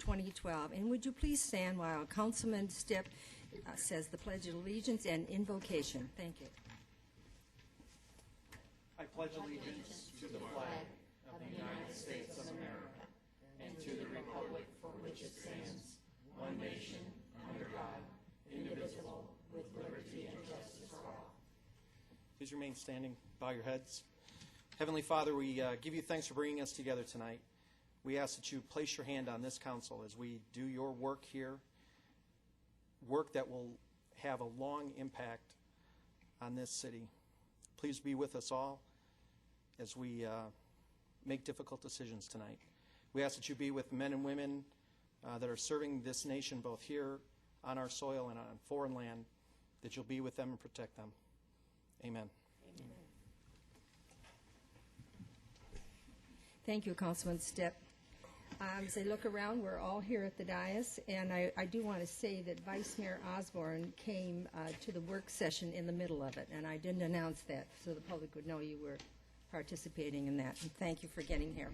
2012. And would you please stand while Councilman Cip says the Pledge of Allegiance and Invocation. Thank you. I pledge allegiance to the flag of the United States of America and to the republic for which it stands, one nation, under God, indivisible, with liberty and justice for all. Please remain standing. Bow your heads. Heavenly Father, we give you thanks for bringing us together tonight. We ask that you place your hand on this council as we do your work here, work that will have a long impact on this city. Please be with us all as we make difficult decisions tonight. We ask that you be with men and women that are serving this nation both here on our soil and on foreign land, that you'll be with them and protect them. Amen. Amen. Thank you, Councilman Cip. As I look around, we're all here at the dais, and I do want to say that Vice Mayor Osborne came to the work session in the middle of it, and I didn't announce that so the public would know you were participating in that. And thank you for getting here.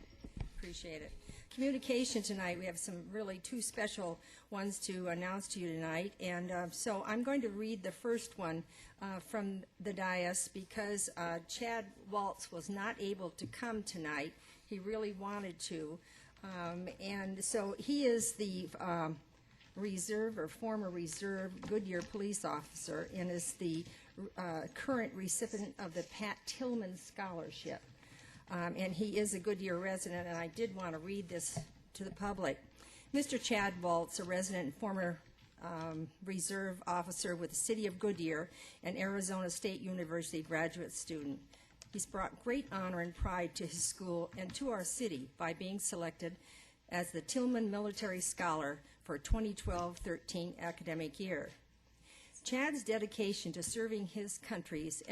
Appreciate it. Communication tonight, we have two special ones to announce to you tonight, and so I'm going to read the first one from the dais because Chad Waltz was not able to come tonight. He really wanted to. And so he is the former reserve Goodyear police officer and is the current recipient of the Pat Tillman Scholarship. And he is a Goodyear resident, and I did want to read this to the public. Mr. Chad Waltz, a resident and former reserve officer with the City of Goodyear and Arizona State University graduate student. He's brought great honor and pride to his school and to our city by being selected as the Tillman Military Scholar for 2012-13 academic year. Chad's dedication to serving his country is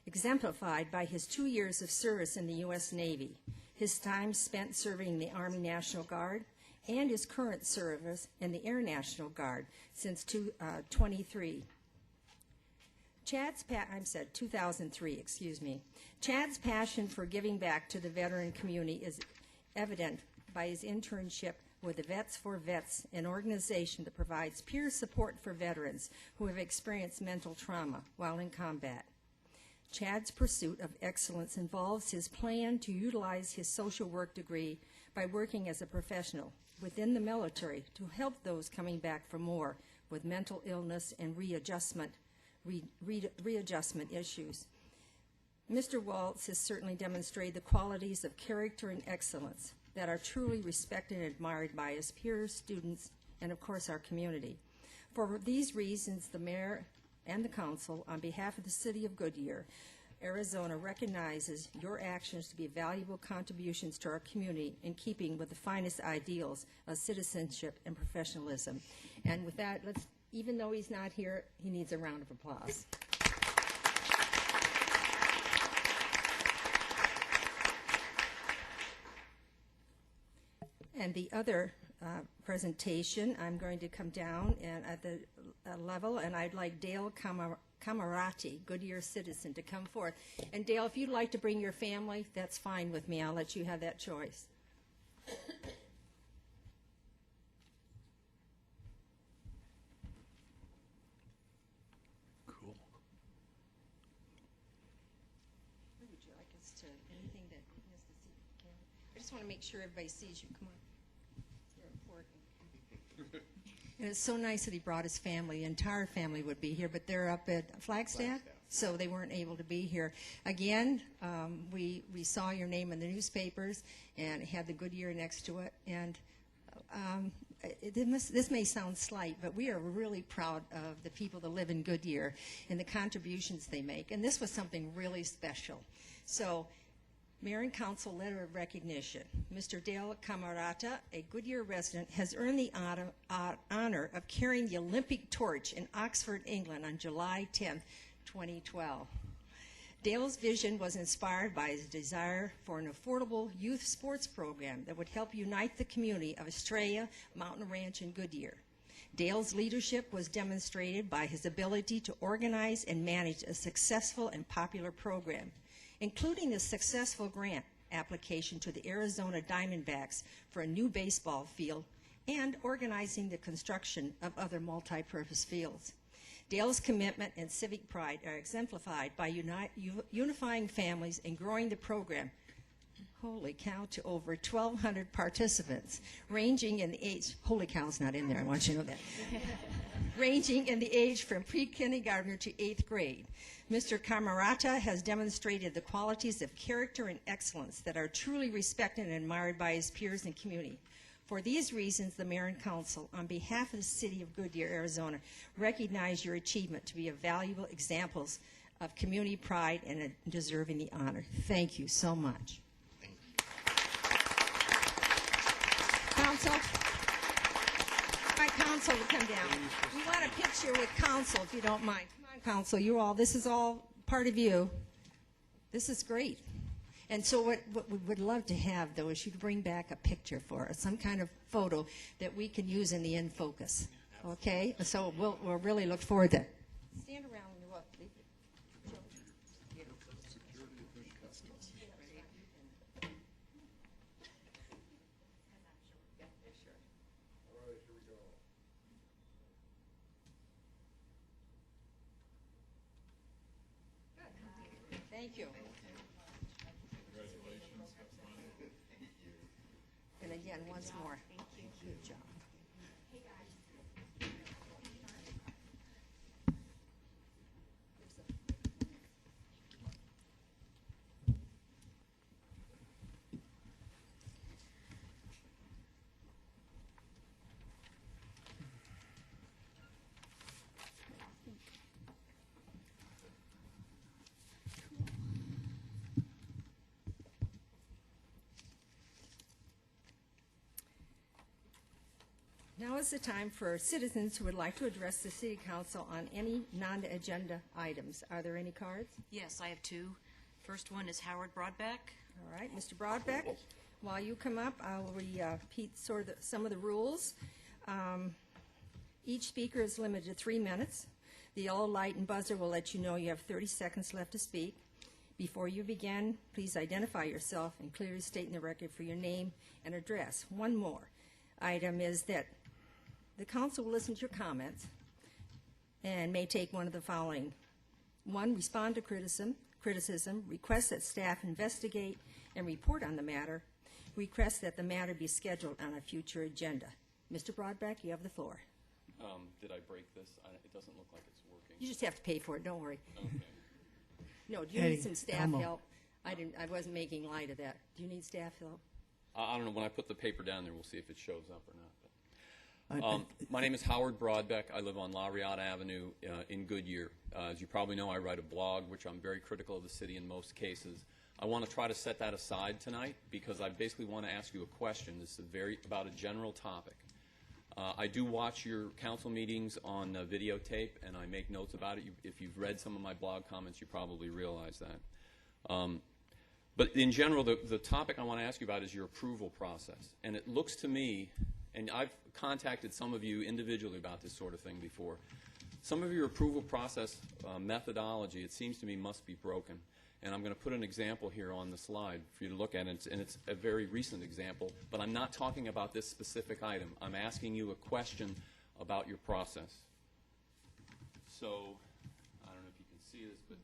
exemplified by his 2 years of service in the U.S. Navy, his time spent serving the Army National Guard, and his current service in the Air National Guard since 2003. 2003, excuse me. Chad's passion for giving back to the veteran community is evident by his internship with the Vets for Vets, an organization that provides peer support for veterans who have experienced mental trauma while in combat. Chad's pursuit of excellence involves his plan to utilize his social work degree by working as a professional within the military to help those coming back from war with mental illness and readjustment issues. Mr. Waltz has certainly demonstrated the qualities of character and excellence that are truly respected and admired by his peers, students, and of course our community. For these reasons, the mayor and the council, on behalf of the City of Goodyear, Arizona, recognizes your actions to be valuable contributions to our community in keeping with the finest ideals of citizenship and professionalism. And with that, even though he's not here, he needs a round of applause. And the other presentation, I'm going to come down and at the level, and I'd like Dale Camarati, Goodyear citizen, to come forth. And Dale, if you'd like to bring your family, that's fine with me. I'll let you have that choice. I just want to make sure everybody sees you. Come on. You're important. And it's so nice that he brought his family. The entire family would be here, but they're up at Flagstaff, so they weren't able to be here. Again, we saw your name in the newspapers, and it had the Goodyear next to it. And this may sound slight, but we are really proud of the people that live in Goodyear and the contributions they make. And this was something really special. So, Mayor and Council letter of recognition. Mr. Dale Camarata, a Goodyear resident, has earned the honor of carrying the Olympic torch in Oxford, England on July 10, 2012. Dale's vision was inspired by his desire for an affordable youth sports program that would help unite the community of Estrella, Mountain Ranch, and Goodyear. Dale's leadership was demonstrated by his ability to organize and manage a successful and popular program, including a successful grant application to the Arizona Diamondbacks for a new baseball field and organizing the construction of other multi-purpose fields. Dale's commitment and civic pride are exemplified by unifying families and growing the program, holy cow, to over 1,200 participants, ranging in the age, holy cow's not in there, I want you to know that, ranging in the age from pre-kindergartner to 8th grade. Mr. Camarata has demonstrated the qualities of character and excellence that are truly respected and admired by his peers and community. For these reasons, the Mayor and Council, on behalf of the City of Goodyear, Arizona, recognize your achievement to be a valuable examples of community pride and deserving the honor. Thank you so much. Council, my council will come down. We want a picture with council, if you don't mind. Come on, council, you all, this is all part of you. This is great. And so what we would love to have, though, is you to bring back a picture for us, some kind of photo that we can use in the in focus. Okay? So we'll really look forward to it. Stand around and what? Thank you. And again, once more. Good job. Now is the time for citizens who would like to address the City Council on any non-agenda items. Are there any cards? Yes, I have two. First one is Howard Broadbeck. All right, Mr. Broadbeck, while you come up, I'll repeat some of the rules. Each speaker is limited to 3 minutes. The yellow light and buzzer will let you know you have 30 seconds left to speak. Before you begin, please identify yourself and clearly state in the record for your name and address. One more item is that the council will listen to your comments and may take one of the following. 1, respond to criticism, request that staff investigate and report on the matter, request that the matter be scheduled on a future agenda. Mr. Broadbeck, you have the floor. Did I break this? It doesn't look like it's working. You just have to pay for it, don't worry. Okay. No, do you need some staff help? I wasn't making light of that. Do you need staff help? I don't know. When I put the paper down there, we'll see if it shows up or not. My name is Howard Broadbeck. I live on La Riata Avenue in Goodyear. As you probably know, I write a blog, which I'm very critical of the city in most cases. I want to try to set that aside tonight because I basically want to ask you a question. This is about a general topic. I do watch your council meetings on videotape, and I make notes about it. If you've read some of my blog comments, you probably realize that. But in general, the topic I want to ask you about is your approval process. And it looks to me, and I've contacted some of you individually about this sort of thing before, some of your approval process methodology, it seems to me, must be broken. And I'm going to put an example here on the slide for you to look at, and it's a very recent example, but I'm not talking about this specific item. I'm asking you a question about your process. So, I don't know if you can see this, but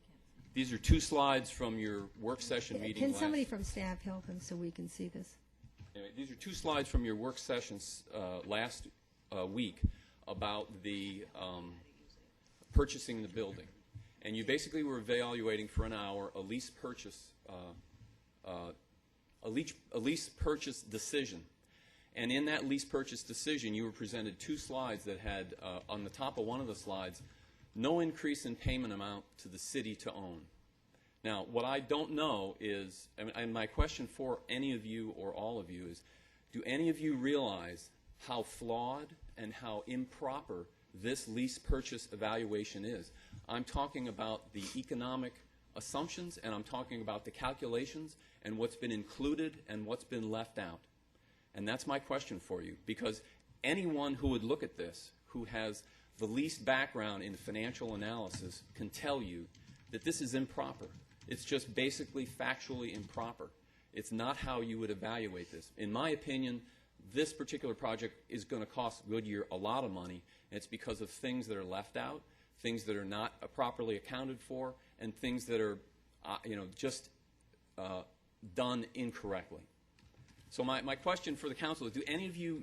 these are 2 slides from your work session meeting. Can somebody from staff help him so we can see this? Anyway, these are 2 slides from your work sessions last week about the purchasing the building. And you basically were evaluating for an hour a lease purchase decision. And in that lease purchase decision, you were presented 2 slides that had, on the top of one of the slides, no increase in payment amount to the city to own. Now, what I don't know is, and my question for any of you or all of you is, do any of you realize how flawed and how improper this lease purchase evaluation is? I'm talking about the economic assumptions, and I'm talking about the calculations and what's been included and what's been left out. And that's my question for you, because anyone who would look at this, who has the least background in financial analysis, can tell you that this is improper. It's just basically factually improper. It's not how you would evaluate this. In my opinion, this particular project is going to cost Goodyear a lot of money, and it's because of things that are left out, things that are not properly accounted for, and things that are, just done incorrectly. So my question for the council is, do any of you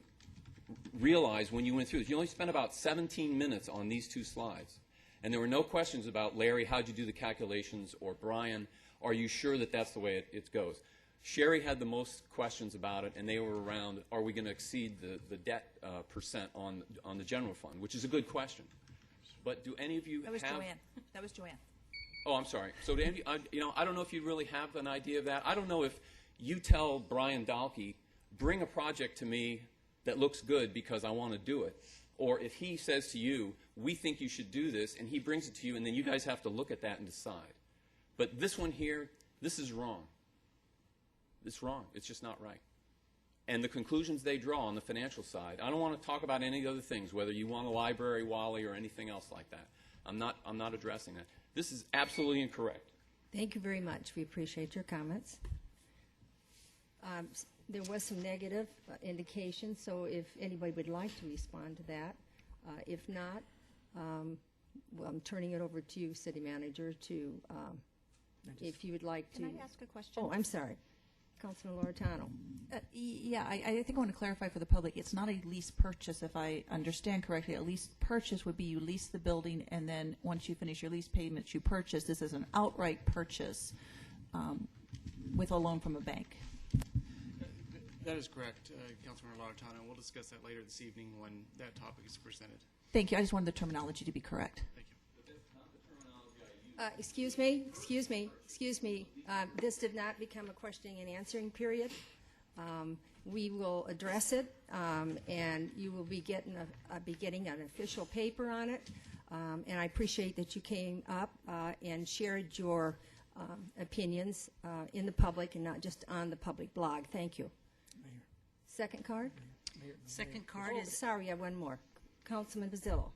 realize when you went through this, you only spent about 17 minutes on these two slides, and there were no questions about, Larry, how'd you do the calculations, or Brian, are you sure that that's the way it goes? Sherry had the most questions about it, and they were around, are we going to exceed the debt percent on the general fund, which is a good question. But do any of you That was have... Joanne. That was Joanne. Oh, I'm sorry. So do any of you, I don't know if you really have an idea of that. I don't know if you tell Brian Dahlke, bring a project to me that looks good because I want to do it. Or if he says to you, we think you should do this, and he brings it to you, and then you guys have to look at that and decide. But this one here, this is wrong. It's wrong. It's just not right. And the conclusions they draw on the financial side, I don't want to talk about any other things, whether you want a library, Wally, or anything else like that. I'm not addressing that. This is absolutely incorrect. Thank you very much. We appreciate your comments. There was some negative indication, so if anybody would like to respond to that. If not, well, I'm turning it over to you, City Manager, to, if you would like to. Can I ask a question? Oh, I'm sorry. Councilman Loretano. Yeah, I think I want to clarify for the public, it's not a lease purchase, if I understand correctly. A lease purchase would be you lease the building, and then once you finish your lease payments, you purchase. This is an outright purchase with a loan from a bank. That is correct, Councilmember Loretano. We'll discuss that later this evening when that topic is presented. Thank you. I just wanted the terminology to be correct. Thank you. Excuse me. This did not become a questioning and answering period. We will address it, and you will be getting an official paper on it. And I appreciate that you came up and shared your opinions in the public and not just on the public blog. Thank you. Mayor. Second card? Second card Oh, is sorry, I have one more. Councilman Basillo.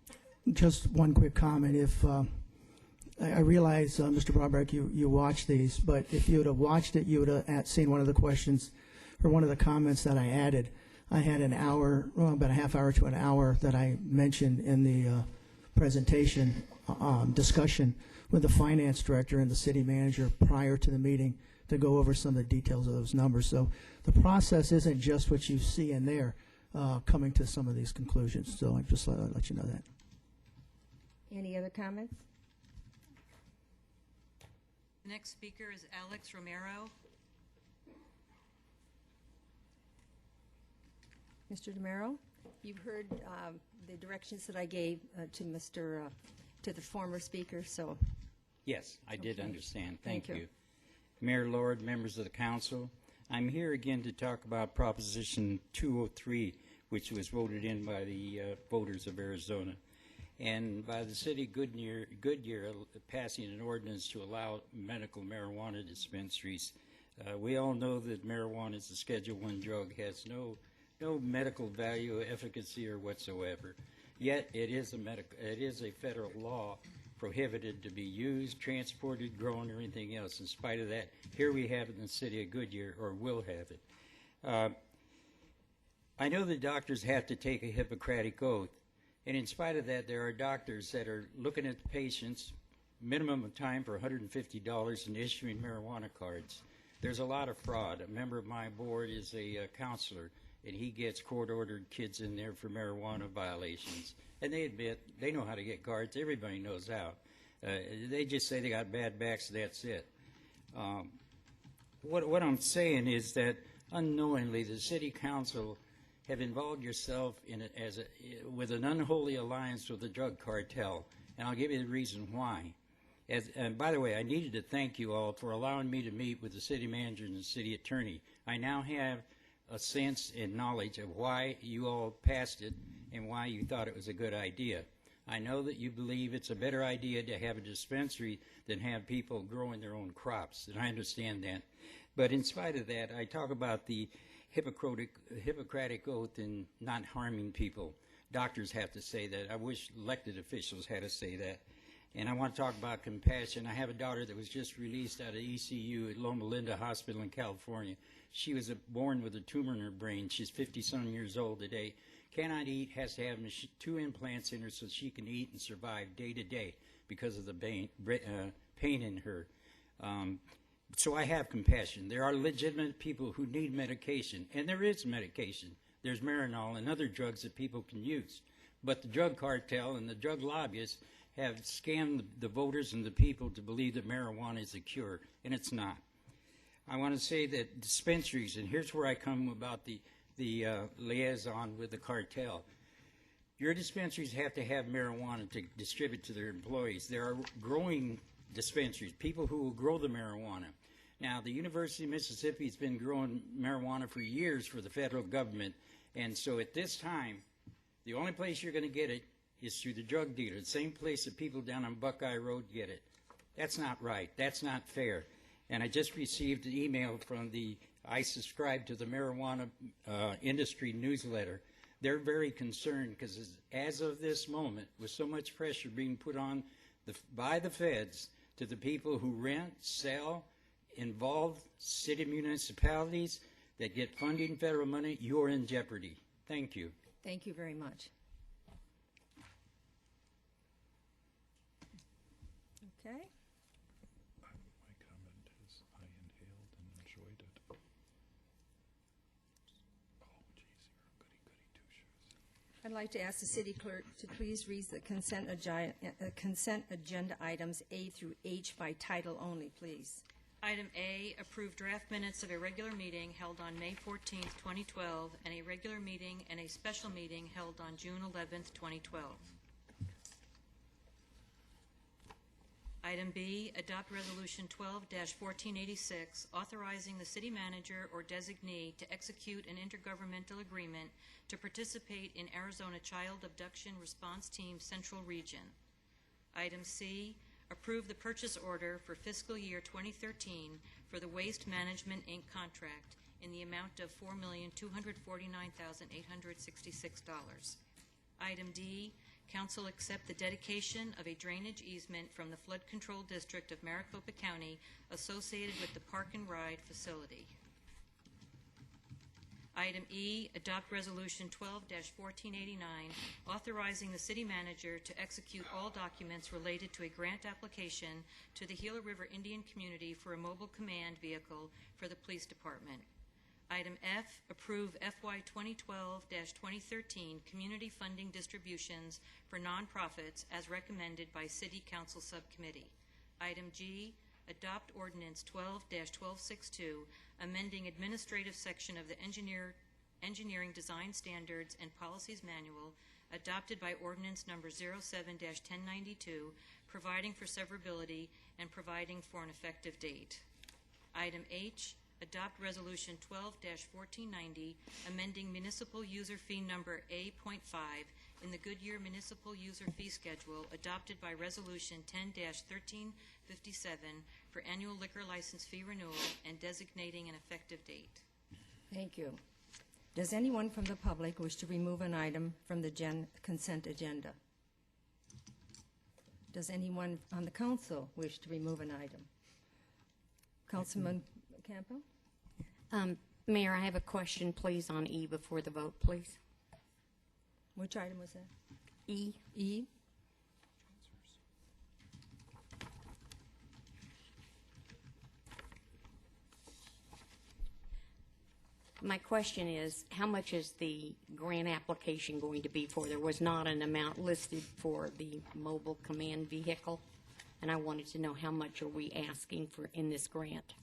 Just one quick comment. If I realize, Mr. Brodbeck, you watched these, but if you would have watched it, you would have seen one of the questions or one of the comments that I added. I had an hour, well, about a half hour to an hour that I mentioned in the presentation discussion with the finance director and the city manager prior to the meeting to go over some of the details of those numbers. So the process isn't just what you see in there coming to some of these conclusions. So I just let you know that. Any other comments? the next speaker is Alex Romero. Mr. DeMero, you've heard the directions that I gave to the former speaker, so. Yes, I did Okay. understand. Thank Thank you. you. Mayor Lord, members of the council, I'm here again to talk about Proposition 203, which was voted in by the voters of Arizona, and by the city of Goodyear passing an ordinance to allow medical marijuana dispensaries. We all know that marijuana is a Schedule I drug, has no medical value, efficacy, or whatsoever. Yet it is a federal law prohibited to be used, transported, grown, or anything else. In spite of that, here we have it in the city of Goodyear, or will have it. I know that doctors have to take a Hippocratic oath, and in spite of that, there are doctors that are looking at the patients, minimum of time for $150, and issuing marijuana cards. There's a lot of fraud. A member of my board is a counselor, and he gets court-ordered kids in there for marijuana violations. And they admit they know how to get cards. Everybody knows how. They just say they got bad backs, that's it. What I'm saying is that unknowingly the city council have involved yourself in it with an unholy alliance with the drug cartel, and I'll give you the reason why. And by the way, I needed to thank you all for allowing me to meet with the city manager and the city attorney. I now have a sense and knowledge of why you all passed it and why you thought it was a good idea. I know that you believe it's a better idea to have a dispensary than have people growing their own crops, and I understand that. But in spite of that, I talk about the Hippocratic oath and not harming people. Doctors have to say that. I wish elected officials had to say that. And I want to talk about compassion. I have a daughter that was just released out of ECU at Loma Linda Hospital in California. She was born with a tumor in her brain. She's 50-some years old today. Cannot eat, has to have 2 implants in her so she can eat and survive day to day because of the pain in her. So I have compassion. There are legitimate people who need medication, and there is medication. There's Marinol and other drugs that people can use. But the drug cartel and the drug lobbyists have scammed the voters and the people to believe that marijuana is a cure, and it's not. I want to say that dispensaries, and here's where I come about the liaison with the cartel. Your dispensaries have to have marijuana to distribute to their employees. There are growing dispensaries, people who will grow the marijuana. Now, the University of Mississippi has been growing marijuana for years for the federal government, and so at this time, the only place you're going to get it is through the drug dealer, the same place that people down on Buckeye Road get it. That's not right. That's not fair. And I just received an email from I subscribe to the marijuana industry newsletter. They're very concerned because as of this moment, with so much pressure being put on by the feds to the people who rent, sell, involve city municipalities that get funding federal money, you're in jeopardy. Thank you. Thank you very much. Okay. My comment is I inhaled and enjoyed it. Oh, geez, you're a goody two-shoes. I'd like to ask the city clerk to please read the consent agenda items A through H by title only, please. Item A, approve draft minutes of a regular meeting held on May 14th, 2012, and a regular meeting and a special meeting held on June 11th, 2012. Item B, adopt Resolution 12-1486, authorizing the city manager or designee to execute an intergovernmental agreement to participate in Arizona Child Abduction Response Team Central Region. Item C, approve the purchase order for fiscal year 2013 for the Waste Management, Inc. contract in the amount of $4,249,866. Item D, council accept the dedication of a drainage easement from the Flood Control District of Maricopa County associated with the Park and Ride facility. Item E, adopt Resolution 12-1489, authorizing the city manager to execute all documents related to a grant application to the Gila River Indian Community for a mobile command vehicle for the police department. Item F, approve FY 2012-2013 community funding distributions for nonprofits as recommended by City Council Subcommittee. Item G, adopt Ordinance 12-1262, amending administrative section of the Engineering Design Standards and Policies Manual, adopted by Ordinance Number 07-1092, providing for severability and providing for an effective date. Item H, adopt Resolution 12-1490, amending Municipal User Fee Number A.5 in the Goodyear Municipal User Fee Schedule, adopted by Resolution 10-1357 for annual liquor license fee renewal and designating an effective date. Thank you. Does anyone from the public wish to remove an item from the consent agenda? Does anyone on the council wish to remove an item? Councilman Campbell? Mayor, I have a question, please, on E before the vote, please. Which item was that? E. E? My question is, how much is the grant application going to be for? There was not an amount listed for the mobile command vehicle, and I wanted to know how much are we asking for in this grant?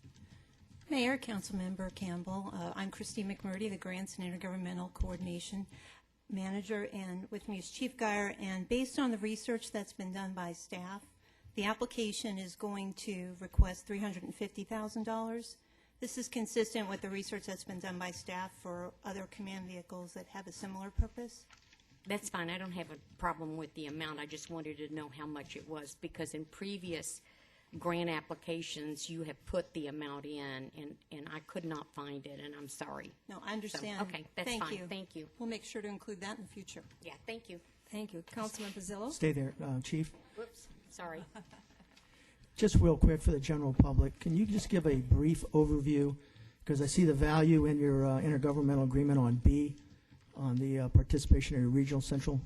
Mayor, Councilmember Campbell, I'm Christine McMurdy, the Grants and Intergovernmental Coordination Manager, and with me is Chief Geyer, and based on the research that's been done by staff, the application is going to request $350,000. This is consistent with the research that's been done by staff for other command vehicles that have a similar purpose. That's fine. I don't have a problem with the amount. I just wanted to know how much it was, because in previous grant applications, you have put the amount in, and I could not find it, and I'm sorry. No, I understand. So, okay, that's Thank fine. you. Thank you. We'll make sure to include that in the future. Yeah, thank you. Thank you. Councilman Pizzillo? Stay there, Chief. Whoops. Sorry. Just real quick for the general public, can you just give a brief overview? Because I see the value in your intergovernmental agreement on B, on the participation in a regional central.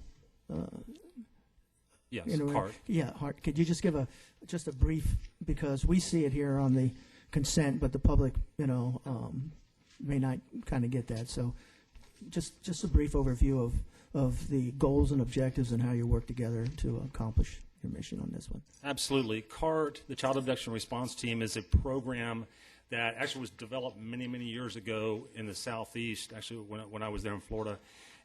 Yes, Inter- Yeah, Hart. Could you just give just a brief, because we see it here on the consent, but the public, may not kind of get that. So just a brief overview of the goals and objectives and how you work together to accomplish your mission on this one. Absolutely. CART, the Child Abduction Response Team, is a program that actually was developed many, many years ago in the Southeast, actually when I was there in Florida.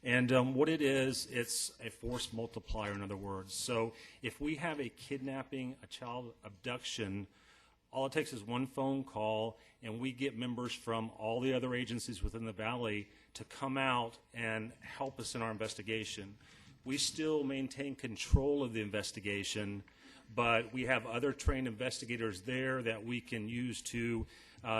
And what it is, it's a force multiplier, in other words. So if we have a kidnapping, a child abduction, all it takes is one phone call, and we get members from all the other agencies within the valley to come out and help us in our investigation. We still maintain control of the investigation, but we have other trained investigators there that we can use to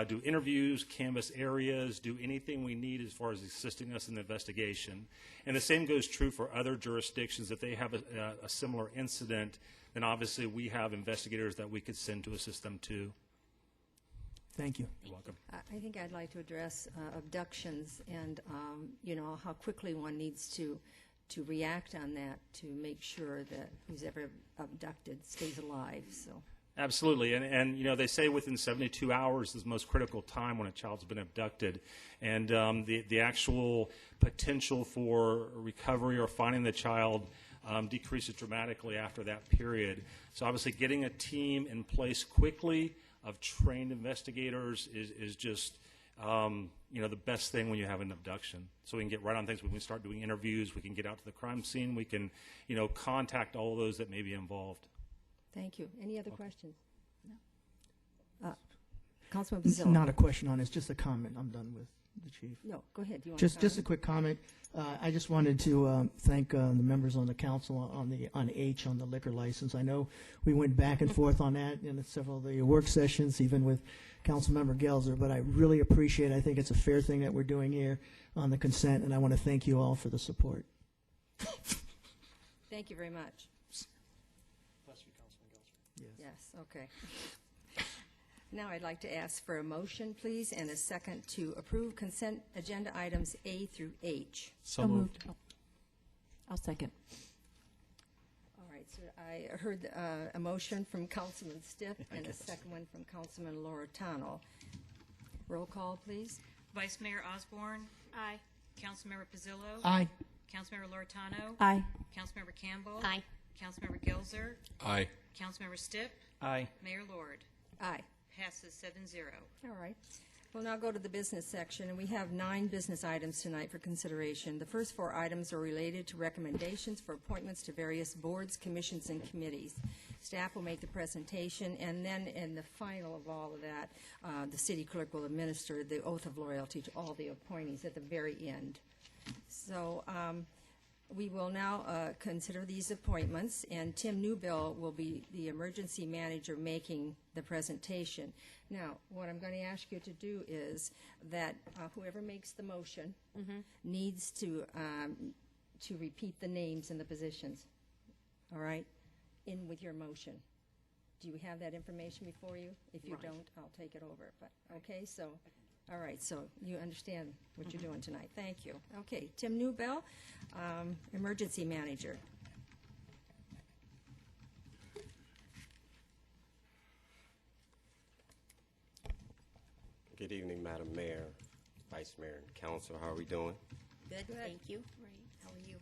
do interviews, canvass areas, do anything we need as far as assisting us in the investigation. And the same goes true for other jurisdictions. If they have a similar incident, then obviously we have investigators that we could send to assist them too. Thank you. You're welcome. I think I'd like to address abductions and, how quickly one needs to react on that to make sure that who's ever abducted stays alive. So. Absolutely, and they say within 72 hours is the most critical time when a child's been abducted, and the actual potential for recovery or finding the child decreases dramatically after that period. So obviously getting a team in place quickly of trained investigators is just the best thing when you have an abduction. So we can get right on things. We can start doing interviews. We can get out to the crime scene. We can contact all those that may be involved. Thank you. Any other questions? No. Councilman It's Bazilla. not a question on it, it's just a comment. I'm done with the chief. No, go ahead. Do you want Just a quick comment. I just wanted to thank the members on the council on H on the liquor license. I know we went back and forth on that in several of the work sessions, even with Councilmember Gelser, but I really appreciate it. I think it's a fair thing that we're doing here on the consent, and I want to thank you all for the support. Thank you very much. Bless you, Councilman Gelser. Yes, okay. Now I'd like to ask for a motion, please, and a second to approve consent agenda items A through H. So moved. I'll second. All right, so I heard a motion from Councilman Stiff and a second one from Councilman Loretano. Roll call, please. Vice Mayor Osborne. Aye. Councilmember Pizzillo. Aye. Councilmember Loretano. Aye. Councilmember Campbell. Aye. Councilmember Gelser. Aye. Councilmember Stipp. Aye. Mayor Lord. Aye. Passes 7-0. All right. We'll now go to the business section, and we have 9 business items tonight for consideration. The first 4 items are related to recommendations for appointments to various boards, commissions, and committees. Staff will make the presentation, and then in the final of all of that, the city clerk will administer the oath of loyalty to all the appointees at the very end. So we will now consider these appointments, and Tim Newbill will be the emergency manager making the presentation. Now, what I'm going to ask you to do is that whoever makes the motion needs to repeat the names and the positions, all right, in with your motion. Do you have that information before you? If you don't, I'll take it over. But okay, so. All right, so you understand what you're doing tonight. Thank you. Okay, Tim Newbell, Emergency Manager. Good evening, Madam Mayor, Vice Mayor, and Council. How are we doing? Good, thank you. Great. How are you?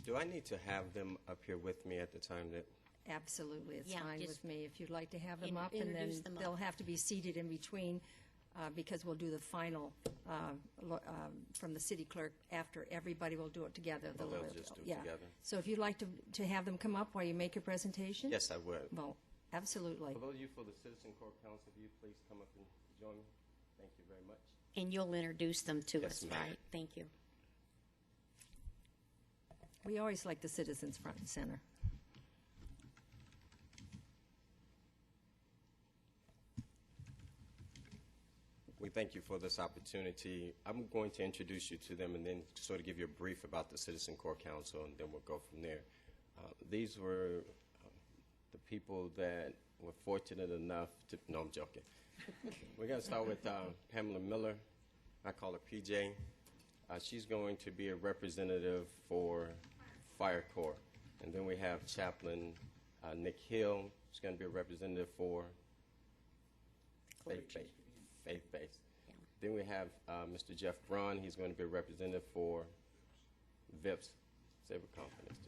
Do I need to have them up here with me at the time that? Absolutely, it's Yeah, fine just with me. If you'd like to have them up, and then introduce them up. they'll have to be seated in between because we'll do the final from the city clerk after. Everybody will do it together. Oh, they'll just do it together? So if you'd like to have them come up while you make your presentation? Yes, I would. Well, absolutely. For those of you for the Citizen Court Council, if you please come up and join me. Thank you very much. And you'll introduce them to Yes, us, ma'am. right? Thank you. We always like the citizens front and center. We thank you for this opportunity. I'm going to introduce you to them and then sort of give you a brief about the Citizen Court Council, and then we'll go from there. These were the people that were fortunate enough to, no, I'm joking. We're going to start with Pamela Miller. I call her PJ. She's going to be a representative for Fire Corps. And then we have Chaplain Nick Hill. She's going to be a representative for faith-based. Then we have Mr. Jeff Braun. He's going to be a representative for VIPS, Saber Confidence.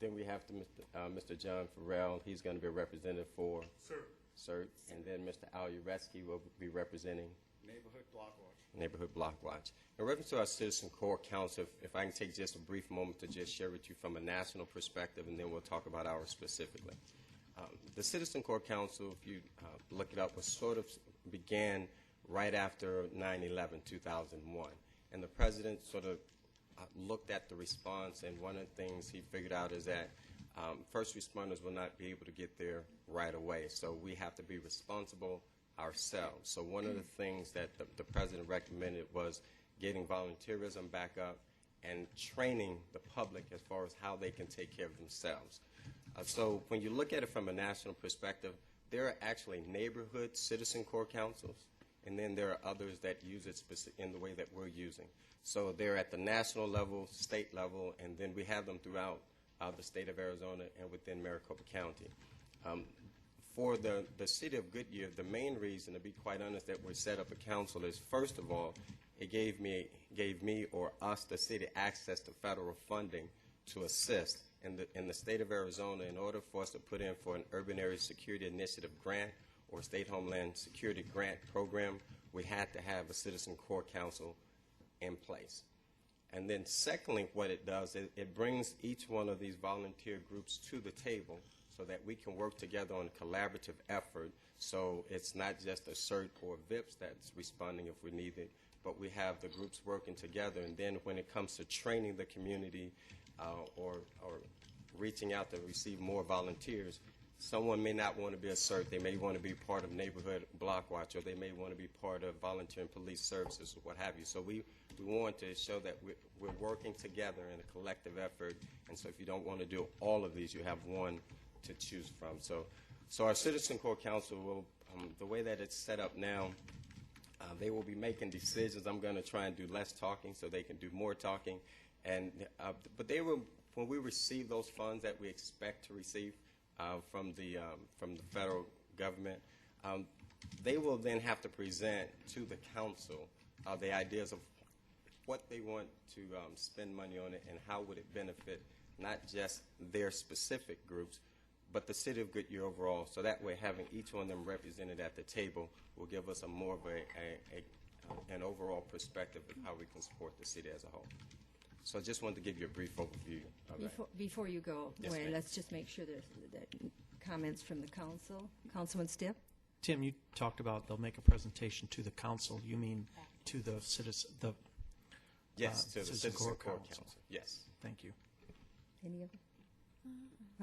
Then we have Mr. John Farrell. He's going to be a representative for CERT. And then Mr. Al Ureski will be representing Neighborhood Block Watch. In reference to our Citizen Corps Council, if I can take just a brief moment to just share with you from a national perspective, and then we'll talk about ours specifically. The Citizen Corps Council, if you look it up, was sort of began right after 9/11, 2001. And the president sort of looked at the response, and one of the things he figured out is that first responders will not be able to get there right away. So we have to be responsible ourselves. So one of the things that the president recommended was getting volunteerism back up and training the public as far as how they can take care of themselves. So when you look at it from a national perspective, there are actually neighborhood Citizen Corps councils, and then there are others that use it in the way that we're using. So they're at the national level, state level, and then we have them throughout the state of Arizona and within Maricopa County. For the city of Goodyear, the main reason, to be quite honest, that we set up a council is, first of all, it gave me or us, the city, access to federal funding to assist. In the state of Arizona, in order for us to put in for an Urban Area Security Initiative grant or State Homeland Security grant program, we had to have a Citizen Corps Council in place. And then secondly, what it does is it brings each one of these volunteer groups to the table so that we can work together on a collaborative effort. So it's not just a CERT or VIPS that's responding if we need it, but we have the groups working together. And then when it comes to training the community or reaching out to receive more volunteers, someone may not want to be a CERT. They may want to be part of Neighborhood Block Watch, or they may want to be part of Volunteer and Police Services, or what have you. So we want to show that we're working together in a collective effort. And so if you don't want to do all of these, you have one to choose from. So our Citizen Corps Council will, the way that it's set up now, they will be making decisions. I'm going to try and do less talking so they can do more talking. And but they will, when we receive those funds that we expect to receive from the federal government, they will then have to present to the council the ideas of what they want to spend money on it and how would it benefit not just their specific groups, but the city of Goodyear overall. So that way, having each one of them represented at the table will give us a more of an overall perspective of how we can support the city as a whole. So I just wanted to give you a brief overview of that. Before you go, Yes, Wayne, ma'am. let's just make sure there's comments from the council. Councilman Stipp? Tim, you talked about they'll make a presentation to the council. You mean to the citizen, Yes, to the Citizen Citizen Corps Corps Council. Council. Yes. Thank you. Any of them?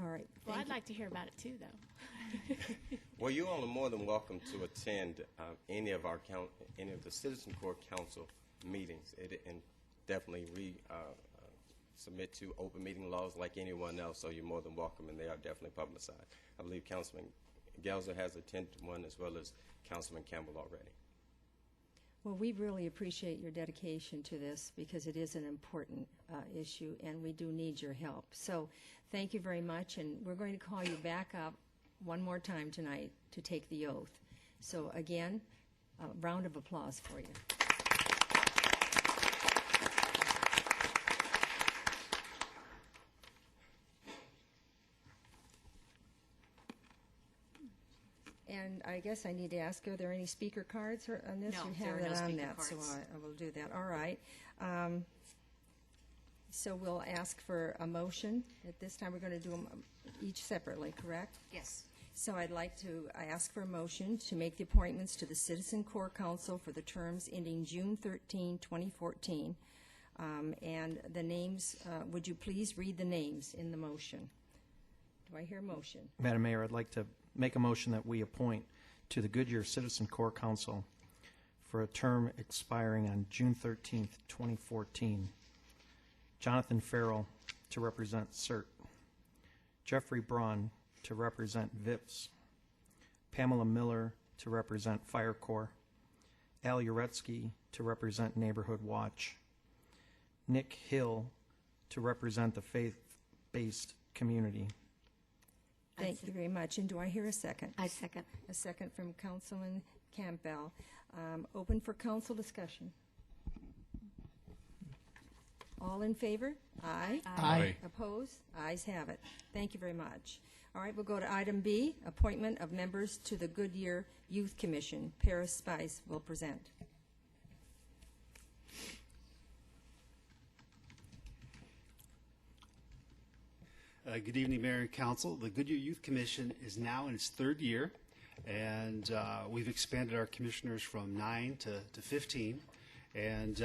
All right. Well, Thank I'd like to hear about it too, though. Well, you all are more than welcome to attend any of the Citizen Corps Council meetings, and definitely submit to open meeting laws like anyone else. So you're more than welcome, and they are definitely publicized. I believe Councilman Gelser has attended one, as well as Councilman Campbell already. Well, we really appreciate your dedication to this because it is an important issue, and we do need your help. So thank you very much, and we're going to call you back up one more time tonight to take the oath. So again, a round of applause for you. And I guess I need to ask, are there any speaker cards on this? No, You there have are no that on speaker that, so cards. I will do that. All right. So we'll ask for a motion. At this time, we're going to do them each separately, correct? Yes. So I'd like to ask for a motion to make the appointments to the Citizen Corps Council for the terms ending June 13, 2014. And the names, would you please read the names in the motion? Do I hear a motion? Madam Mayor, I'd like to make a motion that we appoint to the Goodyear Citizen Corps Council for a term expiring on June 13th, 2014. Jonathan Farrell to represent CERT, Jeffrey Braun to represent VIPS, Pamela Miller to represent Fire Corps, Al Uretsky to represent Neighborhood Watch, Nick Hill to represent the faith-based community. Thank you very much. And do I hear a second? I second. A second from Councilman Campbell. Open for council discussion. All in favor? Aye. Aye. Opposed? Ayes have it. Thank you very much. All right, we'll go to item B, appointment of members to the Goodyear Youth Commission. Paris Spice will present. Good evening, Mayor and Council. The Goodyear Youth Commission is now in its third year, and we've expanded our commissioners from 9 to 15. And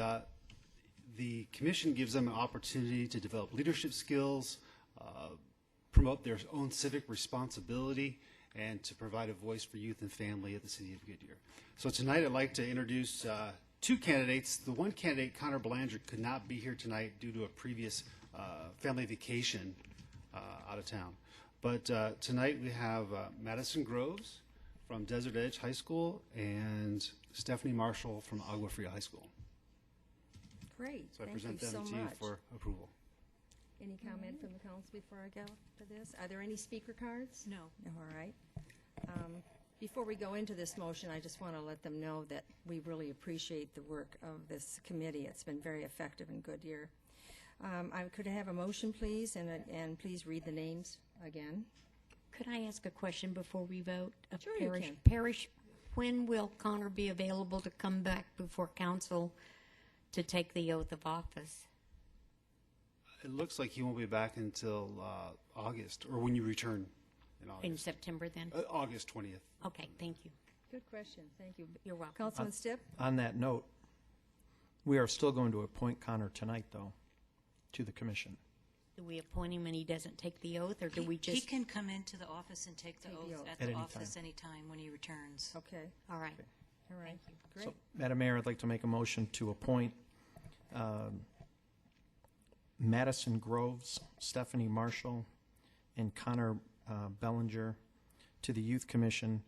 the commission gives them an opportunity to develop leadership skills, promote their own civic responsibility, and to provide a voice for youth and family at the City of Goodyear. So tonight I'd like to introduce two candidates. The one candidate, Connor Belanger, could not be here tonight due to a previous family vacation out of town. But tonight we have Madison Groves from Desert Edge High School and Stephanie Marshall from Agua Fria High School. Great. So I Thank present you them so to you much. for approval. Any comment from the council before I go to this? Are there any speaker cards? No. All right. Before we go into this motion, I just want to let them know that we really appreciate the work of this committee. It's been very effective in Goodyear. I could have a motion, please, and please read the names again. Could I ask a question before we vote? Sure you can. Parish, when will Connor be available to come back before council to take the oath of office? It looks like he won't be back until August, or when you return in August. In September, then? August 20th. Okay, thank you. Good question. Thank you. You're welcome. Councilman Stipp? On that note, we are still going to appoint Connor tonight, though, to the commission. Do we appoint him and he doesn't take the oath, or do we He just? can come into the office and take the Take the oath oath. at At the any office time. anytime when he returns. Okay. All right. All right. Great. So, Madam Mayor, I'd like to make a motion to appoint Madison Groves, Stephanie Marshall, and Connor Bellinger to the Youth Commission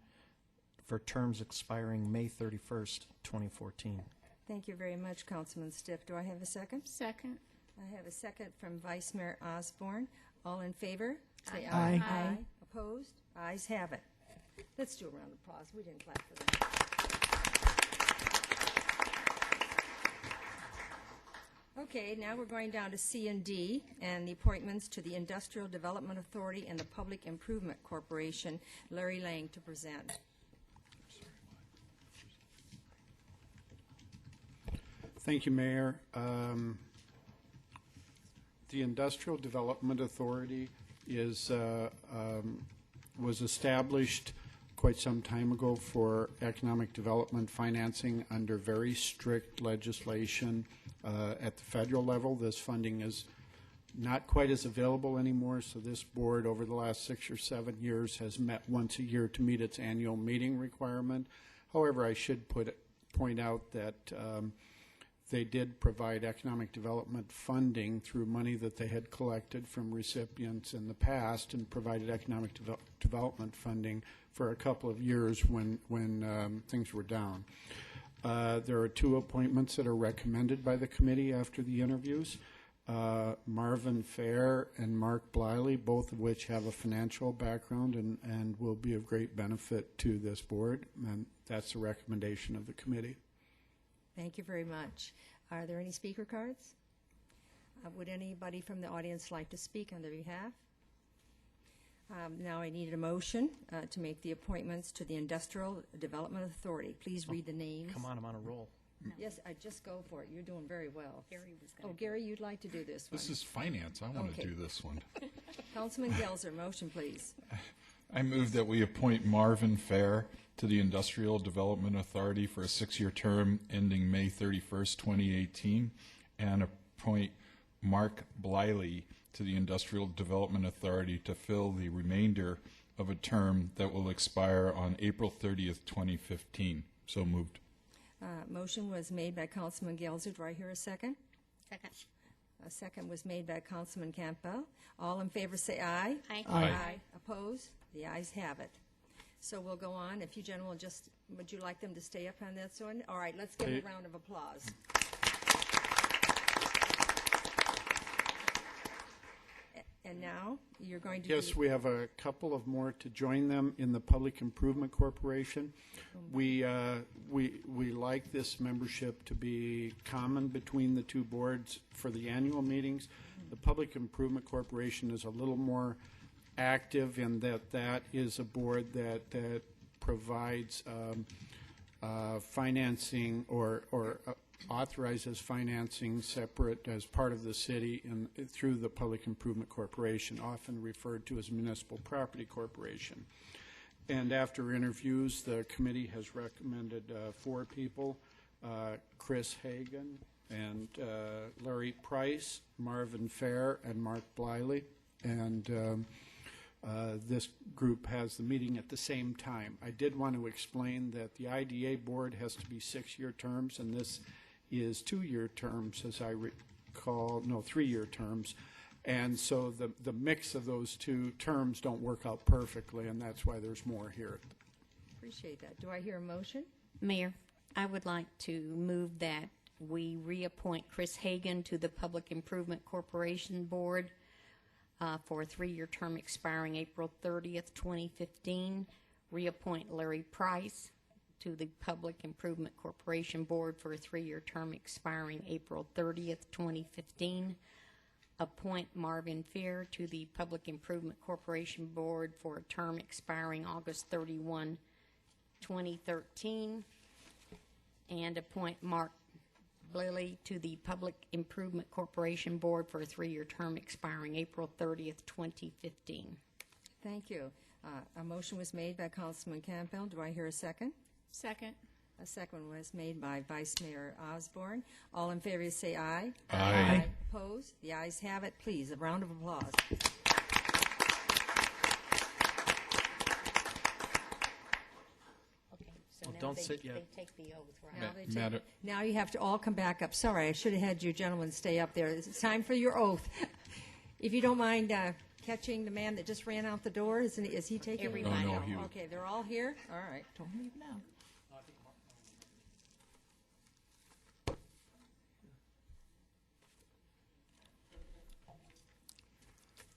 for terms expiring May 31st, 2014. Thank you very much, Councilman Stipp. Do I have a second? Second. I have a second from Vice Mayor Osborne. All in favor? Say Aye. Aye. Opposed? Ayes have it. Let's do a round of applause. We didn't clap for that. Okay, now we're going down to C and D, and the appointments to the Industrial Development Authority and the Public Improvement Corporation. Larry Lang to present. Thank you, Mayor. The Industrial Development Authority was established quite some time ago for economic development financing under very strict legislation at the federal level. This funding is not quite as available anymore, so this board over the last 6 or 7 years has met once a year to meet its annual meeting requirement. However, I should point out that they did provide economic development funding through money that they had collected from recipients in the past, and provided economic development funding for a couple of years when things were down. There are two appointments that are recommended by the committee after the interviews. Marvin Fair and Mark Bliley, both of which have a financial background and will be of great benefit to this board, and that's the recommendation of the committee. Thank you very much. Are there any speaker cards? Would anybody from the audience like to speak on their behalf? Now I need a motion to make the appointments to the Industrial Development Authority. Please read the names. Come on, I'm on a roll. Yes, just go for it. You're doing very well. Gary was going Oh, Gary, you'd like to do this one. This is finance. I want Okay. to do this one. Councilman Gelser, motion, please. I move that we appoint Marvin Fair to the Industrial Development Authority for a 6-year term ending May 31st, 2018, and appoint Mark Bliley to the Industrial Development Authority to fill the remainder of a term that will expire on April 30th, 2015. So moved. Motion was made by Councilman Gelser. Do I hear a second? Second. A second was made by Councilman Campbell. All in favor say aye. Aye. Aye. Opposed? The ayes have it. So we'll go on. If you gentlemen would you like them to stay up on this one? All right, let's give them a round of applause. And now, you're going to Yes, we have a couple of more to join them in the Public Improvement Corporation. We like this membership to be common between the two boards for the annual meetings. The Public Improvement Corporation is a little more active in that is a board that provides financing or authorizes financing separate as part of the city through the Public Improvement Corporation, often referred to as Municipal Property Corporation. And after interviews, the committee has recommended 4 people, Chris Hagan and Larry Price, Marvin Fair, and Mark Bliley. And this group has the meeting at the same time. I did want to explain that the IDA board has to be 6-year terms, and this is 2-year terms, as I recall, no, 3-year terms. And so the mix of those 2 terms don't work out perfectly, and that's why there's more here. Appreciate that. Do I hear a motion? Mayor, I would like to move that we reappoint Chris Hagan to the Public Improvement Corporation Board for a 3-year term expiring April 30th, 2015. Reappoint Larry Price to the Public Improvement Corporation Board for a 3-year term expiring April 30th, 2015. Appoint Marvin Fair to the Public Improvement Corporation Board for a term expiring August 31, 2013. And appoint Mark Bliley to the Public Improvement Corporation Board for a 3-year term expiring April 30th, 2015. Thank you. A motion was made by Councilman Campbell. Do I hear a second? Second. A second was made by Vice Mayor Osborne. All in favor say aye. Aye. Opposed? The ayes have it. Please, a round of applause. Okay, so Well, now don't they, sit yet. they take the oath, right? Now, now you have to all come back up. Sorry, I should have had you gentlemen stay up there. It's time for your oath. If you don't mind catching the man that just ran out the door, is he taking? Everybody. No, he was. Okay, they're all here? All right. Don't leave now.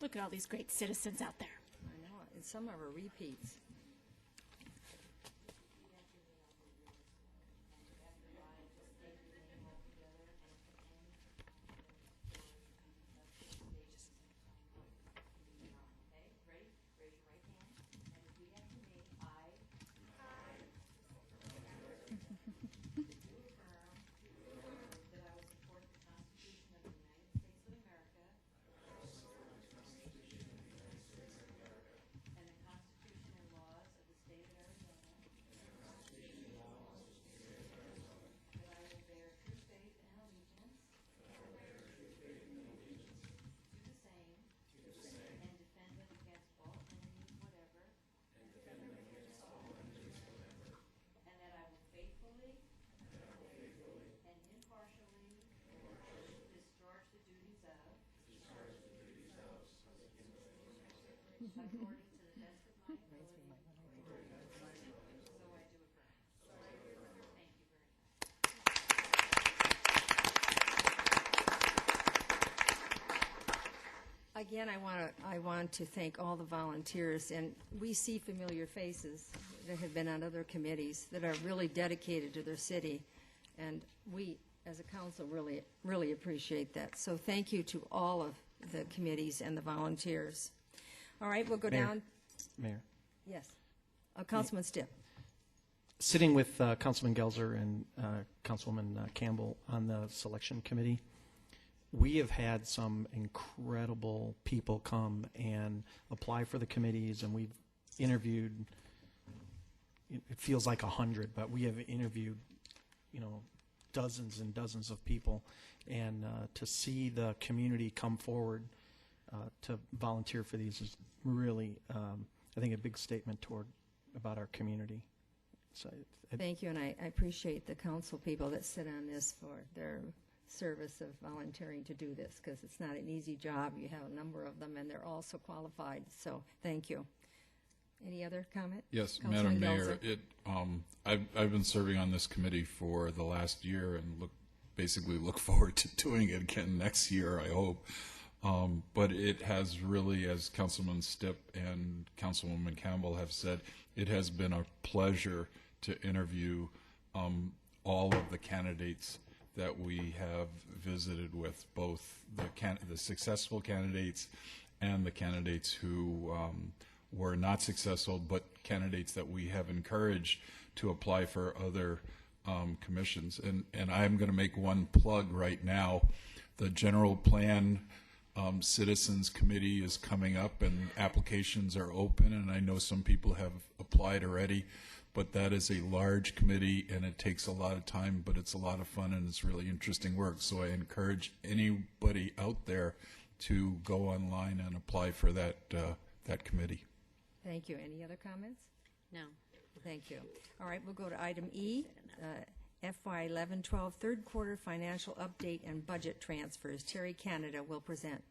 Look at all these great citizens out there. I know, and some are repeats. According to the best of my ability. So I do affirm. Thank you very much. Again, I want to thank all the volunteers, and we see familiar faces that have been on other committees that are really dedicated to their city, and we, as a council, really appreciate that. So thank you to all of the committees and the volunteers. All right, we'll go down. Mayor. Yes. Councilman Stipp. Sitting with Councilman Gelzer and Councilwoman Campbell on the selection committee, we have had some incredible people come and apply for the committees, and we've interviewed, it feels like 100, but we have interviewed, dozens and dozens of people. And to see the community come forward to volunteer for these is really, I think, a big statement about our community. So Thank you, and I appreciate the council people that sit on this for their service of volunteering to do this, because it's not an easy job. You have a number of them, and they're all so qualified. So thank you. Any other comment? Yes, Councilman Madam Mayor, Gelser? I've been serving on this committee for the last year and basically look forward to doing it again next year, I hope. But it has really, as Councilman Stipp and Councilwoman Campbell have said, it has been a pleasure to interview all of the candidates that we have visited with, both the successful candidates and the candidates who were not successful, but candidates that we have encouraged to apply for other commissions. And I'm going to make one plug right now. The General Plan Citizens Committee is coming up, and applications are open, and I know some people have applied already, but that is a large committee, and it takes a lot of time, but it's a lot of fun, and it's really interesting work. So I encourage anybody out there to go online and apply for that committee. Thank you. Any other comments? No. Thank you. All right, we'll go to item E, FY 11-12 third quarter financial update and budget transfers. Terry Canada will present.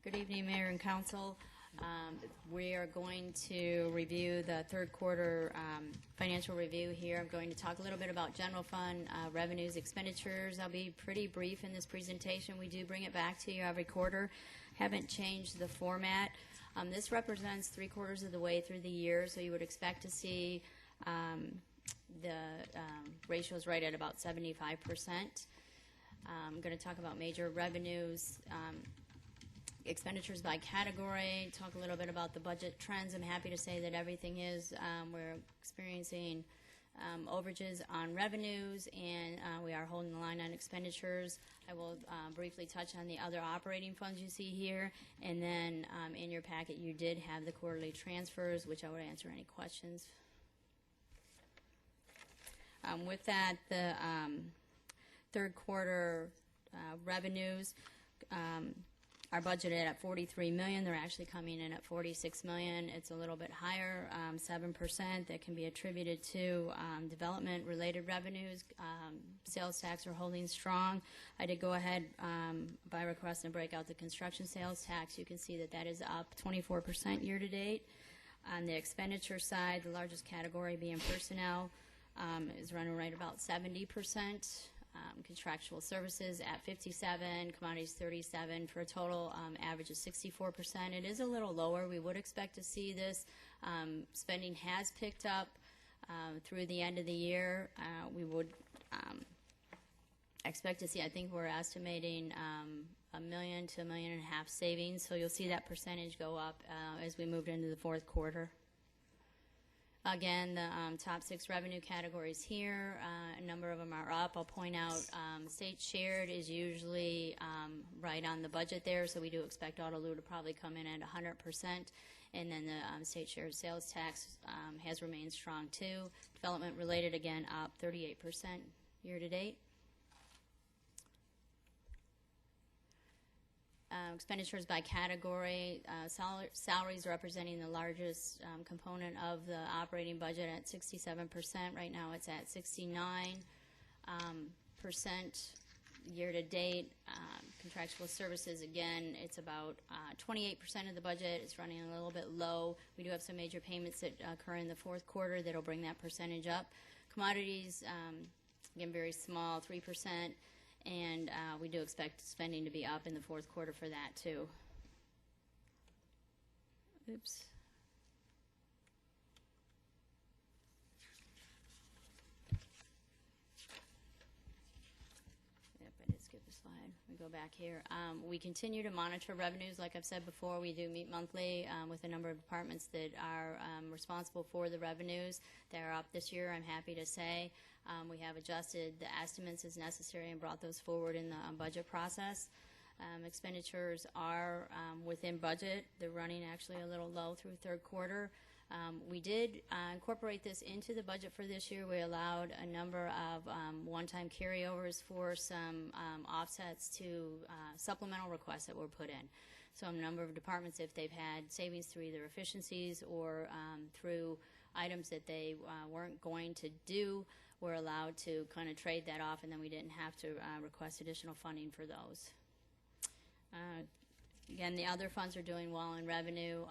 Good evening, Mayor and Council. We are going to review the third quarter financial review here. I'm going to talk a little bit about general fund revenues, expenditures. I'll be pretty brief in this presentation. We do bring it back to you every quarter. Haven't changed the format. This represents 3/4 of the way through the year, so you would expect to see the ratios right at about 75%. I'm going to talk about major revenues, expenditures by category, talk a little bit about the budget trends. I'm happy to say that everything is, we're experiencing overages on revenues, and we are holding the line on expenditures. I will briefly touch on the other operating funds you see here, and then in your packet you did have the quarterly transfers, which I would answer any questions. With that, the third quarter revenues are budgeted at $43 million. They're actually coming in at $46 million. It's a little bit higher, 7%. That can be attributed to development-related revenues. Sales tax are holding strong. I did go ahead by request and break out the construction sales tax. You can see that that is up 24% year-to-date. On the expenditure side, the largest category being personnel is running right about 70%. Contractual services at 57, commodities 37, for a total average of 64%. It is a little lower. We would expect to see this. Spending has picked up through the end of the year. We would expect to see, I think we're estimating $1 million to $1.5 million savings, so you'll see that percentage go up as we move into the fourth quarter. Again, the top 6 revenue categories here, a number of them are up. I'll point out state shared is usually right on the budget there, so we do expect Autoloo to probably come in at 100%. And then the state shared sales tax has remained strong too. Development related, again, up 38% year to date. Expenditures by category, salaries representing the largest component of the operating budget at 67%. Right now it's at 69% year to date. Contractual services, again, it's about 28% of the budget. It's running a little bit low. We do have some major payments that occur in the fourth quarter that will bring that percentage up. Commodities, again, very small, 3%. And we do expect spending to be up in the fourth quarter for that too. Oops. Yep, I did skip a slide. We go back here. We continue to monitor revenues. Like I've said before, we do meet monthly with a number of departments that are responsible for the revenues. They're up this year, I'm happy to say. We have adjusted the estimates as necessary and brought those forward in the budget process. Expenditures are within budget. They're running actually a little low through third quarter. We did incorporate this into the budget for this year. We allowed a number of one-time carryovers for some offsets to supplemental requests that were put in. So a number of departments, if they've had savings through either efficiencies or through items that they weren't going to do, we're allowed to kind of trade that off, and then we didn't have to request additional funding for those. Again, the other funds are doing well in revenue.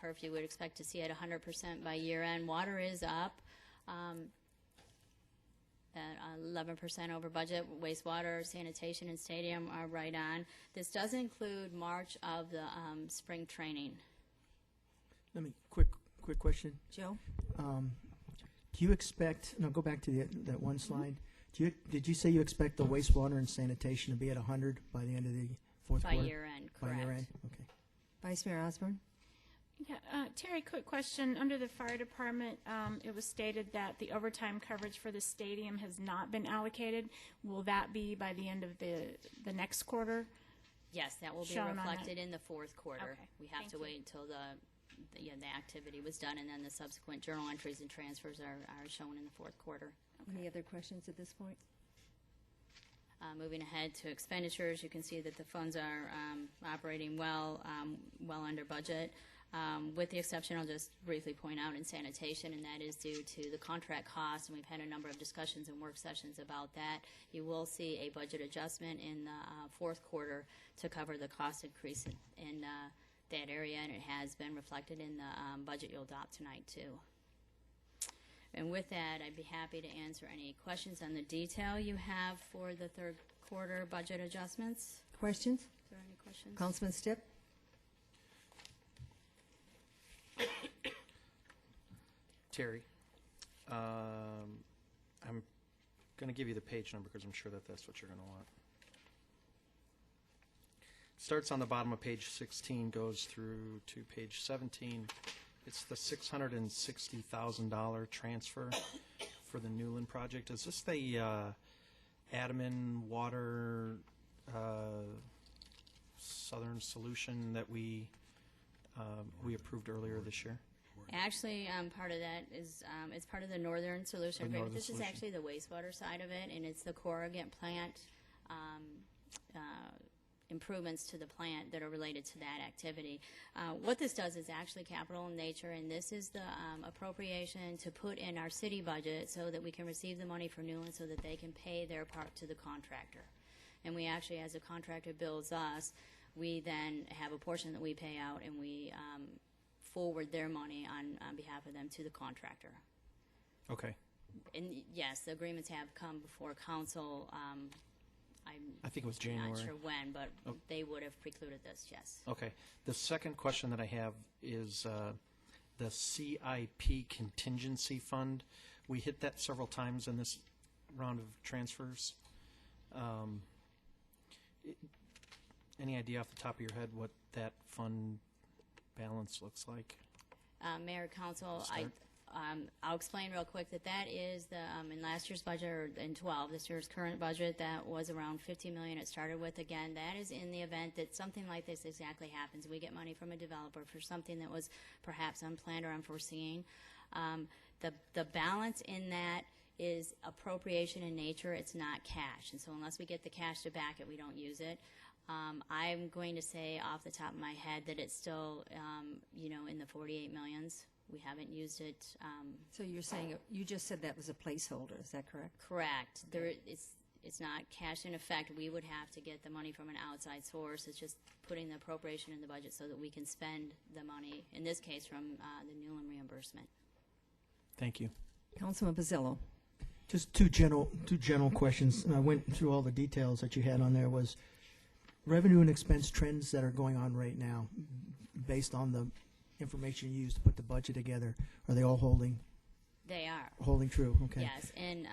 HERF you would expect to see at 100% by year end. Water is up at 11% over budget. Wastewater, sanitation, and stadium are right on. This does include March of the spring training. Let me, quick question. Joe? Do you expect, no, go back to that one slide. Did you say you expect the wastewater and sanitation to be at 100 by the end of the fourth By quarter? year end, correct. By year end, okay. Vice Mayor Osborne? Yeah, Terry, quick question. Under the fire department, it was stated that the overtime coverage for the stadium has not been allocated. Will that be by the end of the next quarter? Yes, that will be Shown on reflected in the fourth quarter. Okay, We have thank to you. wait until the activity was done, and then the subsequent journal entries and transfers are shown in the fourth quarter. Any other questions at this point? Moving ahead to expenditures, you can see that the funds are operating well under budget. With the exception, I'll just briefly point out in sanitation, and that is due to the contract costs, and we've had a number of discussions and work sessions about that. You will see a budget adjustment in the fourth quarter to cover the cost increase in that area, and it has been reflected in the budget you'll adopt tonight, too. And with that, I'd be happy to answer any questions on the detail you have for the third quarter budget adjustments. Questions? Is there any questions? Councilman Stipp? Terry, I'm going to give you the page number because I'm sure that that's what you're going to want. Starts on the bottom of page 16, goes through to page 17. It's the $660,000 transfer for the Newland project. Is this the Admin Water Southern Solution that we approved earlier this year? Actually, part of that is it's part of the Northern Solution The Agreement. Northern This Solution. is actually the wastewater side of it, and it's the corrugate plant improvements to the plant that are related to that activity. What this does is actually capital in nature, and this is the appropriation to put in our city budget so that we can receive the money from Newland so that they can pay their part to the contractor. And we actually, as the contractor bills us, we then have a portion that we pay out, and we forward their money on behalf of them to the contractor. Okay. And yes, the agreements have come before council. I think it was I'm not January. sure when, but Oh. they would have precluded this, yes. Okay. The second question that I have is the CIP Contingency Fund. We hit that several times in this round of transfers. Any idea off the top of your head what that fund balance looks like? Mayor, council, Start. I'll explain real quick that is the in last year's budget, or in 12, this year's current budget, that was around $50 million. It started with. Again, that is in the event that something like this exactly happens. We get money from a developer for something that was perhaps unplanned or unforeseen. The balance in that is appropriation in nature. It's not cash, and so unless we get the cash to back it, we don't use it. I'm going to say off the top of my head that it's still, in the 48 millions. We haven't used it. So you're saying, you just said that was a placeholder, is that correct? Correct. It's not cash in effect. We would have to get the money from an outside source. It's just putting the appropriation in the budget so that we can spend the money, in this case, from the Newland reimbursement. Thank you. Councilman Bazzillo? Just two general questions. And I went through all the details that you had on there. Was revenue and expense trends that are going on right now, based on the information you used to put the budget together, are they all holding They are. true? Okay. Yes, and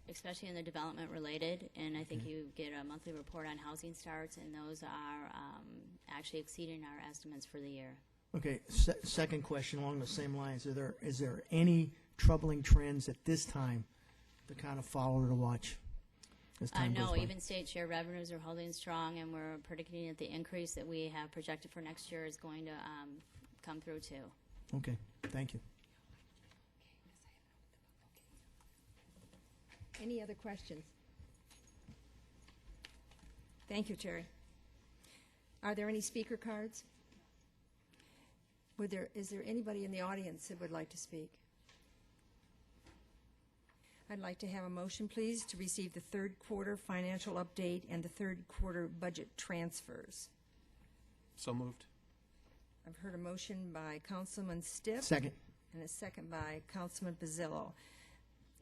especially in the development related, and I think you get a monthly report on housing starts, and those are actually exceeding our estimates for the year. Okay. Second question along the same lines: is there any troubling trends at this time to kind of follow or to watch as time goes No, by? even state share revenues are holding strong, and we're predicting that the increase that we have projected for next year is going to come through too. Okay. Thank you. Any other questions? Thank you, Terry. Are there any speaker cards? Is there anybody in the audience that would like to speak? I'd like to have a motion, please, to receive the third quarter financial update and the third quarter budget transfers. So moved. I've heard a motion by Councilman Stipp. Second. And a second by Councilman Pizzillo.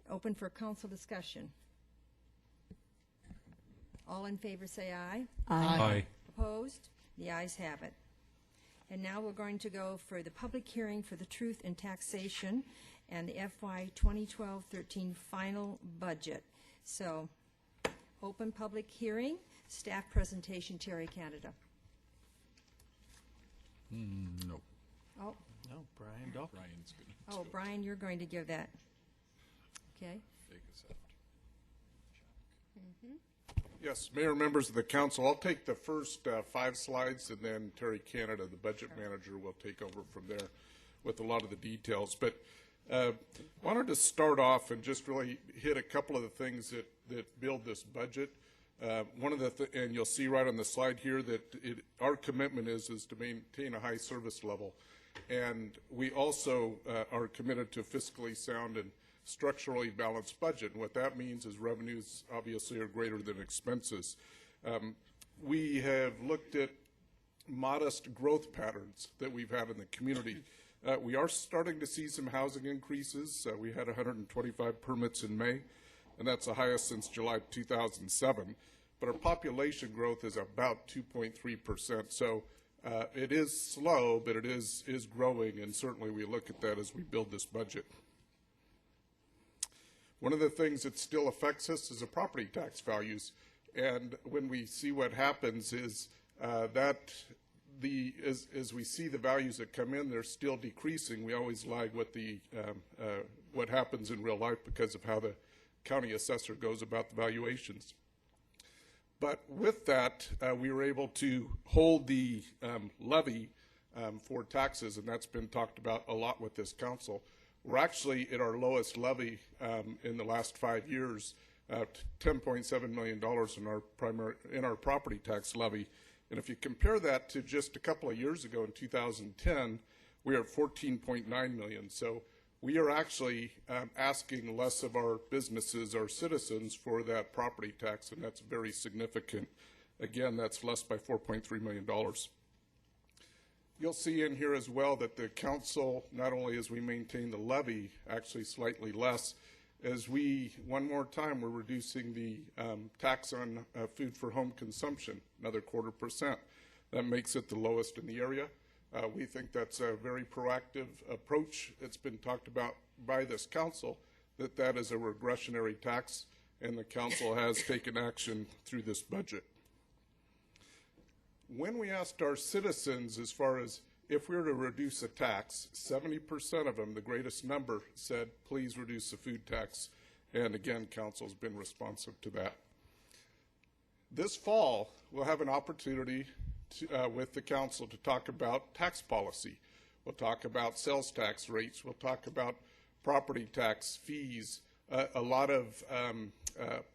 Open for council discussion. All in favor say aye. Aye. Opposed? The ayes have it. And now we're going to go for the public hearing for the Truth in Taxation and the FY 2012-13 final budget. So, open public hearing, staff presentation, Terry Canada. No. Oh, No, Brian Doc. Brian's good. oh, Brian, you're going to give that. Okay. Fake us out. Yes, Mayor, members of the council, I'll take the first 5 slides, and then Terry Canada, the budget manager, will take over from there with a lot of the details. But wanted to start off and just really hit a couple of the things that build this budget. One of the and you'll see right on the slide here that our commitment is to maintain a high service level, and we also are committed to fiscally sound and structurally balanced budget. And what that means is revenues obviously are greater than expenses. We have looked at modest growth patterns that we've had in the community. We are starting to see some housing increases. We had 125 permits in May, and that's the highest since July 2007. But our population growth is about 2.3%. So it is slow, but it is growing, and certainly we look at that as we build this budget. One of the things that still affects us is the property tax values. And when we see what happens is as we see the values that come in, they're still decreasing. We always lag what happens in real life because of how the county assessor goes about the valuations. But with that, we were able to hold the levy for taxes, and that's been talked about a lot with this council. We're actually at our lowest levy in the last 5 years, $10.7 million in our property tax levy. And if you compare that to just a couple of years ago in 2010, we are at $14.9 million. So we are actually asking less of our businesses, our citizens, for that property tax, and that's very significant. Again, that's less by $4.3 million. You'll see in here as well that the council, not only as we maintain the levy, actually slightly less, as one more time, we're reducing the tax on food for home consumption, another 0.25%. That makes it the lowest in the area. We think that's a very proactive approach. It's been talked about by this council that is a regressionary tax, and the council has taken action through this budget. When we asked our citizens as far as if we were to reduce a tax, 70% of them, the greatest number, said, please reduce the food tax. And again, council's been responsive to that. This fall, we'll have an opportunity with the council to talk about tax policy. We'll talk about sales tax rates. We'll talk about property tax fees, a lot of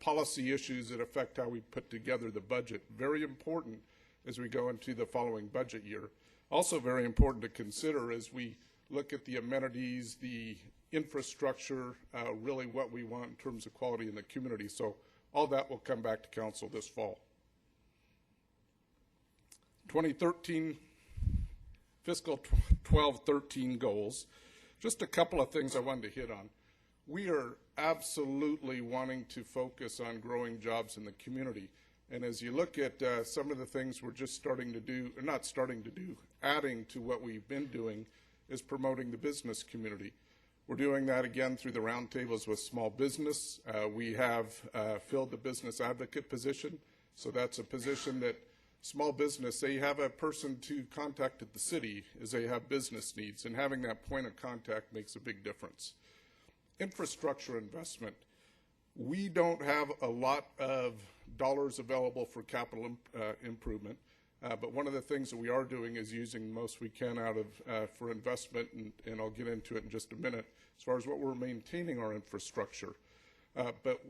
policy issues that affect how we put together the budget. Very important as we go into the following budget year. Also very important to consider as we look at the amenities, the infrastructure, really what we want in terms of quality in the community. So all that will come back to council this fall. 2013 fiscal 12-13 goals. Just a couple of things I wanted to hit on. We are absolutely wanting to focus on growing jobs in the community. And as you look at some of the things we're just starting to do, or not starting to do, adding to what we've been doing, is promoting the business community. We're doing that again through the roundtables with small business. We have filled the business advocate position. So that's a position that small business, they have a person to contact at the city as they have business needs, and having that point of contact makes a big difference. Infrastructure investment. We don't have a lot of dollars available for capital improvement, but one of the things that we are doing is using the most we can out of for investment, and I'll get into it in just a minute as far as what we're maintaining our infrastructure. But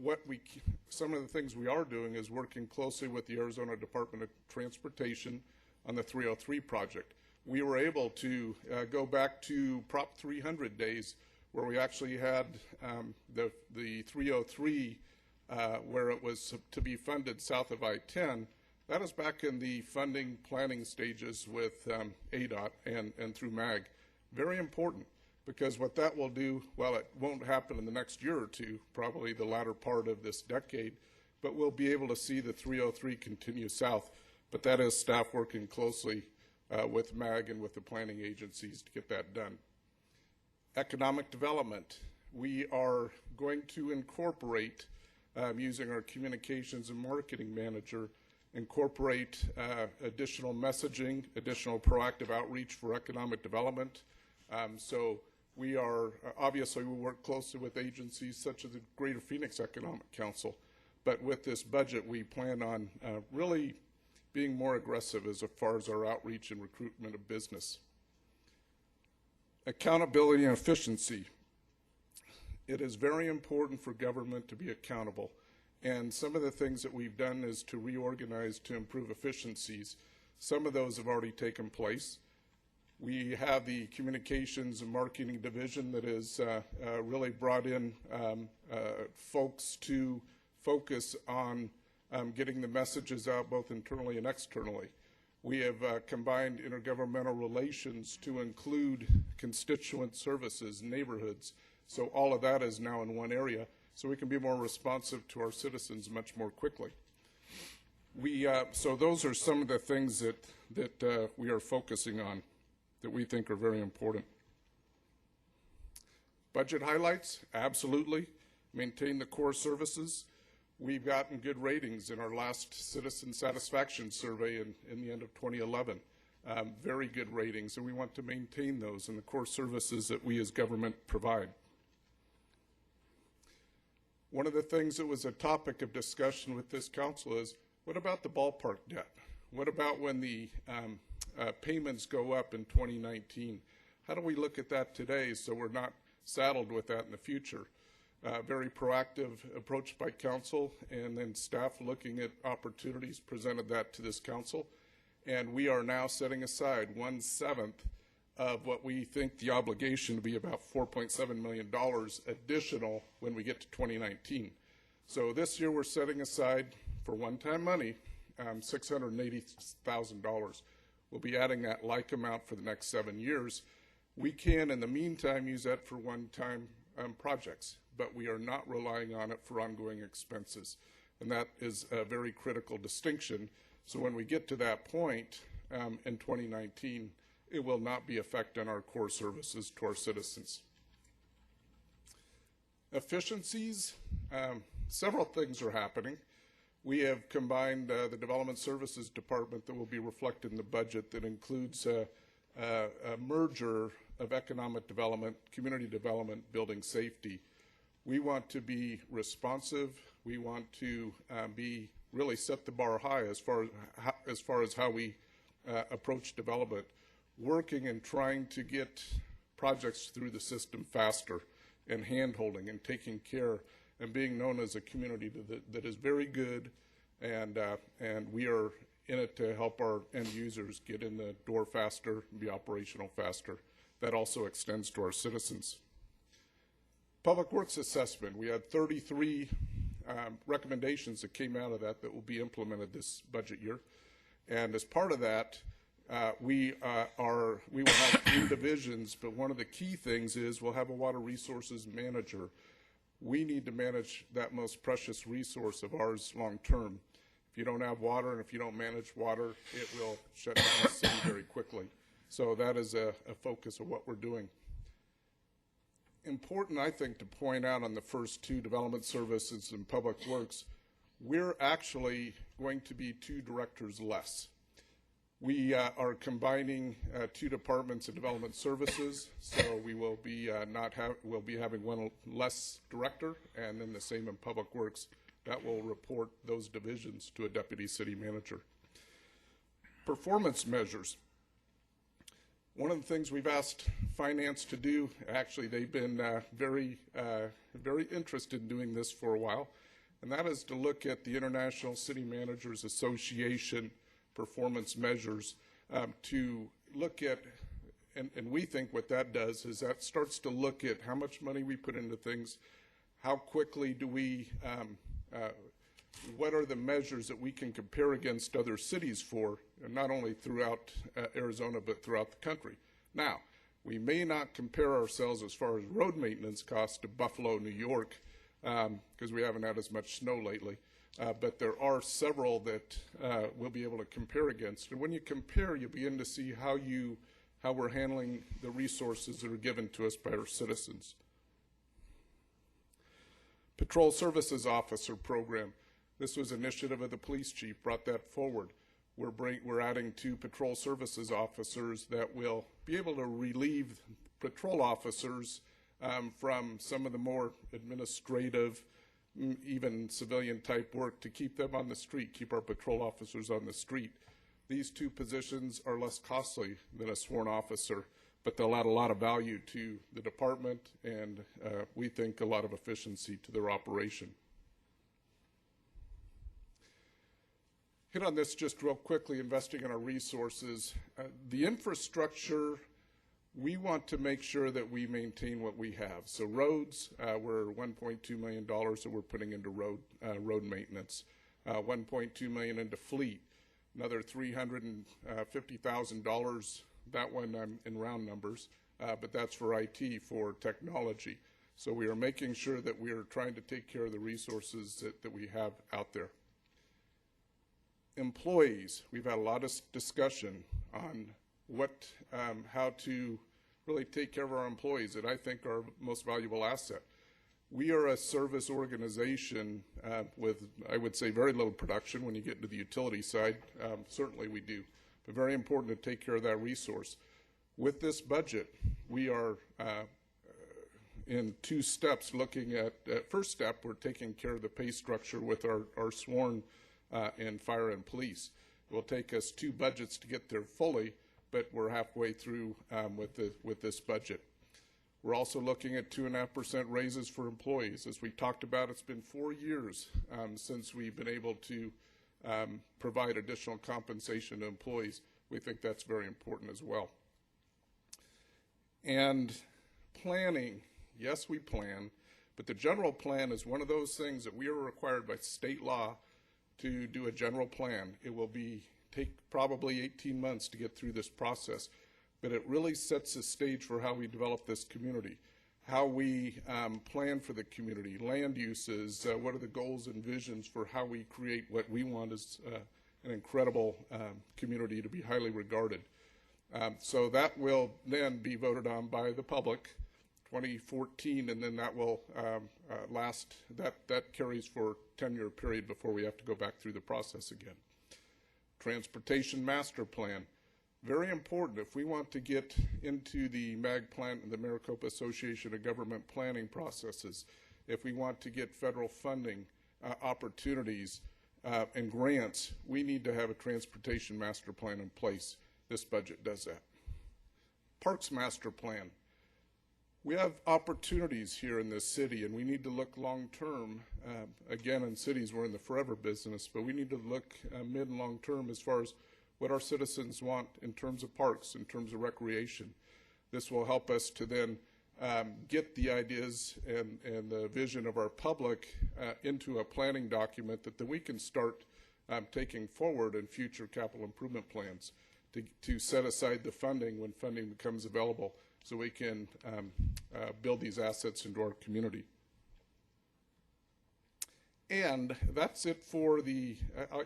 some of the things we are doing is working closely with the Arizona Department of Transportation on the 303 project. We were able to go back to Prop 300 days where we actually had the 303 where it was to be funded south of I-10. That is back in the funding planning stages with ADOT and through MAG. Very important, because what that will do, well, it won't happen in the next year or two, probably the latter part of this decade, but we'll be able to see the 303 continue south. But that is staff working closely with MAG and with the planning agencies to get that done. Economic development. We are going to incorporate, using our communications and marketing manager, incorporate additional messaging, additional proactive outreach for economic development. So we are, obviously we work closely with agencies such as the Greater Phoenix Economic Council, but with this budget we plan on really being more aggressive as far as our outreach and recruitment of business. Accountability and efficiency. It is very important for government to be accountable. And some of the things that we've done is to reorganize to improve efficiencies. Some of those have already taken place. We have the communications and marketing division that has really brought in folks to focus on getting the messages out both internally and externally. We have combined intergovernmental relations to include constituent services, neighborhoods. So all of that is now in one area, so we can be more responsive to our citizens much more quickly. So those are some of the things that we are focusing on that we think are very important. Budget highlights, absolutely. Maintain the core services. We've gotten good ratings in our last citizen satisfaction survey in the end of 2011. Very good ratings, and we want to maintain those in the core services that we as government provide. One of the things that was a topic of discussion with this council is, what about the ballpark debt? What about when the payments go up in 2019? How do we look at that today so we're not saddled with that in the future? Very proactive approach by council, and then staff looking at opportunities presented that to this council. And we are now setting aside 1/7 of what we think the obligation to be about $4.7 million additional when we get to 2019. So this year we're setting aside for one-time money $680,000. We'll be adding that like amount for the next 7 years. We can, in the meantime, use that for one-time projects, but we are not relying on it for ongoing expenses. And that is a very critical distinction. So when we get to that point in 2019, it will not be affecting our core services to our citizens. Efficiencies, several things are happening. We have combined the Development Services Department that will be reflected in the budget that includes a merger of economic development, community development, building safety. We want to be responsive. We want to really set the bar high as far as how we approach development, working and trying to get projects through the system faster, and hand-holding and taking care and being known as a community that is very good, and we are in it to help our end users get in the door faster and be operational faster. That also extends to our citizens. Public Works Assessment, we had 33 recommendations that came out of that will be implemented this budget year. And as part of that, we will have 3 divisions, but one of the key things is we'll have a water resources manager. We need to manage that most precious resource of ours long term. If you don't have water and if you don't manage water, it will shut down the city very quickly. So that is a focus of what we're doing. Important, I think, to point out on the first 2, Development Services and Public Works, we're actually going to be 2 directors less. We are combining 2 departments of Development Services, so we will be we'll be having 1 less director, and then the same in Public Works. That will report those divisions to a deputy city manager. Performance measures. One of the things we've asked finance to do, actually they've been very interested in doing this for a while, and that is to look at the International City Managers Association performance measures to look at and we think what that does is that starts to look at how much money we put into things, how quickly do we, what are the measures that we can compare against other cities for, and not only throughout Arizona, but throughout the country. Now, we may not compare ourselves as far as road maintenance costs to Buffalo, New York, because we haven't had as much snow lately. But there are several that we'll be able to compare against. And when you compare, you begin to see how we're handling the resources that are given to us by our citizens. Patrol Services Officer Program. This was an initiative of the police chief, brought that forward. We're adding 2 patrol services officers that will be able to relieve patrol officers from some of the more administrative, even civilian type work, to keep them on the street, keep our patrol officers on the street. These 2 positions are less costly than a sworn officer, but they'll add a lot of value to the department and we think a lot of efficiency to their operation. Hit on this just real quickly, investing in our resources. The infrastructure, we want to make sure that we maintain what we have. So roads, we're $1.2 million that we're putting into road maintenance, $1.2 million into fleet, another $350,000, that one I'm in round numbers, but that's for IT, for technology. So we are making sure that we are trying to take care of the resources that we have out there. Employees, we've had a lot of discussion on how to really take care of our employees that I think are our most valuable asset. We are a service organization with, I would say, very little production when you get into the utility side. Certainly we do, but very important to take care of that resource. With this budget, we are in 2 steps looking at, first step, we're taking care of the pay structure with our sworn and fire and police. It will take us 2 budgets to get there fully, but we're halfway through with this budget. We're also looking at 2.5% raises for employees. As we talked about, it's been 4 years since we've been able to provide additional compensation to employees. We think that's very important as well. And planning, yes, we plan, but the general plan is one of those things that we are required by state law to do a general plan. It will take probably 18 months to get through this process, but it really sets the stage for how we develop this community, how we plan for the community, land uses, what are the goals and visions for how we create what we want as an incredible community to be highly regarded. So that will then be voted on by the public 2014, and then that will that carries for a 10-year period before we have to go back through the process again. Transportation Master Plan, very important. If we want to get into the MAG plan, the Maricopa Association of Government Planning processes, if we want to get federal funding opportunities and grants, we need to have a Transportation Master Plan in place. This budget does that. Parks Master Plan. We have opportunities here in this city, and we need to look long-term. Again, in cities, we're in the forever business, but we need to look mid and long-term as far as what our citizens want in terms of parks, in terms of recreation. This will help us to then get the ideas and the vision of our public into a planning document that we can start taking forward in future capital improvement plans to set aside the funding when funding becomes available, so we can build these assets into our community. And that's it for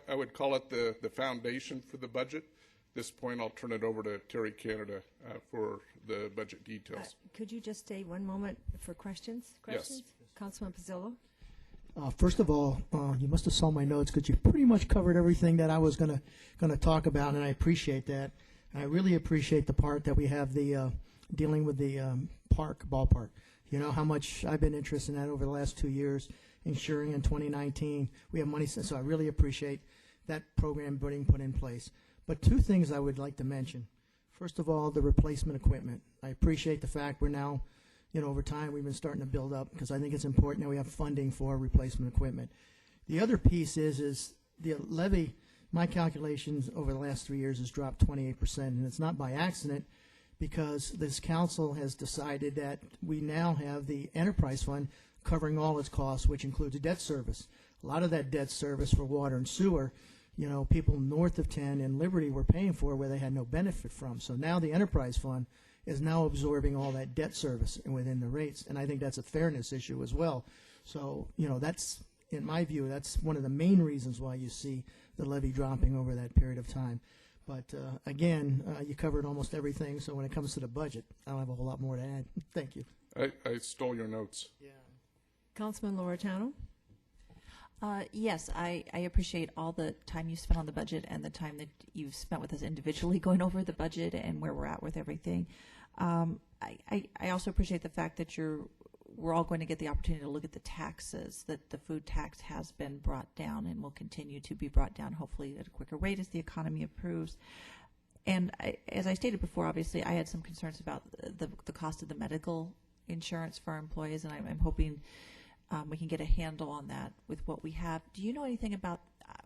I would call it the foundation for the budget. At this point, I'll turn it over to Terry Canada for the budget details. Could you just stay one moment for questions? Yes. Councilman Pizzillo? First of all, you must have saw my notes because you pretty much covered everything that I was going to talk about, and I appreciate that. I really appreciate the part that we have the dealing with the ballpark. You know how much I've been interested in that over the last 2 years, ensuring in 2019 we have money, so I really appreciate that program being put in place. But 2 things I would like to mention. First of all, the replacement equipment. I appreciate the fact we're now, over time we've been starting to build up, because I think it's important that we have funding for replacement equipment. The other piece is the levy. My calculations over the last 3 years has dropped 28%, and it's not by accident, because this council has decided that we now have the enterprise fund covering all its costs, which includes debt service. A lot of that debt service for water and sewer, people north of 10 and Liberty were paying for where they had no benefit from. So now the enterprise fund is now absorbing all that debt service within the rates, and I think that's a fairness issue as well. So, that's, in my view, that's one of the main reasons why you see the levy dropping over that period of time. But again, you covered almost everything, so when it comes to the budget, I don't have a whole lot more to add. Thank you. I stole your notes. Yeah. Councilman Loretano? Yes, I appreciate all the time you spent on the budget and the time that you've spent with us individually going over the budget and where we're at with everything. I also appreciate the fact that we're all going to get the opportunity to look at the taxes, that the food tax has been brought down and will continue to be brought down, hopefully at a quicker rate as the economy improves. And as I stated before, obviously, I had some concerns about the cost of the medical insurance for our employees, and I'm hoping we can get a handle on that with what we have. Do you know anything about,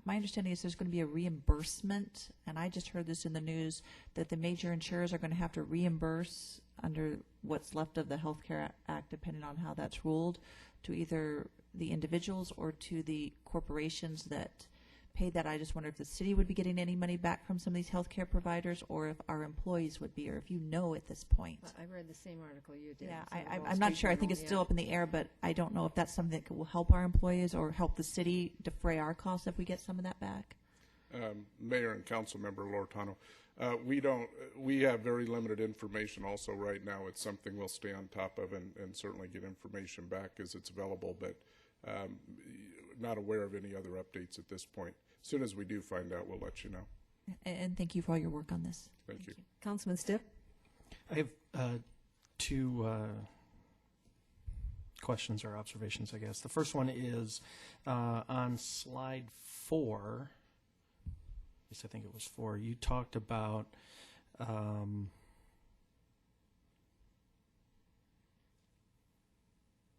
my understanding is there's going to be a reimbursement, and I just heard this in the news, that the major insurers are going to have to reimburse under what's left of the Health Care Act, depending on how that's ruled, to either the individuals or to the corporations that paid that. I just wonder if the city would be getting any money back from some of these health care providers, or if our employees would be, or if you know at this point. I read the same article you did. Yeah, It's in the Wall I'm not Street sure. I think Journal, it's still up in the air, but I don't know if that's something that will help our employees or help the city defray our costs if we get some of that back. Mayor and Council Member Loretano, we have very limited information also right now. It's something we'll stay on top of and certainly get information back as it's available, but not aware of any other updates at this point. As soon as we do find out, we'll let you know. And thank you for all your work on this. Thank you. Councilman Stipp? I have two questions or observations, I guess. The first one is on slide 4, at least I think it was 4, you talked about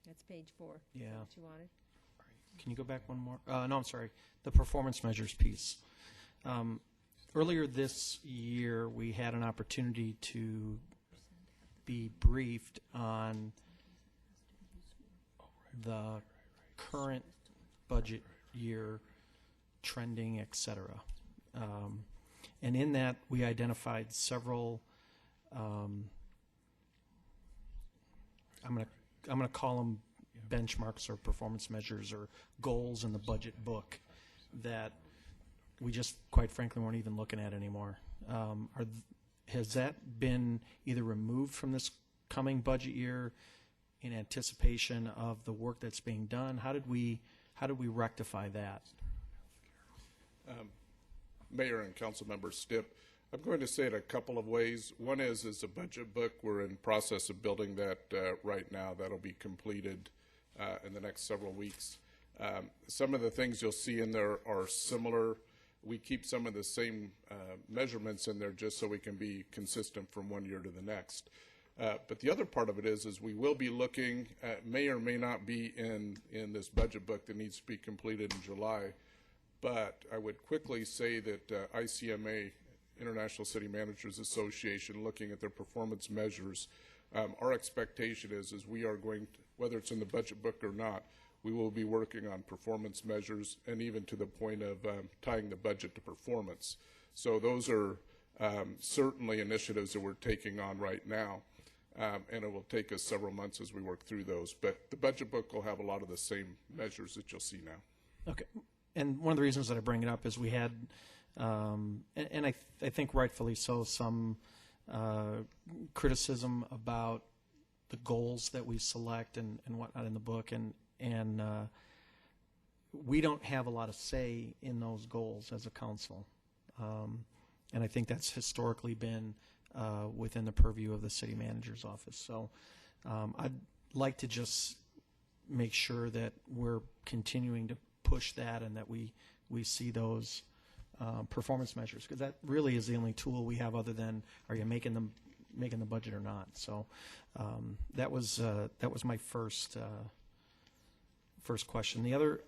That's page 4. Yeah. Is that what you wanted? Can you go back one more? No, I'm sorry. The performance measures piece. Earlier this year, we had an opportunity to be briefed on the current budget year trending, et cetera. And in that, we identified several, I'm going to call them benchmarks or performance measures or goals in the budget book that we just, quite frankly, weren't even looking at anymore. Has that been either removed from this coming budget year in anticipation of the work that's being done? How did we rectify that? Mayor and Council Member Stipp, I'm going to say it a couple of ways. One is a budget book. We're in process of building that right now. That'll be completed in the next several weeks. Some of the things you'll see in there are similar. We keep some of the same measurements in there just so we can be consistent from one year to the next. But the other part of it is we will be looking at, may or may not be in this budget book that needs to be completed in July. But I would quickly say that ICMA, International City Managers Association, looking at their performance measures, our expectation is we are going to, whether it's in the budget book or not, we will be working on performance measures and even to the point of tying the budget to performance. So those are certainly initiatives that we're taking on right now, and it will take us several months as we work through those. But the budget book will have a lot of the same measures that you'll see now. Okay. And one of the reasons that I bring it up is we had, and I think rightfully so, some criticism about the goals that we select and whatnot in the book, and we don't have a lot of say in those goals as a council, and I think that's historically been within the purview of the city manager's office. So I'd like to just make sure that we're continuing to push that and that we see those performance measures, because that really is the only tool we have other than are you making the budget or not. So that was my first question. The other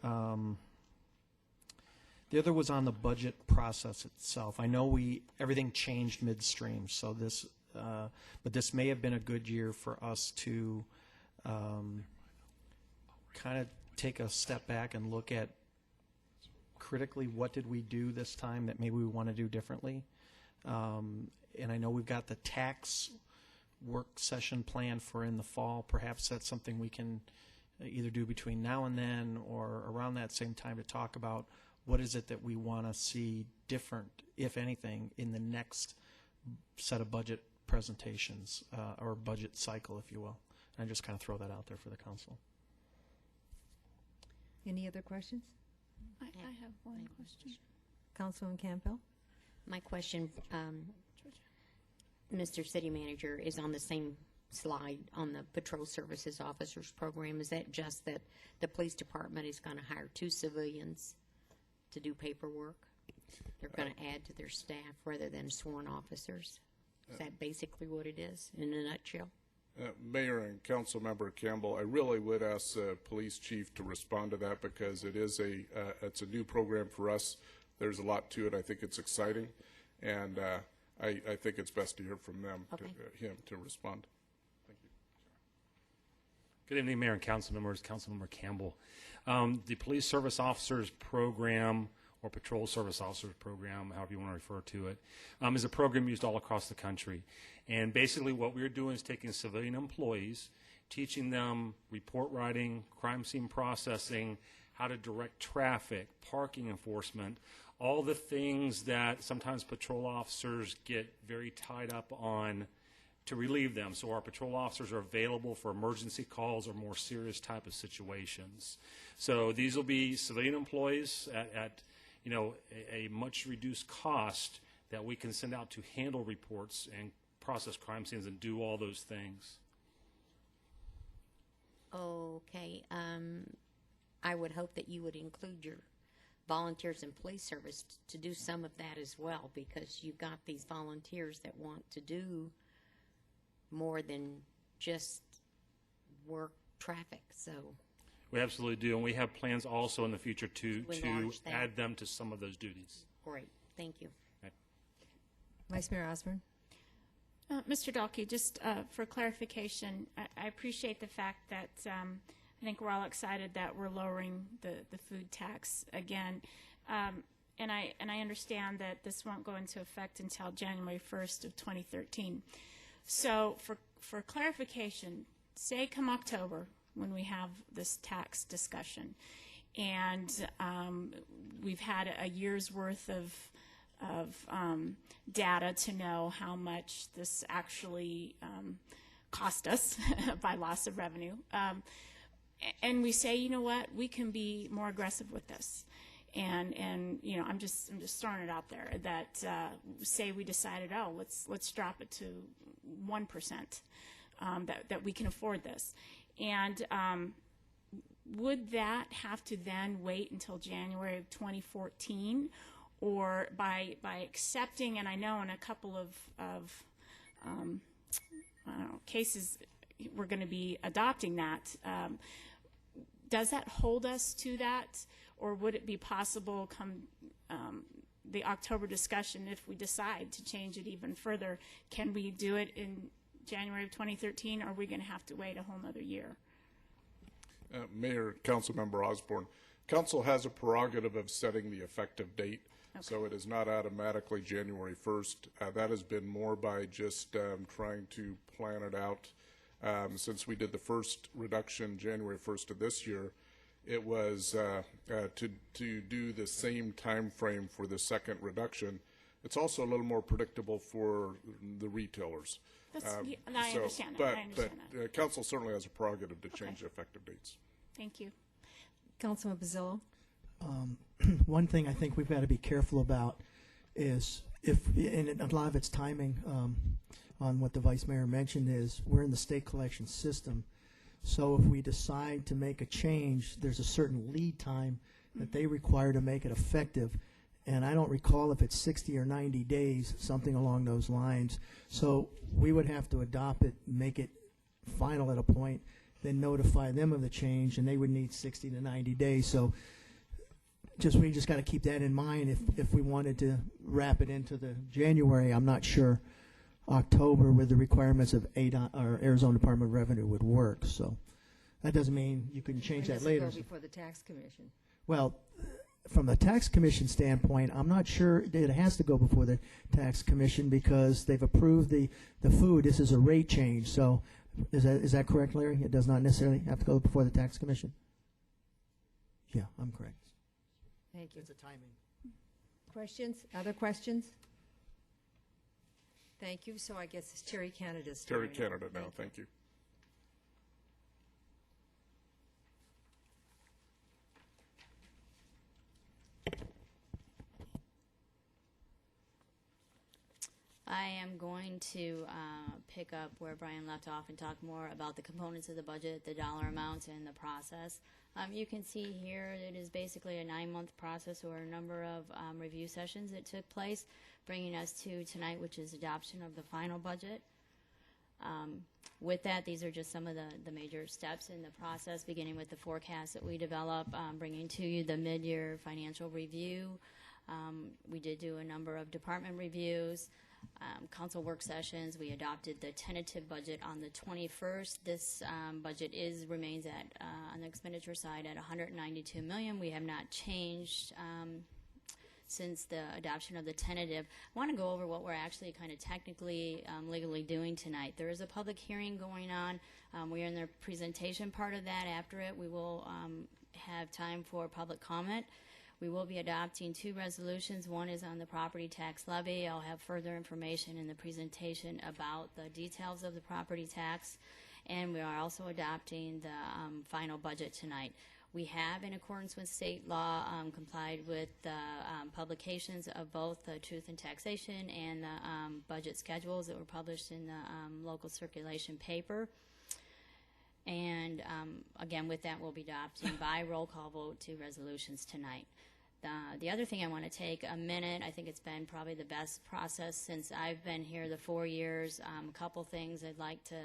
was on the budget process itself. I know everything changed midstream, so this But this may have been a good year for us to kind of take a step back and look at critically what did we do this time that maybe we want to do differently. And I know we've got the tax work session planned for in the fall. Perhaps that's something we can either do between now and then or around that same time to talk about what is it that we want to see different, if anything, in the next set of budget presentations or budget cycle, if you will. And I just kind of throw that out there for the council. Any other questions? I have one question. Councilman Campbell? My question, Mr. City Manager, is on the same slide on the Patrol Services Officers Program. Is that just that the police department is going to hire 2 civilians to do paperwork? They're going to add to their staff rather than sworn officers? Is that basically what it is in a nutshell? Mayor and Council Member Campbell, I really would ask the police chief to respond to that because it is it's a new program for us. There's a lot to it. I think it's exciting, and I think it's best to hear from them, him to respond. Thank you. Good evening, Mayor and Council members. Councilmember Campbell. The Police Service Officers Program, or Patrol Service Officers Program, however you want to refer to it, is a program used all across the country. And basically what we're doing is taking civilian employees, teaching them report writing, crime scene processing, how to direct traffic, parking enforcement, all the things that sometimes patrol officers get very tied up on to relieve them. So our patrol officers are available for emergency calls or more serious type of situations. So these will be civilian employees at a much reduced cost that we can send out to handle reports and process crime scenes and do all those things. Okay. I would hope that you would include your volunteers in police service to do some of that as well, because you've got these volunteers that want to do more than just work traffic. So we absolutely do, and we have plans also in the future to that. add them to some of those duties. Great, thank you. Right. Vice Mayor Osborne? Mr. Dahlke, just for clarification, I appreciate the fact that I think we're all excited that we're lowering the food tax again. And I understand that this won't go into effect until January 1st of 2013. So for clarification, say come October when we have this tax discussion, and we've had a year's worth of data to know how much this actually cost us by loss of revenue. And we say, you know what, we can be more aggressive with this. And I'm just throwing it out there that say we decided, oh, let's drop it to 1%, that we can afford this. And would that have to then wait until January of 2014? Or by accepting, and I know in a couple of I don't know, cases we're going to be adopting that, does that hold us to that? Or would it be possible come the October discussion, if we decide to change it even further, can we do it in January of 2013, or are we going to have to wait a whole nother year? Mayor, Councilmember Osborne, Council has a prerogative of setting the effective date. Okay. So it is not automatically January 1st. That has been more by just trying to plan it out. Since we did the first reduction January 1st of this year, it was to do the same time frame for the second reduction. It's also a little more predictable for the retailers. I understand that. But Council certainly has a prerogative to change the effective dates. Thank you. Councilman Pizzillo? One thing I think we've got to be careful about is and a lot of it's timing on what the Vice Mayor mentioned is we're in the state collection system. So if we decide to make a change, there's a certain lead time that they require to make it effective. And I don't recall if it's 60 or 90 days, something along those lines. So we would have to adopt it, make it final at a point, then notify them of the change, and they would need 60 to 90 days. So we just got to keep that in mind if we wanted to wrap it into the January. I'm not sure October with the requirements of or Arizona Department of Revenue would work. So that doesn't mean you can change that later. Does it go before the tax commission? Well, from the tax commission standpoint, I'm not sure it has to go before the tax commission because they've approved the food. This is a rate change. So is that correct, Larry? It does not necessarily have to go before the tax commission? Yeah, I'm correct. Thank you. It's a timing. Questions? Other questions? Thank you. So I guess it's Terry Canada's turn. Terry Canada now, thank you. I am going to pick up where Brian left off and talk more about the components of the budget, the dollar amounts, and the process. You can see here it is basically a 9-month process or a number of review sessions that took place, bringing us to tonight, which is adoption of the final budget. With that, these are just some of the major steps in the process, beginning with the forecast that we develop, bringing to you the mid-year financial review. We did do a number of department reviews. Council work sessions. We adopted the tentative budget on the 21st. This budget remains at on the expenditure side at $192 million. We have not changed since the adoption of the tentative. I want to go over what we're actually kind of technically legally doing tonight. There is a public hearing going on. We are in the presentation part of that. After it, we will have time for public comment. We will be adopting 2 resolutions. One is on the property tax levy. I'll have further information in the presentation about the details of the property tax. And we are also adopting the final budget tonight. We have, in accordance with state law, complied with the publications of both the Truth in Taxation and the budget schedules that were published in the local circulation paper. And again, with that, we'll be adopting by roll call vote 2 resolutions tonight. The other thing I want to take a minute, I think it's been probably the best process since I've been here the 4 years. A couple things I'd like to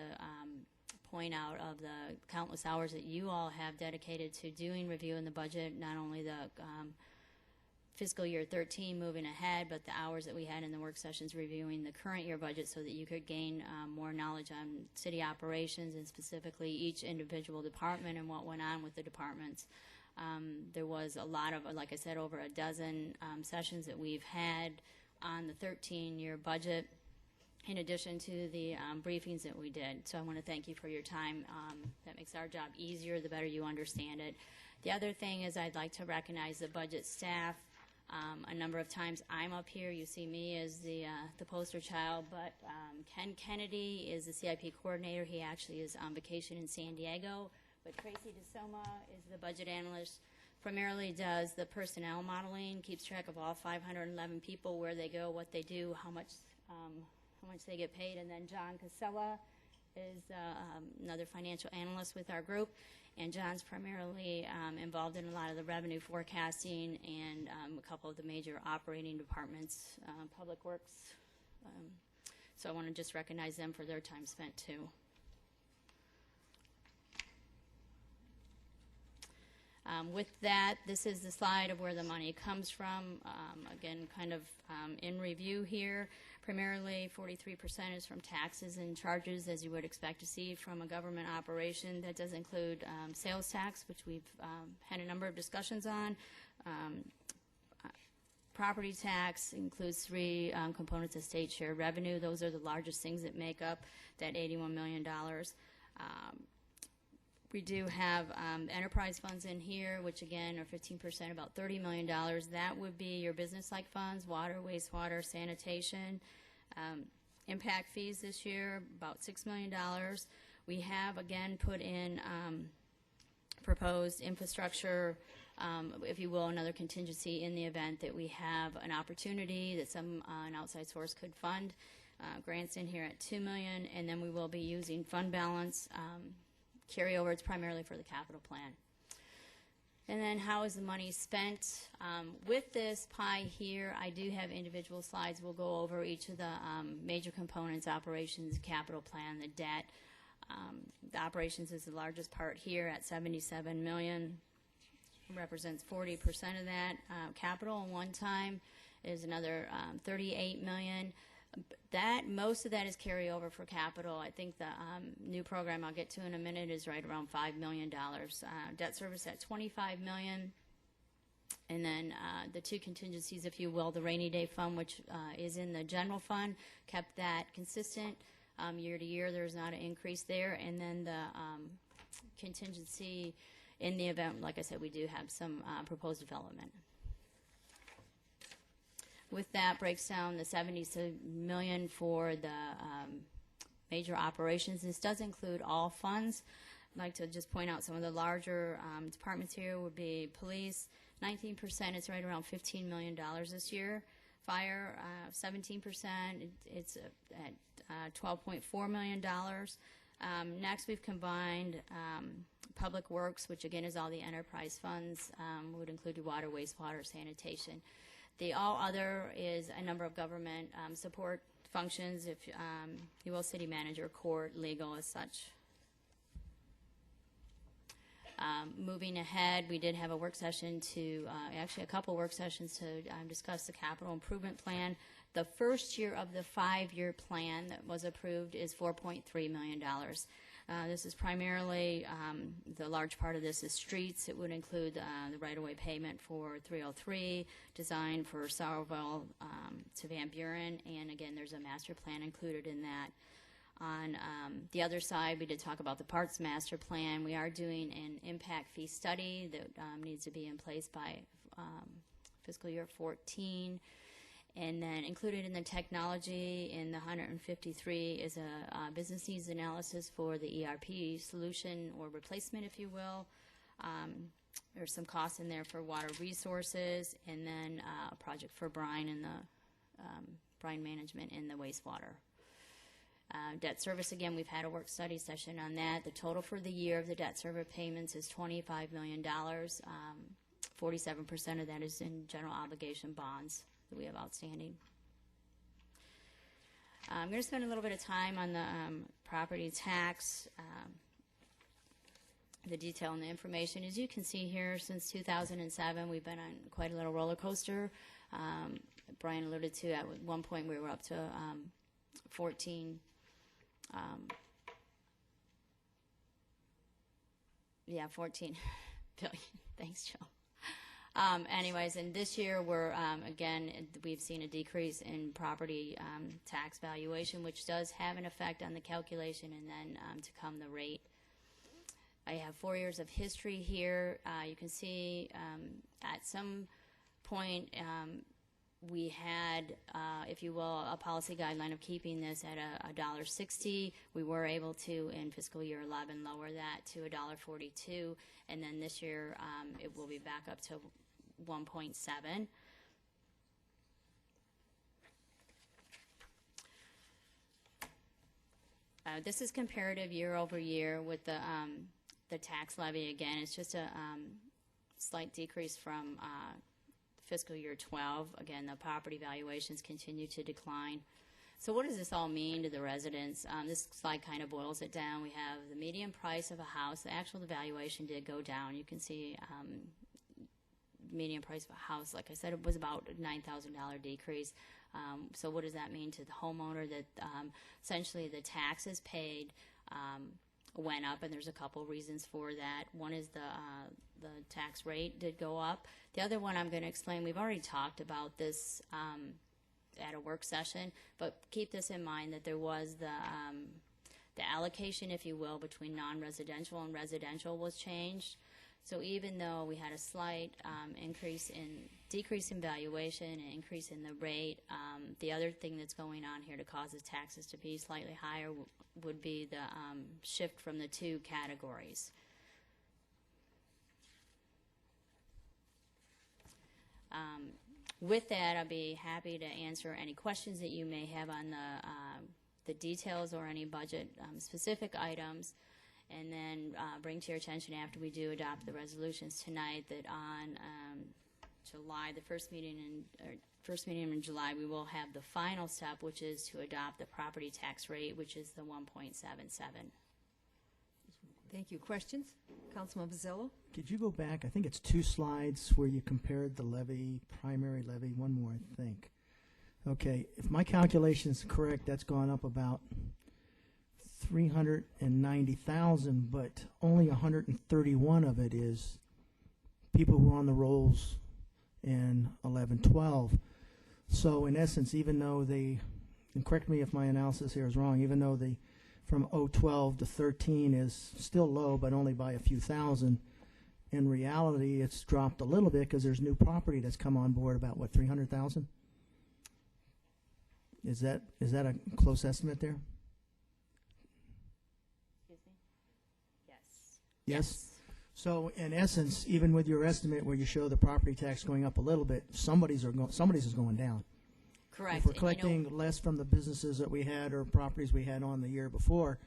point out of the countless hours that you all have dedicated to doing review in the budget, not only the fiscal year 13 moving ahead, but the hours that we had in the work sessions reviewing the current year budget so that you could gain more knowledge on city operations and specifically each individual department and what went on with the departments. There was a lot of, like I said, over a dozen sessions that we've had on the 13-year budget in addition to the briefings that we did. So I want to thank you for your time. That makes our job easier the better you understand it. The other thing is I'd like to recognize the budget staff. A number of times I'm up here. You see me as the poster child, but Ken Kennedy is the CIP coordinator. He actually is on vacation in San Diego. But Tracy DeSoma is the budget analyst, primarily does the personnel modeling, keeps track of all 511 people, where they go, what they do, how much they get paid. And then John Casella is another financial analyst with our group. And John's primarily involved in a lot of the revenue forecasting and a couple of the major operating departments, Public Works. So I want to just recognize them for their time spent too. With that, this is the slide of where the money comes from. Again, kind of in review here. Primarily, 43% is from taxes and charges, as you would expect to see from a government operation. That does include sales tax, which we've had a number of discussions on. Property tax includes 3 components of state share revenue. Those are the largest things that make up that $81 million. We do have enterprise funds in here, which again are 15%, about $30 million. That would be your business-like funds, water, wastewater, sanitation. Impact fees this year, about $6 million. We have, again, put in proposed infrastructure, if you will, another contingency in the event that we have an opportunity that an outside source could fund. Grants in here at $2 million, and then we will be using fund balance carryover. It's primarily for the capital plan. And then how is the money spent? With this pie here, I do have individual slides. We'll go over each of the major components: operations, capital plan, the debt. The operations is the largest part here at $77 million. Represents 40% of that. Capital one time is another $38 million. Most of that is carryover for capital. I think the new program I'll get to in a minute is right around $5 million. Debt service at $25 million. And then the two contingencies, if you will, the rainy day fund, which is in the general fund, kept that consistent year to year. There's not an increase there. And then the contingency in the event, like I said, we do have some proposed development. With that, breaks down the $70 million for the major operations. This does include all funds. I'd like to just point out some of the larger departments here would be police, 19%. It's right around $15 million this year. Fire, 17%. It's at $12.4 million. Next, we've combined public works, which again is all the enterprise funds, would include water, wastewater, sanitation. The all other is a number of government support functions, if you will, city manager, court, legal, as such. Moving ahead, we did have a work session to, actually a couple work sessions to discuss the capital improvement plan. The first year of the 5-year plan that was approved is $4.3 million. This is primarily, the large part of this is streets. It would include the right-of-way payment for 303, design for Sorrowville to Van Buren, and again, there's a master plan included in that. On the other side, we did talk about the parts master plan. We are doing an impact fee study that needs to be in place by fiscal year 14. And then included in the technology in the 153 is a business needs analysis for the ERP solution or replacement, if you will. There's some costs in there for water resources, and then a project for brine and the brine management in the wastewater. Debt service, again, we've had a work study session on that. The total for the year of the debt service payments is $25 million. 47% of that is in general obligation bonds that we have outstanding. I'm going to spend a little bit of time on the property tax, the detail and the information. As you can see here, since 2007, we've been on quite a little roller coaster. Brian alluded to at one point we were up to 14 billion. Thanks, Joe. Anyways, and this year we're, again, we've seen a decrease in property tax valuation, which does have an effect on the calculation and then to come the rate. I have 4 years of history here. You can see at some point we had, if you will, a policy guideline of keeping this at $1.60. We were able to, in fiscal year 11, lower that to $1.42, and then this year it will be back up to 1.7. This is comparative year over year with the tax levy. Again, it's just a slight decrease from fiscal year 12. Again, the property valuations continue to decline. So what does this all mean to the residents? This slide kind of boils it down. We have the median price of a house. The actual valuation did go down. You can see median price of a house, like I said, it was about a $9,000 decrease. So what does that mean to the homeowner? That essentially the taxes paid went up, and there's a couple reasons for that. One is the tax rate did go up. The other one I'm going to explain, we've already talked about this at a work session, but keep this in mind that there was the allocation, if you will, between non-residential and residential was changed. So even though we had a slight decrease in valuation and increase in the rate, the other thing that's going on here to cause the taxes to be slightly higher would be the shift from the two categories. With that, I'll be happy to answer any questions that you may have on the details or any budget specific items. And then bring to your attention after we do adopt the resolutions tonight that on July, the first meeting in July, we will have the final step, which is to adopt the property tax rate, which is the 1.77. Thank you. Questions? Councilman Pizzillo? Could you go back? I think it's 2 slides where you compared the levy, primary levy, one more, I think. Okay, if my calculation's correct, that's gone up about 390,000, but only 131 of it is people who are on the rolls in 11-12. So in essence, even though they, and correct me if my analysis here is wrong, even though the from 012 to 13 is still low, but only by a few thousand, in reality, it's dropped a little bit because there's new property that's come on board, about what, 300,000? Is that a close estimate there? Excuse me? Yes. Yes. So in essence, even with your estimate where you show the property tax going up a little bit, somebody's is going down. Correct. If we're And, collecting less from the businesses that we had or properties we had on the year before,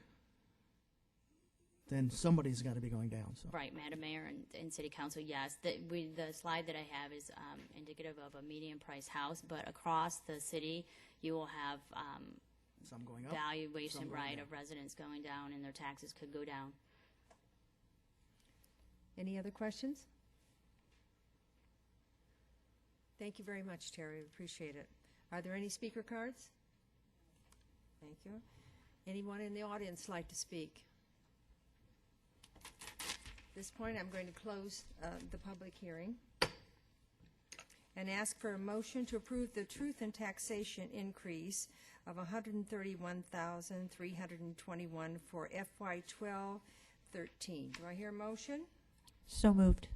then somebody's got to be going down. So. Right, Madam Mayor and City Council, yes. The slide that I have is indicative of a median price house, but across the city, you will have some going up, valuation, some going right, down. of residents going down, and their taxes could go down. Any other questions? Thank you very much, Terry. Appreciate it. Are there any speaker cards? Thank you. Anyone in the audience like to speak? At this point, I'm going to close the public hearing and ask for a motion to approve the truth and taxation increase of $131,321 for FY12-13. Do I hear a motion? So moved.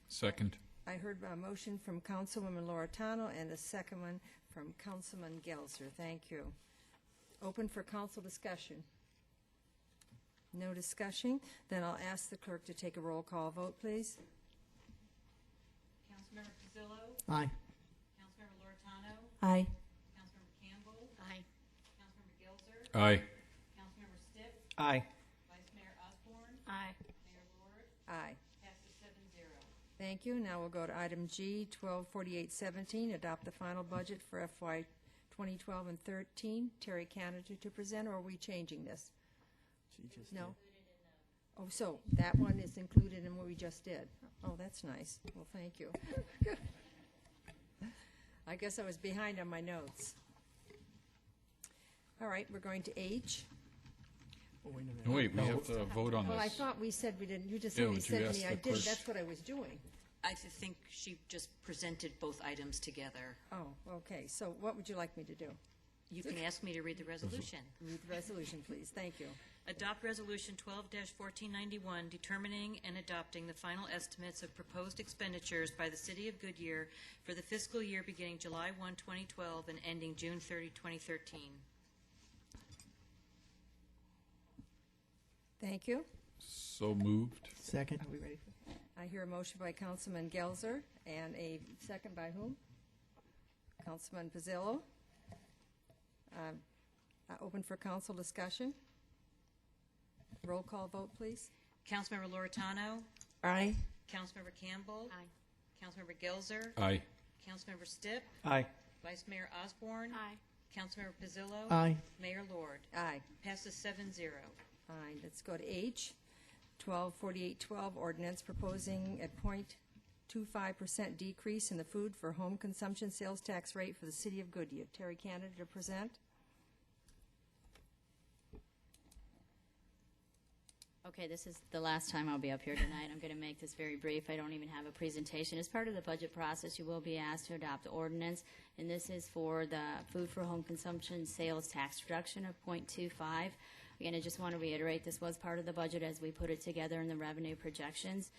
Second. I heard a motion from Councilwoman Loretano and a second one from Councilman Gelser. Thank you. Open for council discussion. No discussion? Then I'll ask the clerk to take a roll call vote, please. Councilmember Pizzillo? Aye. Councilmember Loretano? Aye. Councilmember Campbell? Aye. Councilmember Gelser? Aye. Councilmember Stipp? Aye. Vice Mayor Osborne? Aye. Mayor Lord? Aye. Passes 7-0. Thank you. Now we'll go to item G, 124817, adopt the final budget for FY 2012 and 13. Terry Canada to present, or are we changing this? No? Oh, so that one is included in what we just did. Oh, that's nice. Well, thank you. I guess I was behind on my notes. All right, we're going to H. Oh, wait a minute. No, wait, we have to vote on Well, I this. thought we said we didn't. You just Yeah, only would you said to ask me the I did. clerk? That's what I was doing. I think she just presented both items together. Oh, okay. So what would you like me to do? You can ask me to read the resolution. Read the resolution, please. Thank you. Adopt Resolution 12-1491, determining and adopting the final estimates of proposed expenditures by the City of Goodyear for the fiscal year beginning July 1, 2012 and ending June 30, 2013. Thank you. So moved. Second. Are we ready? I hear a motion by Councilman Gelser and a second by whom? Councilman Pizzillo. Open for council discussion. Roll call vote, please. Councilmember Loretano? Aye. Councilmember Campbell? Aye. Councilmember Gelser? Aye. Councilmember Stipp? Aye. Vice Mayor Osborne? Aye. Councilmember Pizzillo? Aye. Mayor Lord? Aye. Passes 7-0. Fine. Let's go to H. 124812, ordinance proposing a 0.25% decrease in the food for home consumption sales tax rate for the City of Goodyear. Terry Canada to present. Okay, this is the last time I'll be up here tonight. I'm going to make this very brief. I don't even have a presentation. As part of the budget process, you will be asked to adopt the ordinance, and this is for the food for home consumption sales tax reduction of 0.25. Again, I just want to reiterate, this was part of the budget as we put it together in the revenue projections.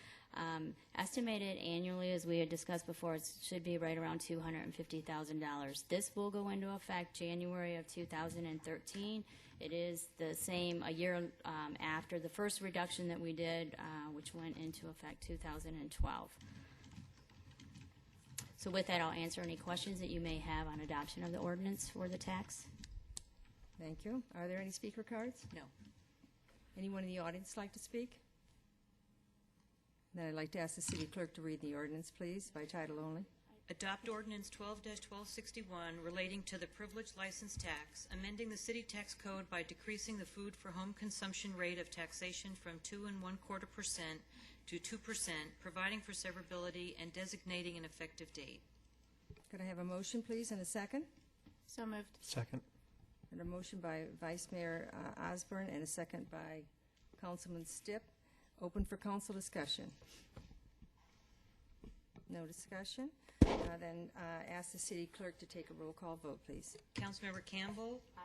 Estimated annually, as we had discussed before, it should be right around $250,000. This will go into effect January of 2013. It is the same a year after the first reduction that we did, which went into effect 2012. So with that, I'll answer any questions that you may have on adoption of the ordinance for the tax. Thank you. Are there any speaker cards? No. Anyone in the audience like to speak? Then I'd like to ask the city clerk to read the ordinance, please, by title only. Adopt Ordinance 12-1261 relating to the privilege license tax, amending the city tax code by decreasing the food for home consumption rate of taxation from 2.25% to 2%, providing for severability and designating an effective date. Could I have a motion, please, and a second? So moved. Second. And a motion by Vice Mayor Osborne and a second by Councilman Stipp. Open for council discussion. No discussion? Then ask the city clerk to take a roll call vote, please. Councilmember Campbell. Aye.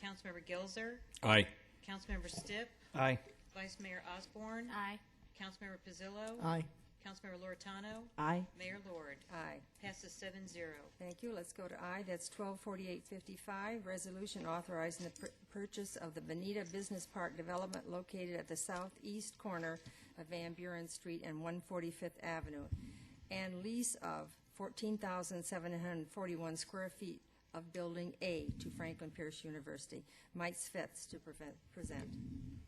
Councilmember Gilzer. Aye. Councilmember Stipp. Aye. Vice Mayor Osborne. Aye. Councilmember Pizzillo. Aye. Councilmember Loretano. Aye. Mayor Lord. Aye. Passes 7-0. Thank you. Let's go to I. That's 124855, resolution authorizing the purchase of the Bonita Business Park development located at the southeast corner of Van Buren Street and 145th Avenue, and lease of 14,741 square feet of Building A to Franklin Pierce University. Mike Svets to present.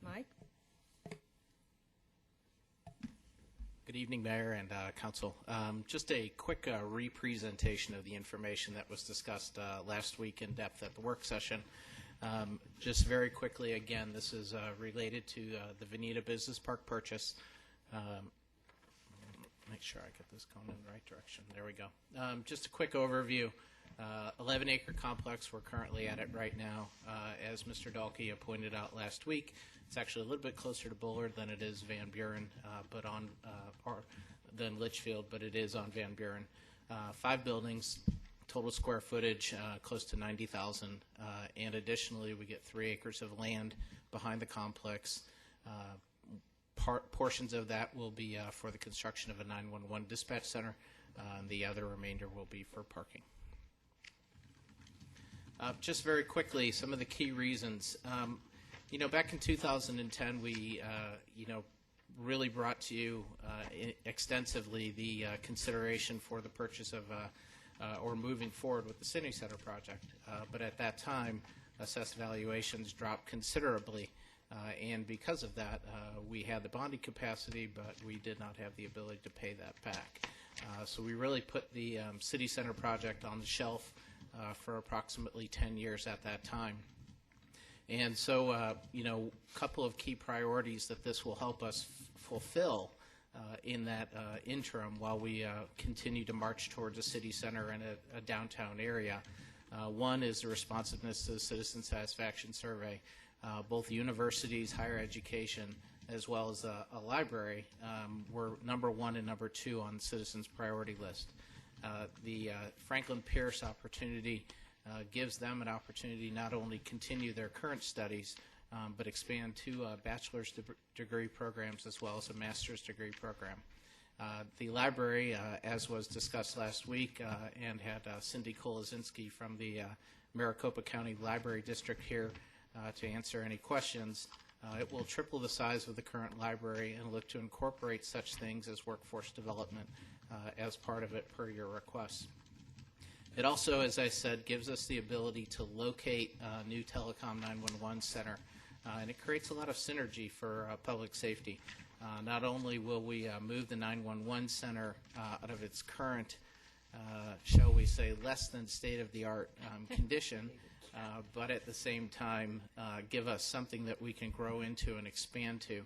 Mike? Good evening, Mayor and Council. Just a quick representation of the information that was discussed last week in depth at the work session. Just very quickly, again, this is related to the Bonita Business Park purchase. Make sure I get this going in the right direction. There we go. Just a quick overview. 11-acre complex. We're currently at it right now. As Mr. Dalkey pointed out last week, it's actually a little bit closer to Bullard than it is Van Buren, but on than Litchfield, but it is on Van Buren. 5 buildings, total square footage close to 90,000, and additionally we get 3 acres of land behind the complex. Portions of that will be for the construction of a 911 dispatch center, and the other remainder will be for parking. Just very quickly, some of the key reasons. Back in 2010, we, really brought to you extensively the consideration for the purchase of or moving forward with the City Center project. But at that time, assessed valuations dropped considerably. And because of that, we had the bonding capacity, but we did not have the ability to pay that back. So we really put the City Center project on the shelf for approximately 10 years at that time. And so, a couple of key priorities that this will help us fulfill in that interim while we continue to march towards a city center and a downtown area. One is the responsiveness to the citizen satisfaction survey. Both universities, higher education, as well as a library were number 1 and number 2 on the citizens' priority list. The Franklin Pierce opportunity gives them an opportunity not only continue their current studies, but expand to bachelor's degree programs as well as a master's degree program. The library, as was discussed last week, and had Cindy Kolazinski from the Maricopa County Library District here to answer any questions. It will triple the size of the current library and look to incorporate such things as workforce development as part of it per your request. It also, as I said, gives us the ability to locate a new Telecom 911 center, and it creates a lot of synergy for public safety. Not only will we move the 911 center out of its current, shall we say, less than state-of-the-art condition, but at the same time give us something that we can grow into and expand to.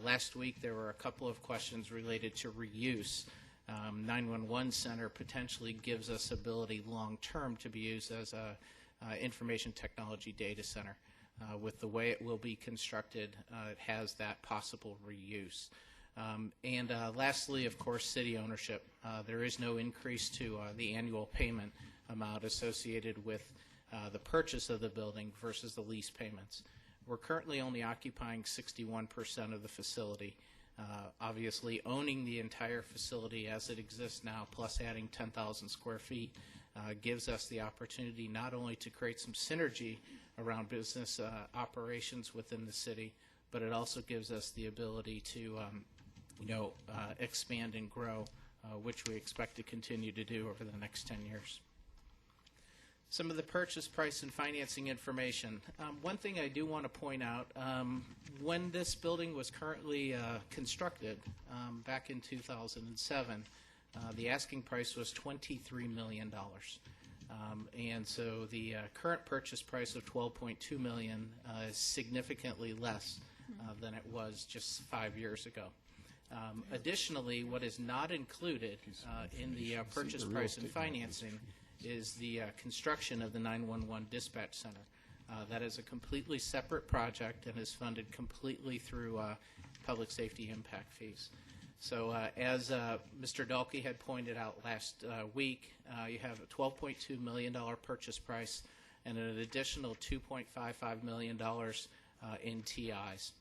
Last week there were a couple of questions related to reuse. 911 center potentially gives us ability long-term to be used as a information technology data center. With the way it will be constructed, it has that possible reuse. And lastly, of course, city ownership. There is no increase to the annual payment amount associated with the purchase of the building versus the lease payments. We're currently only occupying 61% of the facility. Obviously, owning the entire facility as it exists now, plus adding 10,000 square feet, gives us the opportunity not only to create some synergy around business operations within the city, but it also gives us the ability to expand and grow, which we expect to continue to do over the next 10 years. Some of the purchase price and financing information. One thing I do want to point out, when this building was currently constructed back in 2007, the asking price was $23 million. And so the current purchase price of $12.2 million is significantly less than it was just 5 years ago. Additionally, what is not included in the purchase price and financing is the construction of the 911 dispatch center. That is a completely separate project and is funded completely through public safety impact fees. So as Mr. Dalkey had pointed out last week, you have a $12.2 million purchase price and an additional $2.55 million in TIs.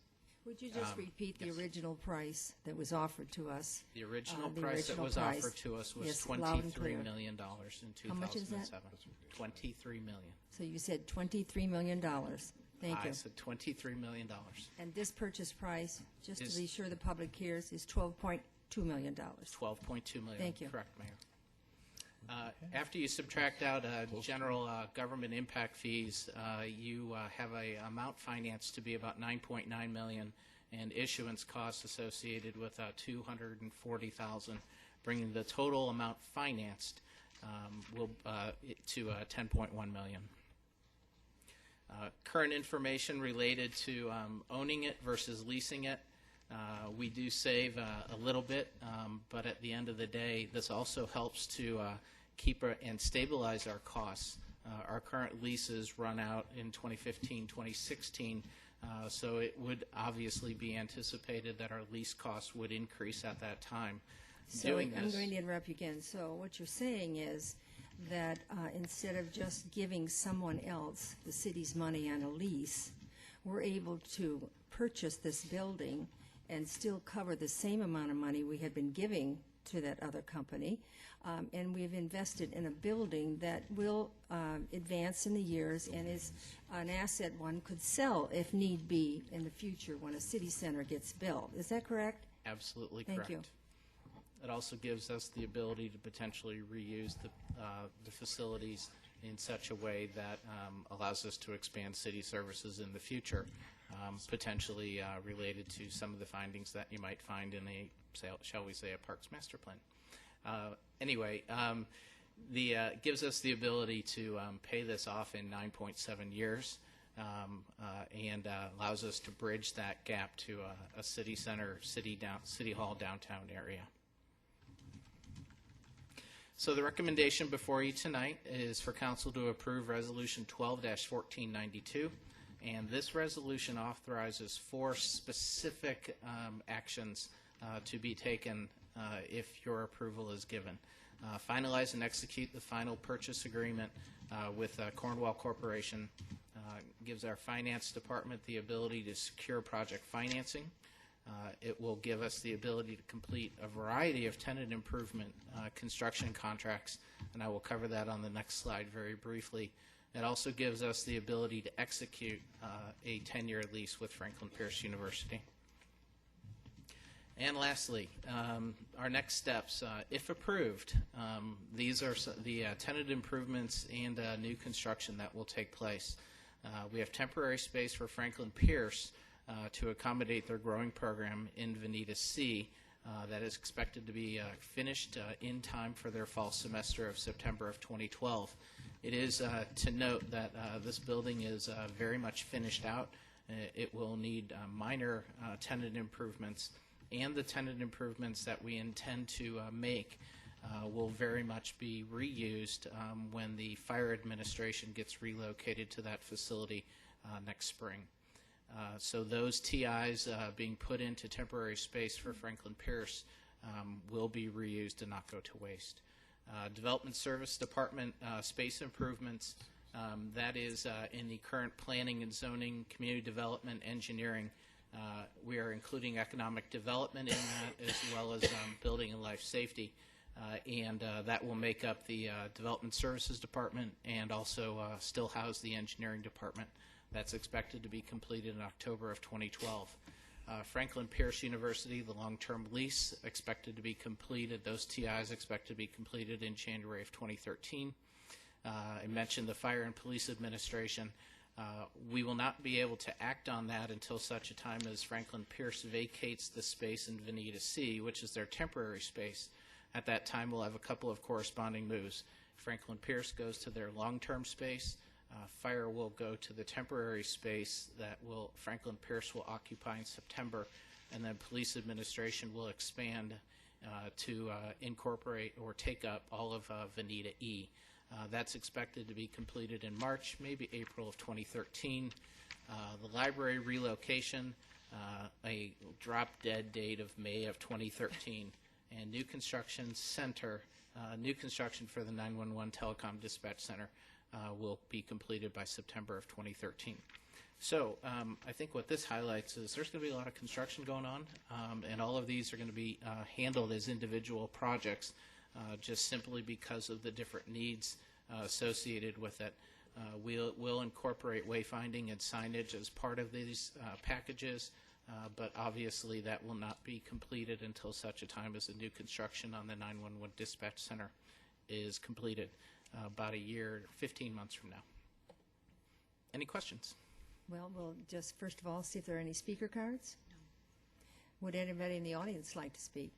Would you just repeat the original price that was offered to us? The original price that was offered to us was $23 million in 2007. How much is that? $23 million. So you said $23 million. Thank you. I said $23 million. And this purchase price, just to be sure the public hears, is $12.2 million. $12.2 million. Thank you. Correct, Mayor. After you subtract out general government impact fees, you have a amount financed to be about $9.9 million, and issuance costs associated with $240,000, bringing the total amount financed to $10.1 million. Current information related to owning it versus leasing it. We do save a little bit, but at the end of the day, this also helps to keep and stabilize our costs. Our current leases run out in 2015, 2016, so it would obviously be anticipated that our lease costs would increase at that time. So I'm going to interrupt you again. So what you're saying is that instead of just giving someone else the city's money on a lease, we're able to purchase this building and still cover the same amount of money we had been giving to that other company, and we've invested in a building that will advance in the years and is an asset one could sell if need be in the future when a city center gets built. Is that correct? Absolutely Thank correct. you. It also gives us the ability to potentially reuse the facilities in such a way that allows us to expand city services in the future, potentially related to some of the findings that you might find in a, shall we say, a Parks Master Plan. Anyway, gives us the ability to pay this off in 9.7 years and allows us to bridge that gap to a city center, city hall downtown area. So the recommendation before you tonight is for council to approve Resolution 12-1492, and this resolution authorizes 4 specific actions to be taken if your approval is given. Finalize and execute the final purchase agreement with Cornwall Corporation. Gives our finance department the ability to secure project financing. It will give us the ability to complete a variety of tenant improvement construction contracts, and I will cover that on the next slide very briefly. It also gives us the ability to execute a 10-year lease with Franklin Pierce University. And lastly, our next steps, if approved, these are the tenant improvements and new construction that will take place. We have temporary space for Franklin Pierce to accommodate their growing program in Veneta C that is expected to be finished in time for their fall semester of September of 2012. It is to note that this building is very much finished out. It will need minor tenant improvements, and the tenant improvements that we intend to make will very much be reused when the fire administration gets relocated to that facility next spring. So those TIs being put into temporary space for Franklin Pierce will be reused and not go to waste. Development Service Department space improvements, that is in the current planning and zoning, community development, engineering. We are including economic development in that, as well as building and life safety. And that will make up the Development Services Department and also still house the Engineering Department. That's expected to be completed in October of 2012. Franklin Pierce University, the long-term lease expected to be completed. Those TIs expect to be completed in January of 2013. I mentioned the Fire and Police Administration. We will not be able to act on that until such a time as Franklin Pierce vacates the space in Veneta C, which is their temporary space. At that time, we'll have a couple of corresponding moves. Franklin Pierce goes to their long-term space. Fire will go to the temporary space that Franklin Pierce will occupy in September, and then Police Administration will expand to incorporate or take up all of Veneta E. That's expected to be completed in March, maybe April of 2013. The library relocation, a drop-dead date of May of 2013. And new construction center, new construction for the 911 Telecom Dispatch Center will be completed by September of 2013. So I think what this highlights is there's going to be a lot of construction going on, and all of these are going to be handled as individual projects just simply because of the different needs associated with it. We'll incorporate wayfinding and signage as part of these packages, but obviously that will not be completed until such a time as the new construction on the 911 Dispatch Center is completed about a year, 15 months from now. Any questions? Well, we'll just first of all see if there are any speaker cards. No. Would anybody in the audience like to speak?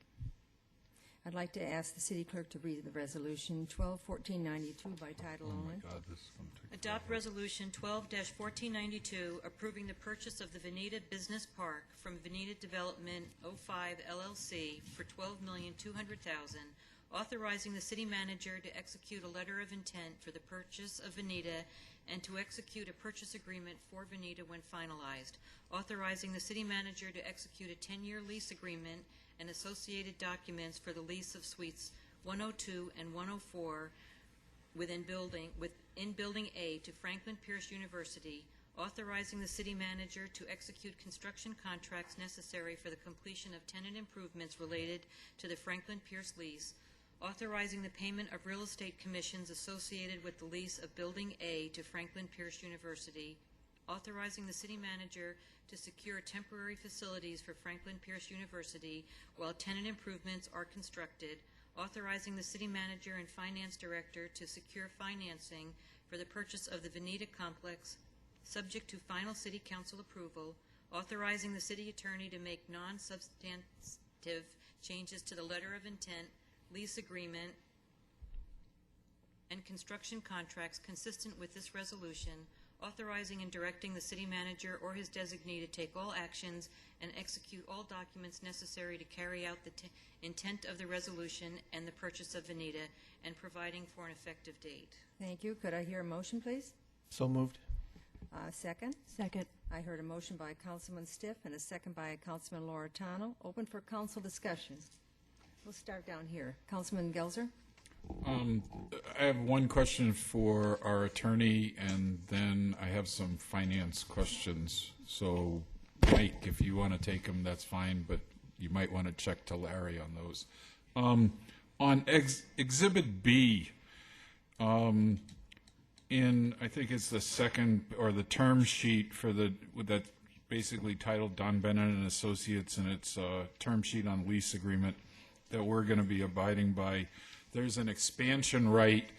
I'd like to ask the city clerk to read the resolution 12-1492 by title only. God, this is going to take Adopt Resolution 12-1492, approving the purchase of the Veneta Business Park from Veneta Development 05 LLC for $12,200,000, authorizing the city manager to execute a letter of intent for the purchase of Veneta and to execute a purchase agreement for Veneta when finalized, authorizing the city manager to execute a 10-year lease agreement and associated documents for the lease of suites 102 and 104 within Building A to Franklin Pierce University, authorizing the city manager to execute construction contracts necessary for the completion of tenant improvements related to the Franklin Pierce lease, authorizing the payment of real estate commissions associated with the lease of Building A to Franklin Pierce University, authorizing the city manager to secure temporary facilities for Franklin Pierce University while tenant improvements are constructed, authorizing the city manager and finance director to secure financing for the purchase of the Veneta complex, subject to final city council approval, authorizing the city attorney to make non-substantive changes to the letter of intent, lease agreement, and construction contracts consistent with this resolution, authorizing and directing the city manager or his designee to take all actions and execute all documents necessary to carry out the intent of the resolution and the purchase of Veneta, and providing for an effective date. Thank you. Could I hear a motion, please? So moved. Second? Second. I heard a motion by Councilman Stiff and a second by Councilman Loretano. Open for council discussion. We'll start down here. Councilman Gelser? I have one question for our attorney, and then I have some finance questions. So, Mike, if you want to take them, that's fine, but you might want to check to Larry on those. On Exhibit B, in, I think it's the second, or the term sheet for that basically titled Don Bennett and Associates, and it's a term sheet on lease agreement that we're going to be abiding by. There's an expansion right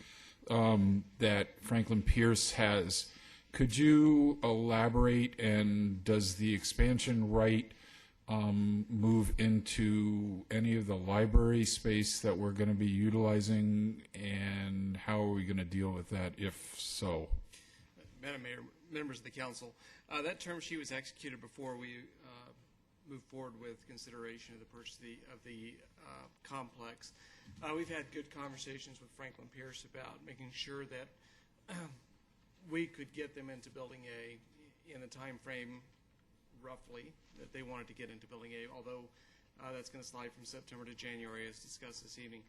that Franklin Pierce has. Could you elaborate, and does the expansion right move into any of the library space that we're going to be utilizing, and how are we going to deal with that if so? Madam Mayor, members of the council, that term sheet was executed before we moved forward with consideration of the purchase of the complex. We've had good conversations with Franklin Pierce about making sure that we could get them into Building A in the time frame roughly that they wanted to get into Building A, although that's going to slide from September to January as discussed this evening.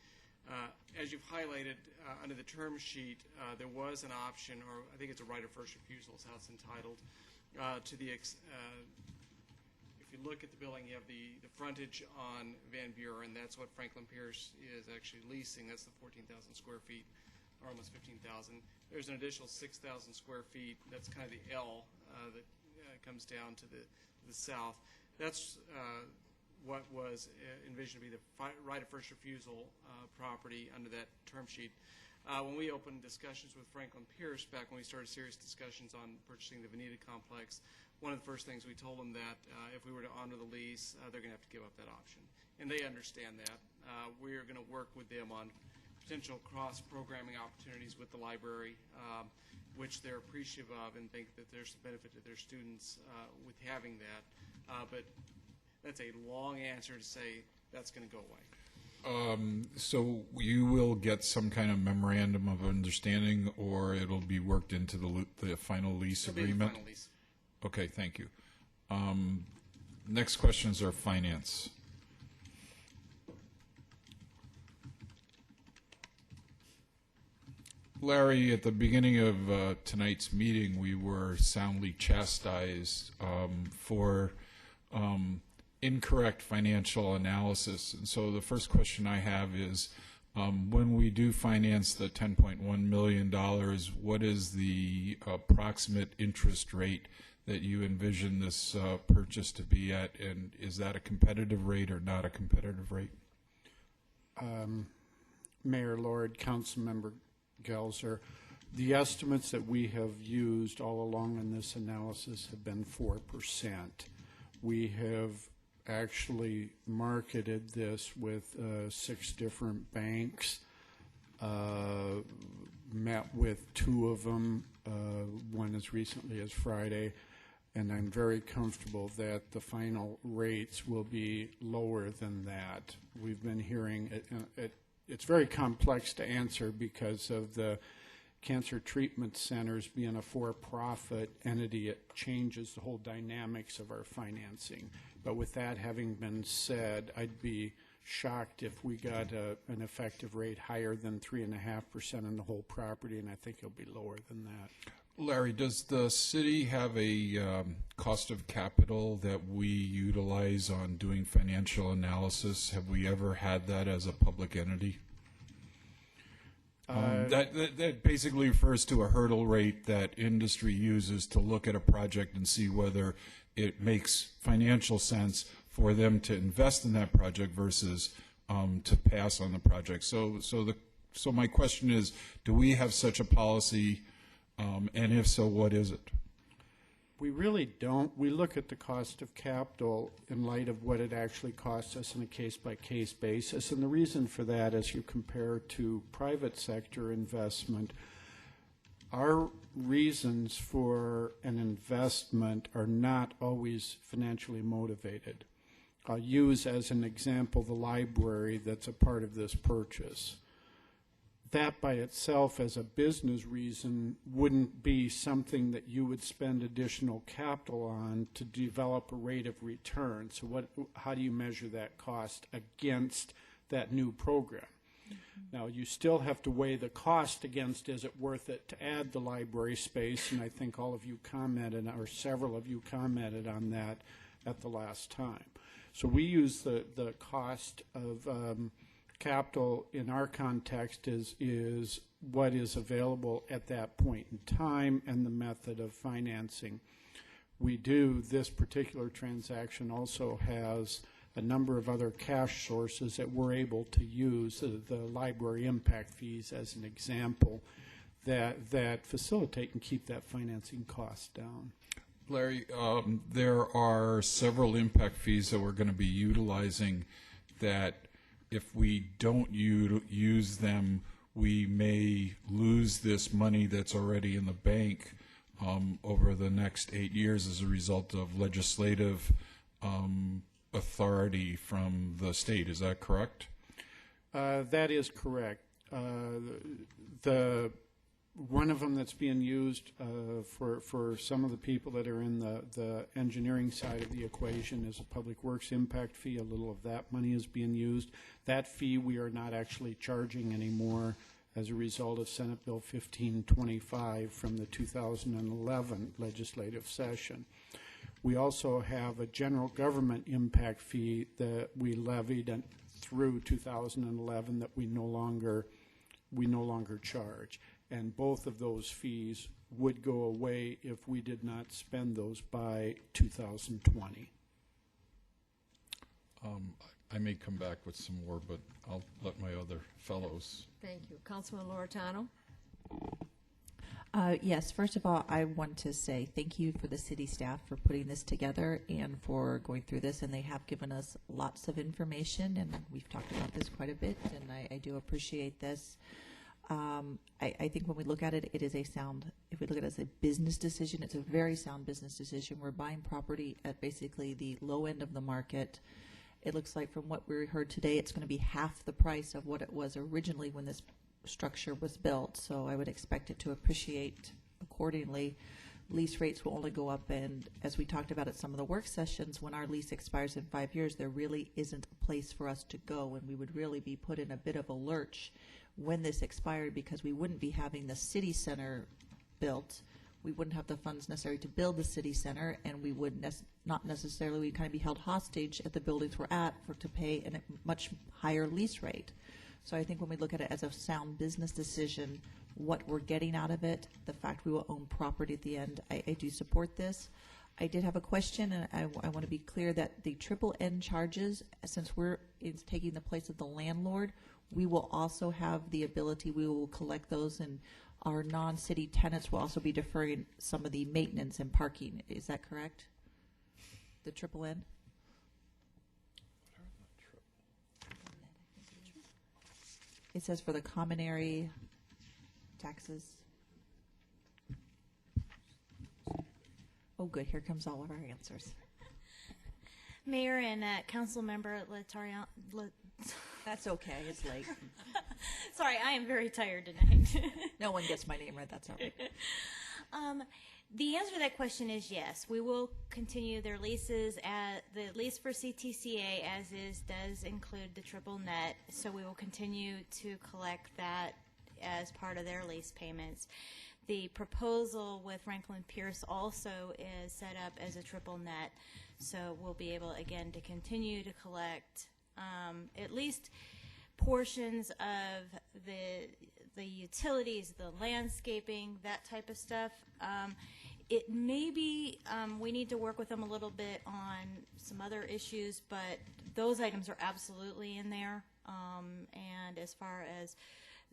As you've highlighted, under the term sheet, there was an option, or I think it's a right of first refusal is how it's entitled, to the if you look at the building, you have the frontage on Van Buren. That's what Franklin Pierce is actually leasing. That's the 14,000 square feet, or almost 15,000. There's an additional 6,000 square feet. That's kind of the L that comes down to the south. That's what was envisioned to be the right of first refusal property under that term sheet. When we opened discussions with Franklin Pierce back when we started serious discussions on purchasing the Veneta complex, one of the first things we told them that if we were to honor the lease, they're going to have to give up that option. And they understand that. We are going to work with them on potential cross-programming opportunities with the library, which they're appreciative of and think that there's a benefit to their students with having that. But that's a long answer to say that's going to go away. So you will get some kind of memorandum of understanding, or it'll be worked into the final lease It'll be the agreement? final lease. Okay, thank you. Next questions are finance. Larry, at the beginning of tonight's meeting, we were soundly chastised for incorrect financial analysis. And so the first question I have is, when we do finance the $10.1 million, what is the approximate interest rate that you envision this purchase to be at? And is that a competitive rate or not a competitive rate? Mayor, Lord, Councilmember Gelser, the estimates that we have used all along in this analysis have been 4%. We have actually marketed this with 6 different banks, met with 2 of them, one as recently as Friday, and I'm very comfortable that the final rates will be lower than that. We've been hearing it's very complex to answer because of the cancer treatment centers being a for-profit entity. It changes the whole dynamics of our financing. But with that having been said, I'd be shocked if we got an effective rate higher than 3.5% on the whole property, and I think it'll be lower than that. Larry, does the city have a cost of capital that we utilize on doing financial analysis? Have we ever had that as a public entity? That basically refers to a hurdle rate that industry uses to look at a project and see whether it makes financial sense for them to invest in that project versus to pass on the project. So my question is, do we have such a policy? And if so, what is it? We really don't. We look at the cost of capital in light of what it actually costs us on a case-by-case basis. And the reason for that, as you compare to private sector investment, our reasons for an investment are not always financially motivated. I'll use as an example the library that's a part of this purchase. That by itself as a business reason wouldn't be something that you would spend additional capital on to develop a rate of return. So how do you measure that cost against that new program? Mm-hmm. Now, you still have to weigh the cost against, is it worth it to add the library space? And I think all of you commented, or several of you commented on that at the last time. So we use the cost of capital in our context is what is available at that point in time and the method of financing. This particular transaction also has a number of other cash sources that we're able to use, the library impact fees as an example, that facilitate and keep that financing cost down. Larry, there are several impact fees that we're going to be utilizing that if we don't use them, we may lose this money that's already in the bank over the next 8 years as a result of legislative authority from the state. Is that correct? That is correct. One of them that's being used for some of the people that are in the engineering side of the equation is a public works impact fee. A little of that money is being used. That fee we are not actually charging anymore as a result of Senate Bill 1525 from the 2011 legislative session. We also have a general government impact fee that we levied through 2011 that we no longer charge. And both of those fees would go away if we did not spend those by 2020. I may come back with some more, but I'll let my other fellows. Thank you. Councilman Loretano? Yes, first of all, I want to say thank you for the city staff for putting this together and for going through this, and they have given us lots of information, and we've talked about this quite a bit, and I do appreciate this. I think when we look at it, it is if we look at it as a business decision, it's a very sound business decision. We're buying property at basically the low end of the market It looks like from what we heard today, it's going to be half the price of what it was originally when this structure was built. So I would expect it to appreciate accordingly. Lease rates will only go up, and as we talked about at some of the work sessions, when our lease expires in 5 years, there really isn't a place for us to go, and we would really be put in a bit of a lurch when this expired, because we wouldn't be having the city center built. We wouldn't have the funds necessary to build the city center, and we would not necessarily, we'd kind of be held hostage at the buildings we're at to pay a much higher lease rate. So I think when we look at it as a sound business decision, what we're getting out of it, the fact we will own property at the end, I do support this. I did have a question, and I want to be clear that the triple N charges, since it's taking the place of the landlord, we will also have the ability, we will collect those, and our non-city tenants will also be deferring some of the maintenance and parking. Is that correct? The triple N? It says for the common area taxes. Oh, good. Here comes all of our answers. Mayor and Council Member Latarian. That's okay. It's late. Sorry, I am very tired tonight. No one gets my name right. That's all right. The answer to that question is yes. We will continue their leases. The lease for CTCA as is does include the triple net, so we will continue to collect that as part of their lease payments. The proposal with Franklin Pierce also is set up as a triple net, so we'll be able again to continue to collect at least portions of the utilities, the landscaping, that type of stuff. It may be we need to work with them a little bit on some other issues, but those items are absolutely in there. And as far as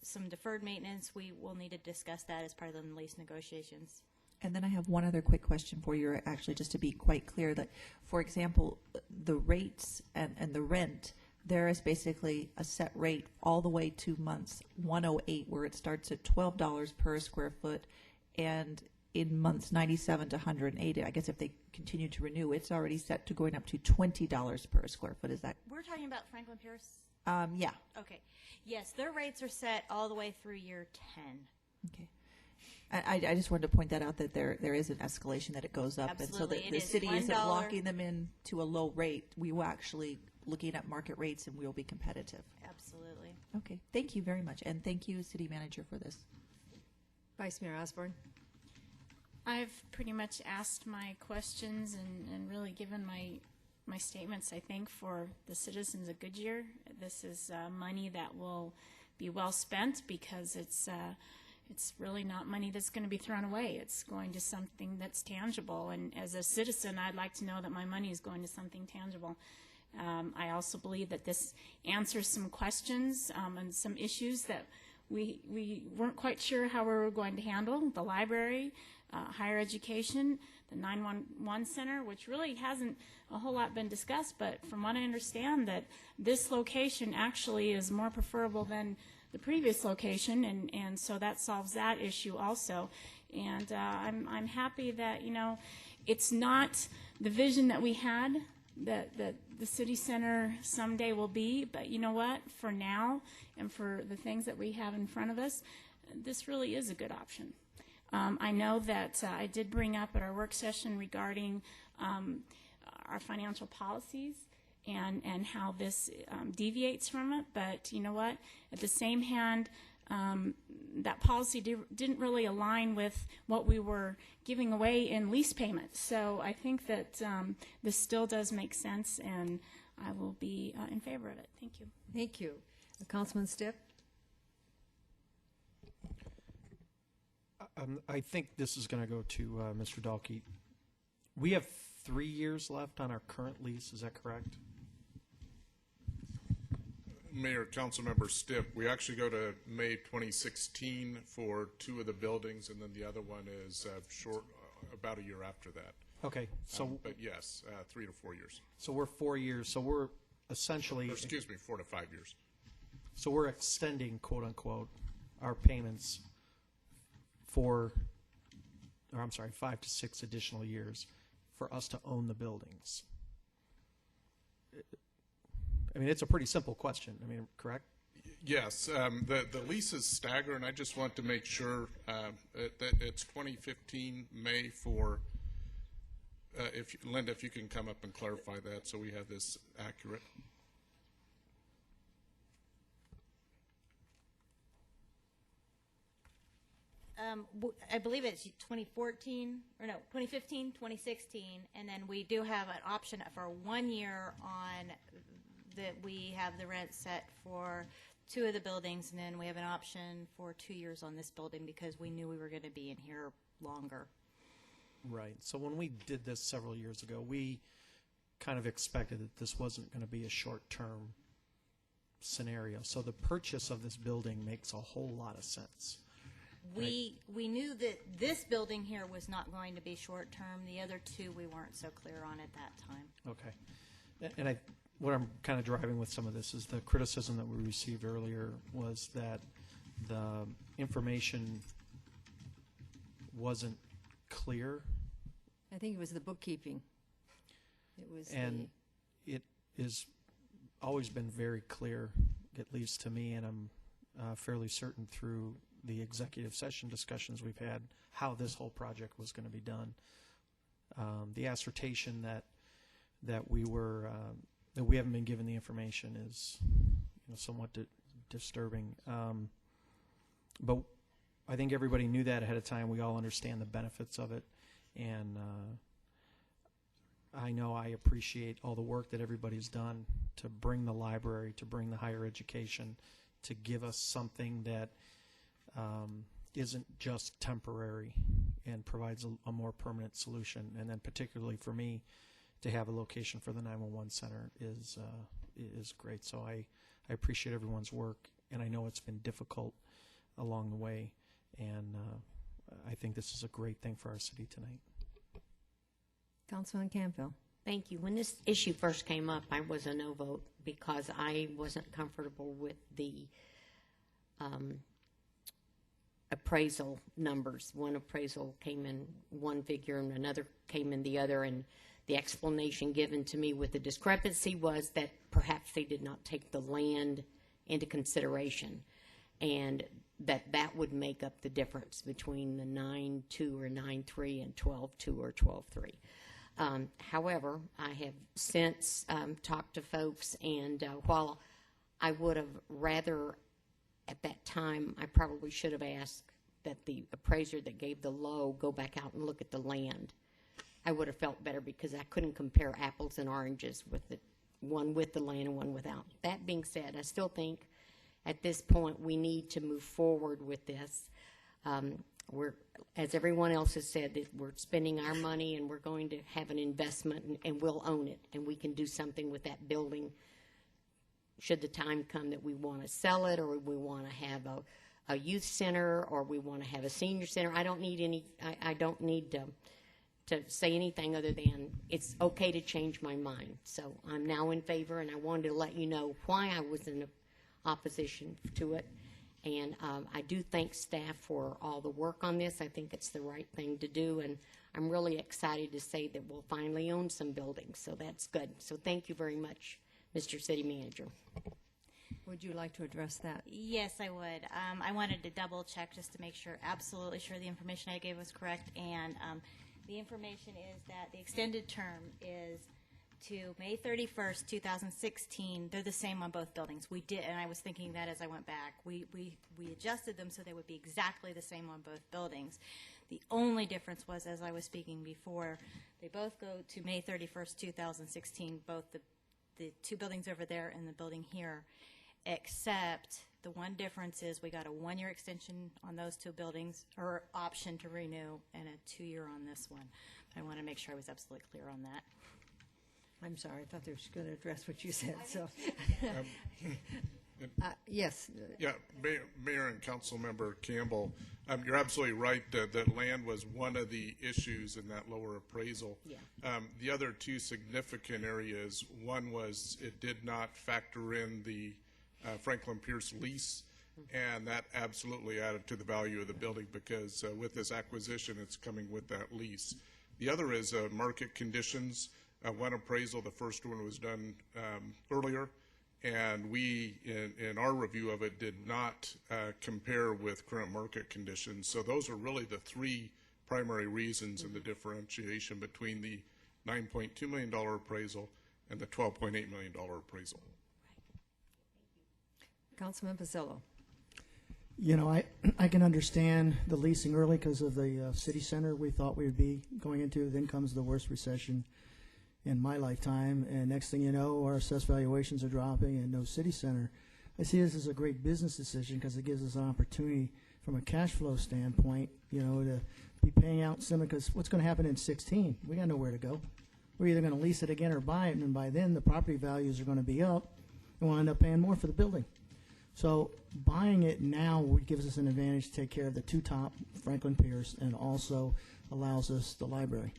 some deferred maintenance, we will need to discuss that as part of the lease negotiations. And then I have one other quick question for you, actually, just to be quite clear that, for example, the rates and the rent, there is basically a set rate all the way 2 months, 108, where it starts at $12 per square foot, and in months 97 to 180, I guess if they continue to renew, it's already set to going up to $20 per square foot. Is that? We're talking about Franklin Pierce? Yeah. Okay. Yes, their rates are set all the way through year 10. Okay. I just wanted to point that out, that there is an escalation, that it goes up. Absolutely. And so the city isn't locking them in to a low rate. We will actually looking at market rates, and we will be competitive. Absolutely. Okay. Thank you very much. And thank you, City Manager, for this. Vice Mayor Osborne. I've pretty much asked my questions and really given my statements, I think, for the citizens of Goodyear. This is money that will be well spent, because it's really not money that's going to be thrown away. It's going to something that's tangible. And as a citizen, I'd like to know that my money is going to something tangible. I also believe that this answers some questions and some issues that we weren't quite sure how we were going to handle. The library, higher education, the 911 center, which really hasn't a whole lot been discussed, but from what I understand, that this location actually is more preferable than the previous location, and so that solves that issue also. And I'm happy that, you know, it's not the vision that we had that the city center someday will be, but you know what, for now and for the things that we have in front of us, this really is a good option. I know that I did bring up at our work session regarding our financial policies and how this deviates from it, but you know what, at the same hand, that policy didn't really align with what we were giving away in lease payments. So I think that this still does make sense, and I will be in favor of it. Thank you. Thank you. Councilman Stipp? I think this is going to go to Mr. Dahlke. We have 3 years left on our current lease. Is that correct? Mayor, Councilmember Stipp, we actually go to May 2016 for 2 of the buildings, and then the other one is about a year after that. Okay, so but yes, 3 to 4 years. So we're 4 years. So we're essentially, Or, excuse me, 4 to 5 years. So we're extending, quote unquote, our payments for, or I'm sorry, 5 to 6 additional years for us to own the buildings. I mean, it's a pretty simple question. I mean, correct? Yes, the lease is staggered, and I just want to make sure that it's 2015 May for, Linda, if you can come up and clarify that so we have this accurate. I believe it's 2014, or no, 2015, 2016, and then we do have an option for 1 year on that we have the rent set for 2 of the buildings, and then we have an option for 2 years on this building because we knew we were going to be in here longer. Right. So when we did this several years ago, we kind of expected that this wasn't going to be a short-term scenario. So the purchase of this building makes a whole lot of sense. We knew that this building here was not going to be short-term. The other 2 we weren't so clear on at that time. Okay. And what I'm kind of driving with some of this is the criticism that we received earlier was that the information wasn't clear. I think it was the bookkeeping. It was And it is always been very clear, at least to me, and I'm fairly certain through the executive session discussions we've had, how this whole project was going to be done. The assertion that we haven't been given the information is, somewhat disturbing. But I think everybody knew that ahead of time. We all understand the benefits of it, and I know I appreciate all the work that everybody's done to bring the library, to bring the higher education, to give us something that isn't just temporary and provides a more permanent solution. And then particularly for me, to have a location for the 911 center is great. So I appreciate everyone's work, and I know it's been difficult along the way, and I think this is a great thing for our city tonight. Councilman Campbell. Thank you. When this issue first came up, I was a no vote because I wasn't comfortable with the appraisal numbers. One appraisal came in one figure and another came in the other, and the explanation given to me with the discrepancy was that perhaps they did not take the land into consideration, and that would make up the difference between the 9.2 or 9.3 and 12.2 or 12.3. However, I have since talked to folks, and while I would have rather at that time, I probably should have asked that the appraiser that gave the low go back out and look at the land. I would have felt better because I couldn't compare apples and oranges with one with the land and one without. That being said, I still think at this point we need to move forward with this. We're, as everyone else has said, that we're spending our money and we're going to have an investment, and we'll own it, and we can do something with that building should the time come that we want to sell it, or we want to have a youth center, or we want to have a senior center. I don't need I don't need to say anything other than it's okay to change my mind. So I'm now in favor, and I wanted to let you know why I was in opposition to it. And I do thank staff for all the work on this. I think it's the right thing to do, and I'm really excited to say that we'll finally own some buildings, so that's good. So thank you very much, Mr. City Manager. Would you like to address that? Yes, I would. I wanted to double check just to make sure, absolutely sure the information I gave was correct. And the information is that the extended term is to May 31st, 2016. They're the same on both buildings. We did, and I was thinking that as I went back. We adjusted them so they would be exactly the same on both buildings. The only difference was, as I was speaking before, they both go to May 31st, 2016, both the 2 buildings over there and the building here, except the one difference is we got a 1-year extension on those 2 buildings, or option to renew, and a 2-year on this one. I want to make sure I was absolutely clear on that. I'm sorry, I thought they were going to address what you said, so. Yes. Yeah, Mayor and Council Member Campbell, you're absolutely right that land was one of the issues in that lower appraisal. Yeah. The other 2 significant areas, one was it did not factor in the Franklin Pierce lease, and that absolutely added to the value of the building because with this acquisition, it's coming with that lease. The other is market conditions. One appraisal, the first one was done earlier, and we, in our review of it, did not compare with current market conditions. So those are really the three primary reasons in the differentiation between the $9.2 million appraisal and the $12.8 million appraisal. Councilman Pizzillo. You know, I can understand the leasing early because of the city center we thought we would be going into. Then comes the worst recession in my lifetime, and next thing you know, our assessed valuations are dropping and no city center. I see this as a great business decision because it gives us an opportunity from a cash flow standpoint, you know, to be paying out some, because what's going to happen in 16? We got nowhere to go. We're either going to lease it again or buy it, and by then the property values are going to be up, and we'll end up paying more for the building. So buying it now gives us an advantage to take care of the two top Franklin Pierce and also allows us the library.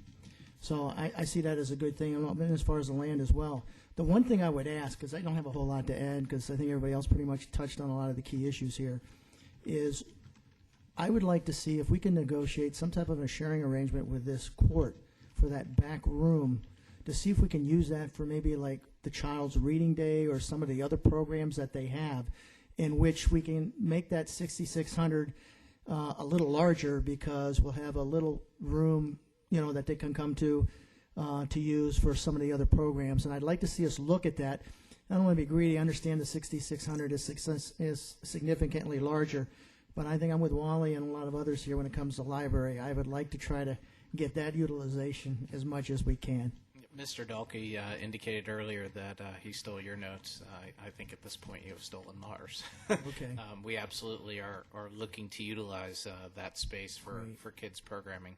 So I see that as a good thing, and as far as the land as well. The one thing I would ask, because I don't have a whole lot to add, because I think everybody else pretty much touched on a lot of the key issues here, is I would like to see if we can negotiate some type of a sharing arrangement with this court for that back room to see if we can use that for maybe like the child's reading day or some of the other programs that they have, in which we can make that 6,600 a little larger, because we'll have a little room, you know, that they can come to use for some of the other programs. And I'd like to see us look at that. I don't want to be greedy. I understand the 6,600 is significantly larger, but I think I'm with Wally and a lot of others here when it comes to library. I would like to try to get that utilization as much as we can. Mr. Dalkey indicated earlier that he stole your notes. I think at this point you have stolen ours. Okay. We absolutely are looking to utilize that space for kids programming.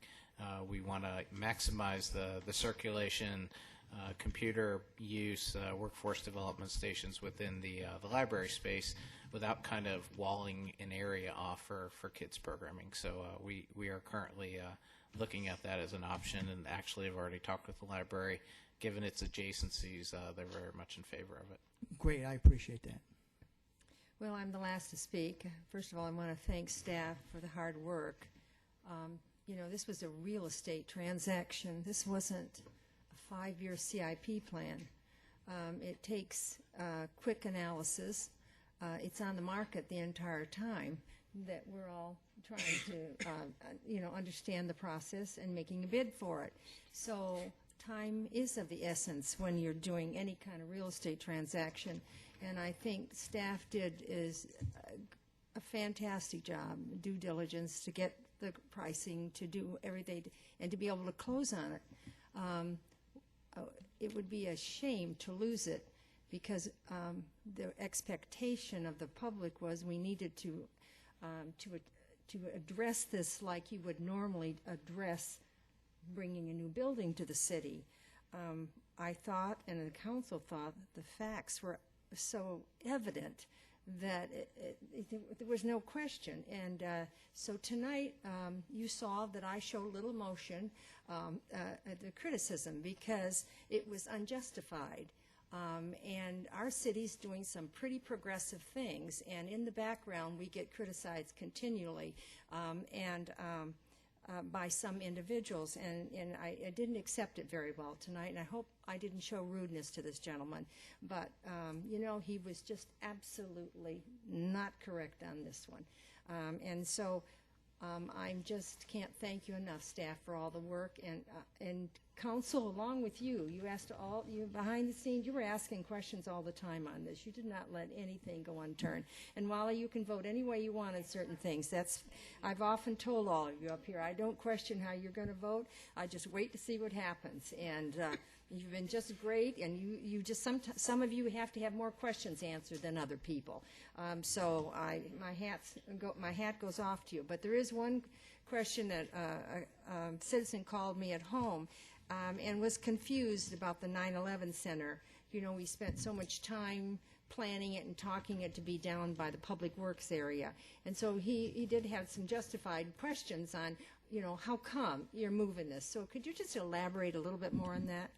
We want to maximize the circulation, computer use, workforce development stations within the library space without kind of walling an area off for kids programming. So we are currently looking at that as an option, and actually have already talked with the library. Given its adjacencies, they're very much in favor of it. Great, I appreciate that. Well, I'm the last to speak. First of all, I want to thank staff for the hard work. You know, this was a real estate transaction. This wasn't a 5-year CIP plan. It takes quick analysis. It's on the market the entire time that we're all trying to, you know, understand the process and making a bid for it. So time is of the essence when you're doing any kind of real estate transaction. And I think staff did a fantastic job, due diligence to get the pricing, to do everything, and to be able to close on it. It would be a shame to lose it, because the expectation of the public was we needed to address this like you would normally address bringing a new building to the city. I thought, and the council thought, the facts were so evident that there was no question. And so tonight you saw that I showed little emotion, the criticism, because it was unjustified. And our city's doing some pretty progressive things, and in the background we get criticized continually by some individuals, and I didn't accept it very well tonight, and I hope I didn't show rudeness to this gentleman, but you know, he was just absolutely not correct on this one. And so I just can't thank you enough, staff, for all the work, and council along with you. You asked all, you behind the scenes, you were asking questions all the time on this. You did not let anything go unturned. And Wally, you can vote any way you want on certain things. I've often told all of you up here, I don't question how you're going to vote. I just wait to see what happens. And you've been just great, and you just some of you have to have more questions answered than other people. So my hat goes off to you. But there is one question that a citizen called me at home and was confused about the 9/11 Center. You know, we spent so much time planning it and talking it to be down by the Public Works area. And so he did have some justified questions on, you know, how come you're moving this? So could you just elaborate a little bit more on that?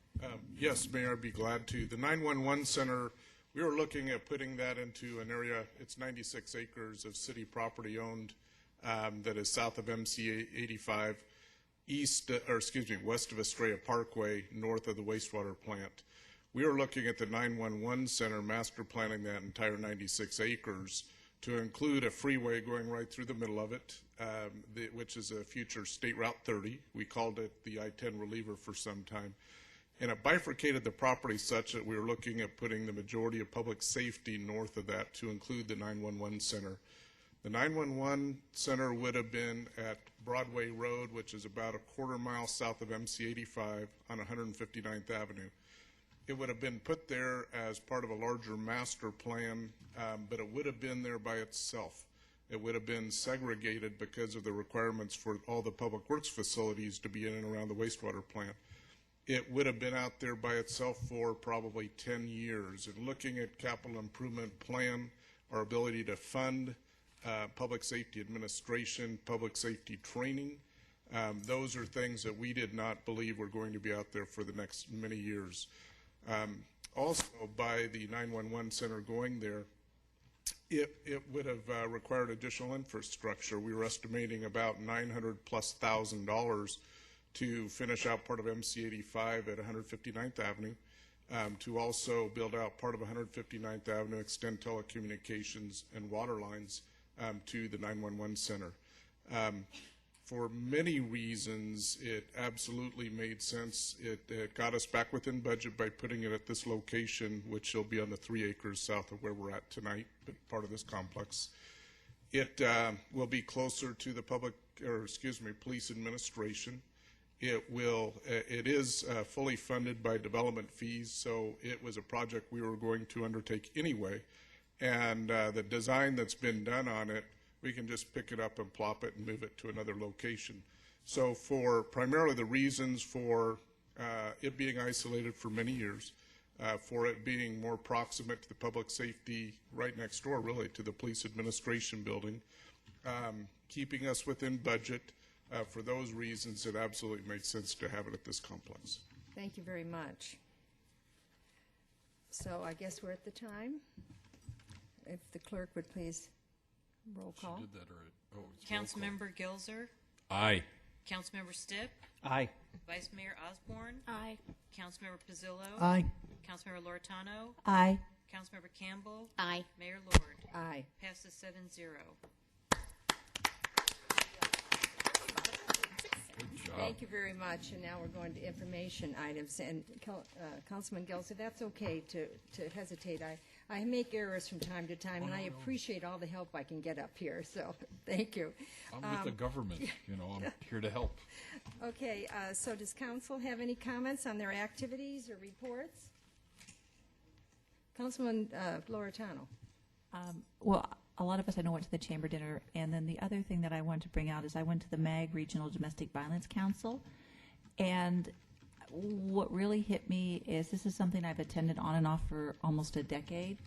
Yes, Mayor, I'd be glad to. The 911 Center, we were looking at putting that into an area, it's 96 acres of city property owned that is south of MC 85, west of Estrella Parkway, north of the wastewater plant. We are looking at the 911 center, master planning that entire 96 acres to include a freeway going right through the middle of it, which is a future State Route 30. We called it the I-10 reliever for some time. And it bifurcated the property such that we were looking at putting the majority of public safety north of that to include the 911 center. The 911 center would have been at Broadway Road, which is about a quarter mile south of MC 85 on 159th Avenue. It would have been put there as part of a larger master plan, but it would have been there by itself. It would have been segregated because of the requirements for all the public works facilities to be in and around the wastewater plant. It would have been out there by itself for probably 10 years. And looking at capital improvement plan, our ability to fund public safety administration, public safety training, those are things that we did not believe were going to be out there for the next many years. Also, by the 911 center going there, it would have required additional infrastructure. We were estimating about $900,000+ to finish out part of MC 85 at 159th Avenue, to also build out part of 159th Avenue, extend telecommunications and water lines to the 911 center. For many reasons, it absolutely made sense. It got us back within budget by putting it at this location, which will be on the 3 acres south of where we're at tonight, but part of this complex. It will be closer to the police administration. It is fully funded by development fees, so it was a project we were going to undertake anyway. And the design that's been done on it, we can just pick it up and plop it and move it to another location. So for primarily the reasons for it being isolated for many years, for it being more proximate to the public safety right next door, really, to the police administration building, keeping us within budget, for those reasons, it absolutely made sense to have it at this complex. Thank you very much. So I guess we're at the time. If the clerk would please roll call. She did that already. Oh, it's roll call. Councilmember Gilzer? Aye. Councilmember Stipp? Aye. Vice Mayor Osborne? Aye. Councilmember Pizzillo? Aye. Councilmember Loretano? Aye. Councilmember Campbell? Aye. Mayor Lord? Aye. Passes 7-0. Good job. Thank you very much. And now we're going to information items. And Councilman Gelser, that's okay to hesitate. I make errors from time to time, and I appreciate all the help I can get up here. So thank you. I'm with the government. I'm here to help. Okay, so does council have any comments on their activities or reports? Councilman Loretano. Well, a lot of us I know went to the chamber dinner, and then the other thing that I wanted to bring out is I went to the MAG Regional Domestic Violence Council, and what really hit me is this is something I've attended on and off for almost a decade,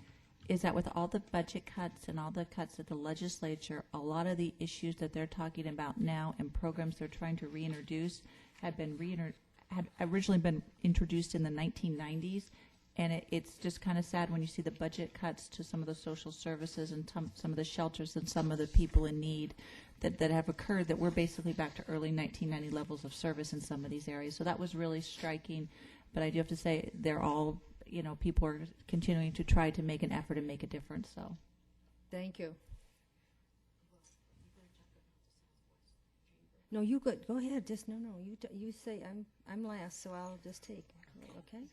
is that with all the budget cuts and all the cuts at the legislature, a lot of the issues that they're talking about now and programs they're trying to reintroduce had originally been introduced in the 1990s. And it's just kind of sad when you see the budget cuts to some of the social services and some of the shelters and some of the people in need that have occurred, that we're basically back to early 1990 levels of service in some of these areas. So that was really striking. But I do have to say they're all, people are continuing to try to make an effort and make a difference. So, Thank you. No, you good. Go ahead. Just no. You say I'm last, so I'll just take. Okay.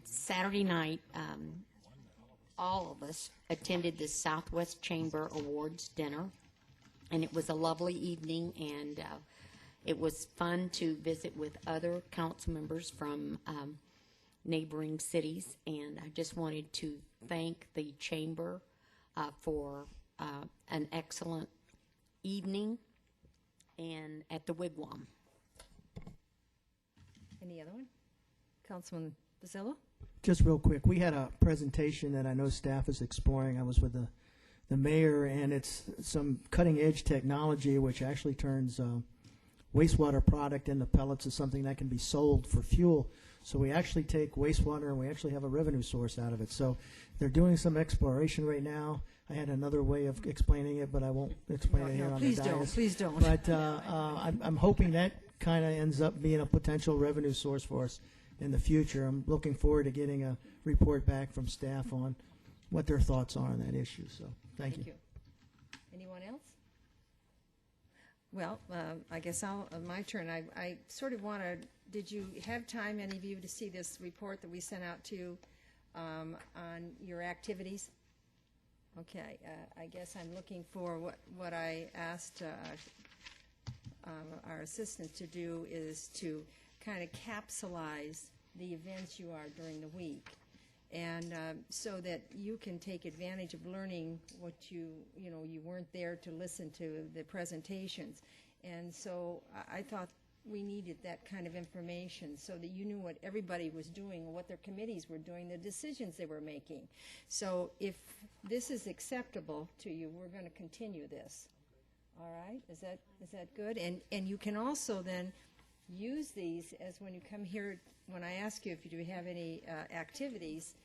Saturday night, all of us attended the Southwest Chamber Awards dinner, and it was a lovely evening, and it was fun to visit with other council members from neighboring cities, and I just wanted to thank the chamber for an excellent evening and at the Wigwam. Any other one? Councilman Pizzillo? Just real quick, we had a presentation that I know staff is exploring. I was with the mayor, and it's some cutting-edge technology which actually turns wastewater product into pellets as something that can be sold for fuel. So we actually take wastewater and we actually have a revenue source out of it. So they're doing some exploration right now. I had another way of explaining it, but I won't explain it here on the dais. Please don't. But I'm hoping that kind of ends up being a potential revenue source for us in the future. I'm looking forward to getting a report back from staff on what their thoughts are on that issue. So thank you. Anyone else? Well, I guess my turn. I sort of want to, did you have time, any of you, to see this report that we sent out to you on your activities? Okay, I guess I'm looking for what I asked our assistant to do is to kind of capsulize the events you are during the week, and so that you can take advantage of learning what you weren't there to listen to the presentations. And so I thought we needed that kind of information so that you knew what everybody was doing, what their committees were doing, the decisions they were making. So if this is acceptable to you, we're going to continue this. All right? Is that good? And you can also then use these as when you come here, when I ask you if you do have any activities,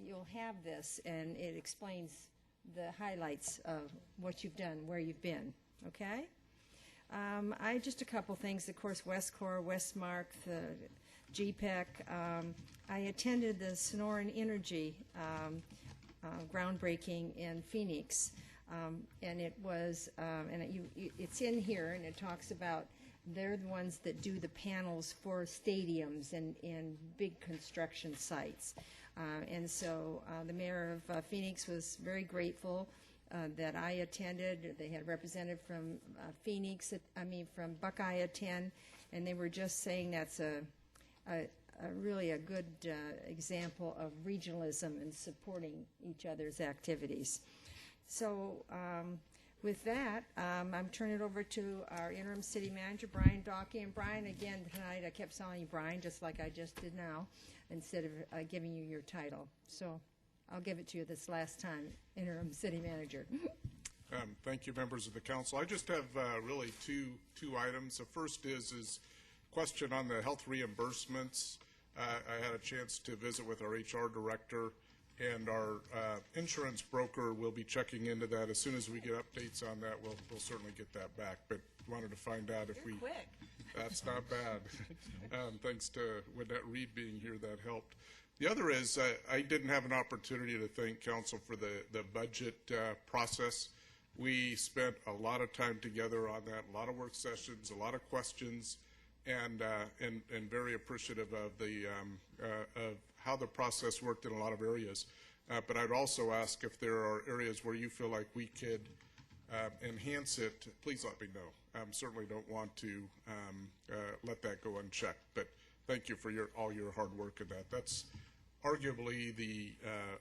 you'll have this, and it explains the highlights of what you've done, where you've been. Okay? Just a couple things. Of course, Westcor, Westmark, the GPEC. I attended the Sonoran Energy groundbreaking in Phoenix, and it was, it's in here, and it talks about they're the ones that do the panels for stadiums and big construction sites. And so the mayor of Phoenix was very grateful that I attended. They had a representative from from Buckeye attend, and they were just saying that's really a good example of regionalism and supporting each other's activities. So with that, I'm turning it over to our interim city manager, Brian Dawkey. And Brian, again, tonight I kept calling you Brian, just like I just did now, instead of giving you your title. So I'll give it to you this last time, interim city manager. Thank you, members of the council. I just have really two items. The first is question on the health reimbursements. I had a chance to visit with our HR director, and our insurance broker will be checking into that. As soon as we get updates on that, we'll certainly get that back. But wanted to find out if we. Quick. That's not bad. Thanks to Winnette Reed being here, that helped. The other is I didn't have an opportunity to thank council for the budget process. We spent a lot of time together on that, a lot of work sessions, a lot of questions, and very appreciative of of how the process worked in a lot of areas. But I'd also ask if there are areas where you feel like we could enhance it, please let me know. Certainly don't want to let that go unchecked, but thank you for all your hard work in that. That's arguably the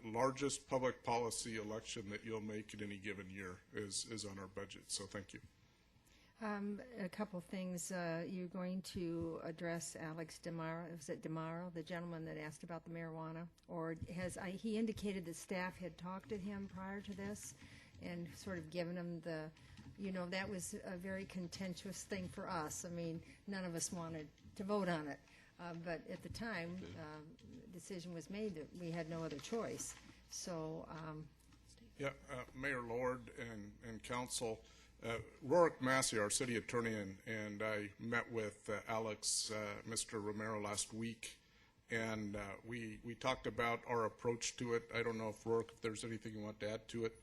largest public policy election that you'll make in any given year is on our budget, so thank you. A couple things. You're going to address Alex DeMaro. Was it DeMaro, the gentleman that asked about the marijuana? Or he indicated that staff had talked to him prior to this and sort of given him that was a very contentious thing for us. I mean, none of us wanted to vote on it. But at the time, the decision was made that we had no other choice. So, Mayor Lord and council, Rorick Massey, our city attorney, and I met with Alex, Mr. Romero last week, and we talked about our approach to it. I don't know if Rorick, if there's anything you want to add to it.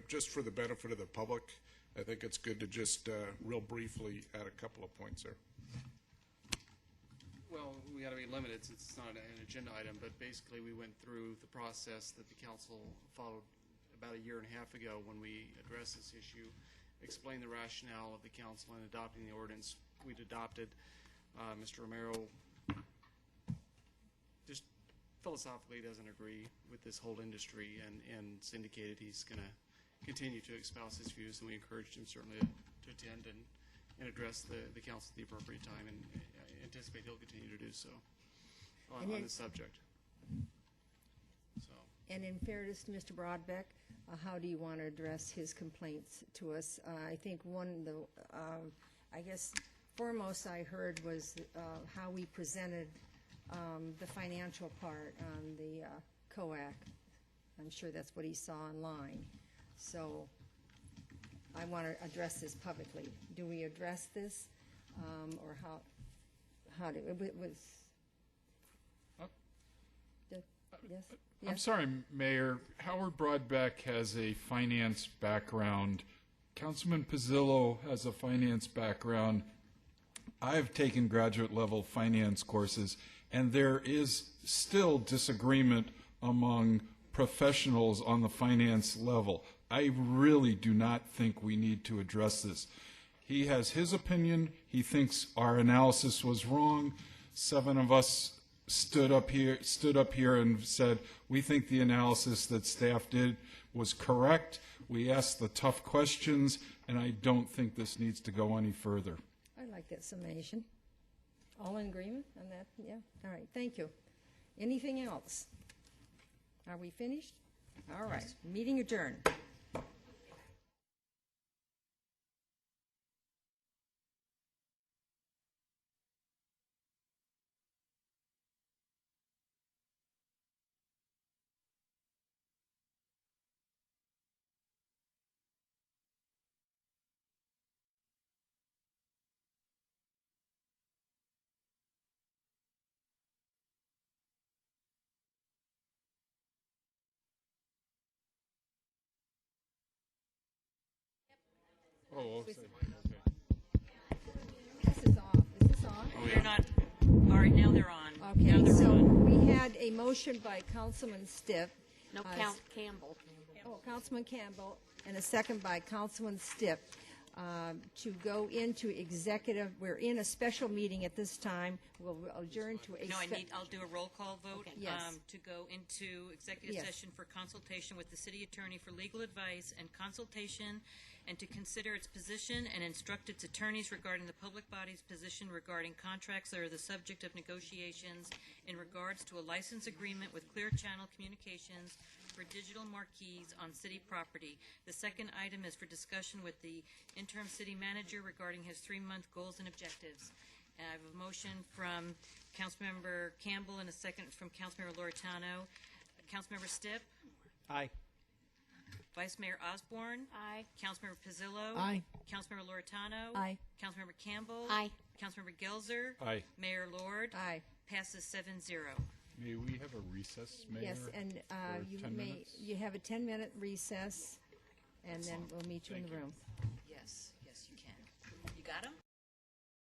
Just for the benefit of the public, I think it's good to just real briefly add a couple of points there. Well, we got to be limited since it's not an agenda item, but basically we went through the process that the council followed about a year and a half ago when we addressed this issue, explained the rationale of the council in adopting the ordinance we'd adopted. Mr. Romero just philosophically doesn't agree with this whole industry and indicated he's going to continue to espouse his views, and we encouraged him certainly to attend and address the council at the appropriate time, and I anticipate he'll continue to do so on the subject. So. And in fairness to Mr. Broadbeck, how do you want to address his complaints to us? I think one of the, I guess, foremost I heard was how we presented the financial part on the COAC. I'm sure that's what he saw online. So I want to address this publicly. Do we address this, or how did, it was, yes? I'm Yes? sorry, Mayor. Howard Broadbeck has a finance background. Councilman Pizzillo has a finance background. I've taken graduate level finance courses, and there is still disagreement among professionals on the finance level. I really do not think we need to address this. He has his opinion. He thinks our analysis was wrong. 7 of us stood up here and said, we think the analysis that staff did was correct. We asked the tough questions, and I don't think this needs to go any further. I like that summation. All in agreement on that? Yeah? All right, thank you. Anything else? Are we finished? All right, meeting adjourned. Oh, This is off. Is this on? They're not, all right, now they're on. Now Okay, they're so on. we had a motion by Councilman Stipp. No, Campbell. Oh, Councilman Campbell, and a second by Councilman Stipp to go into executive. We're in a special meeting at this time. We'll adjourn to a. No, I'll do a roll call vote. Yes. To go into executive Yes. session for consultation with the city attorney for legal advice and consultation, and to consider its position and instruct its attorneys regarding the public body's position regarding contracts that are the subject of negotiations in regards to a license agreement with Clear Channel Communications for digital marquees on city property. The second item is for discussion with the interim city manager regarding his 3-month goals and objectives. I have a motion from Councilmember Campbell and a second from Councilmember Loretano. Councilmember Stipp? Aye. Vice Mayor Osborne? Aye. Councilmember Pizzillo? Aye. Councilmember Loretano? Aye. Councilmember Campbell? Aye. Councilmember Gelzer? Aye. Mayor Lord? Aye. Passes 7-0. May we have a recess, Mayor? Yes, and for you 10 may, minutes? you have a 10-minute recess, and then we'll meet you in the room. Yes, you can. You got him?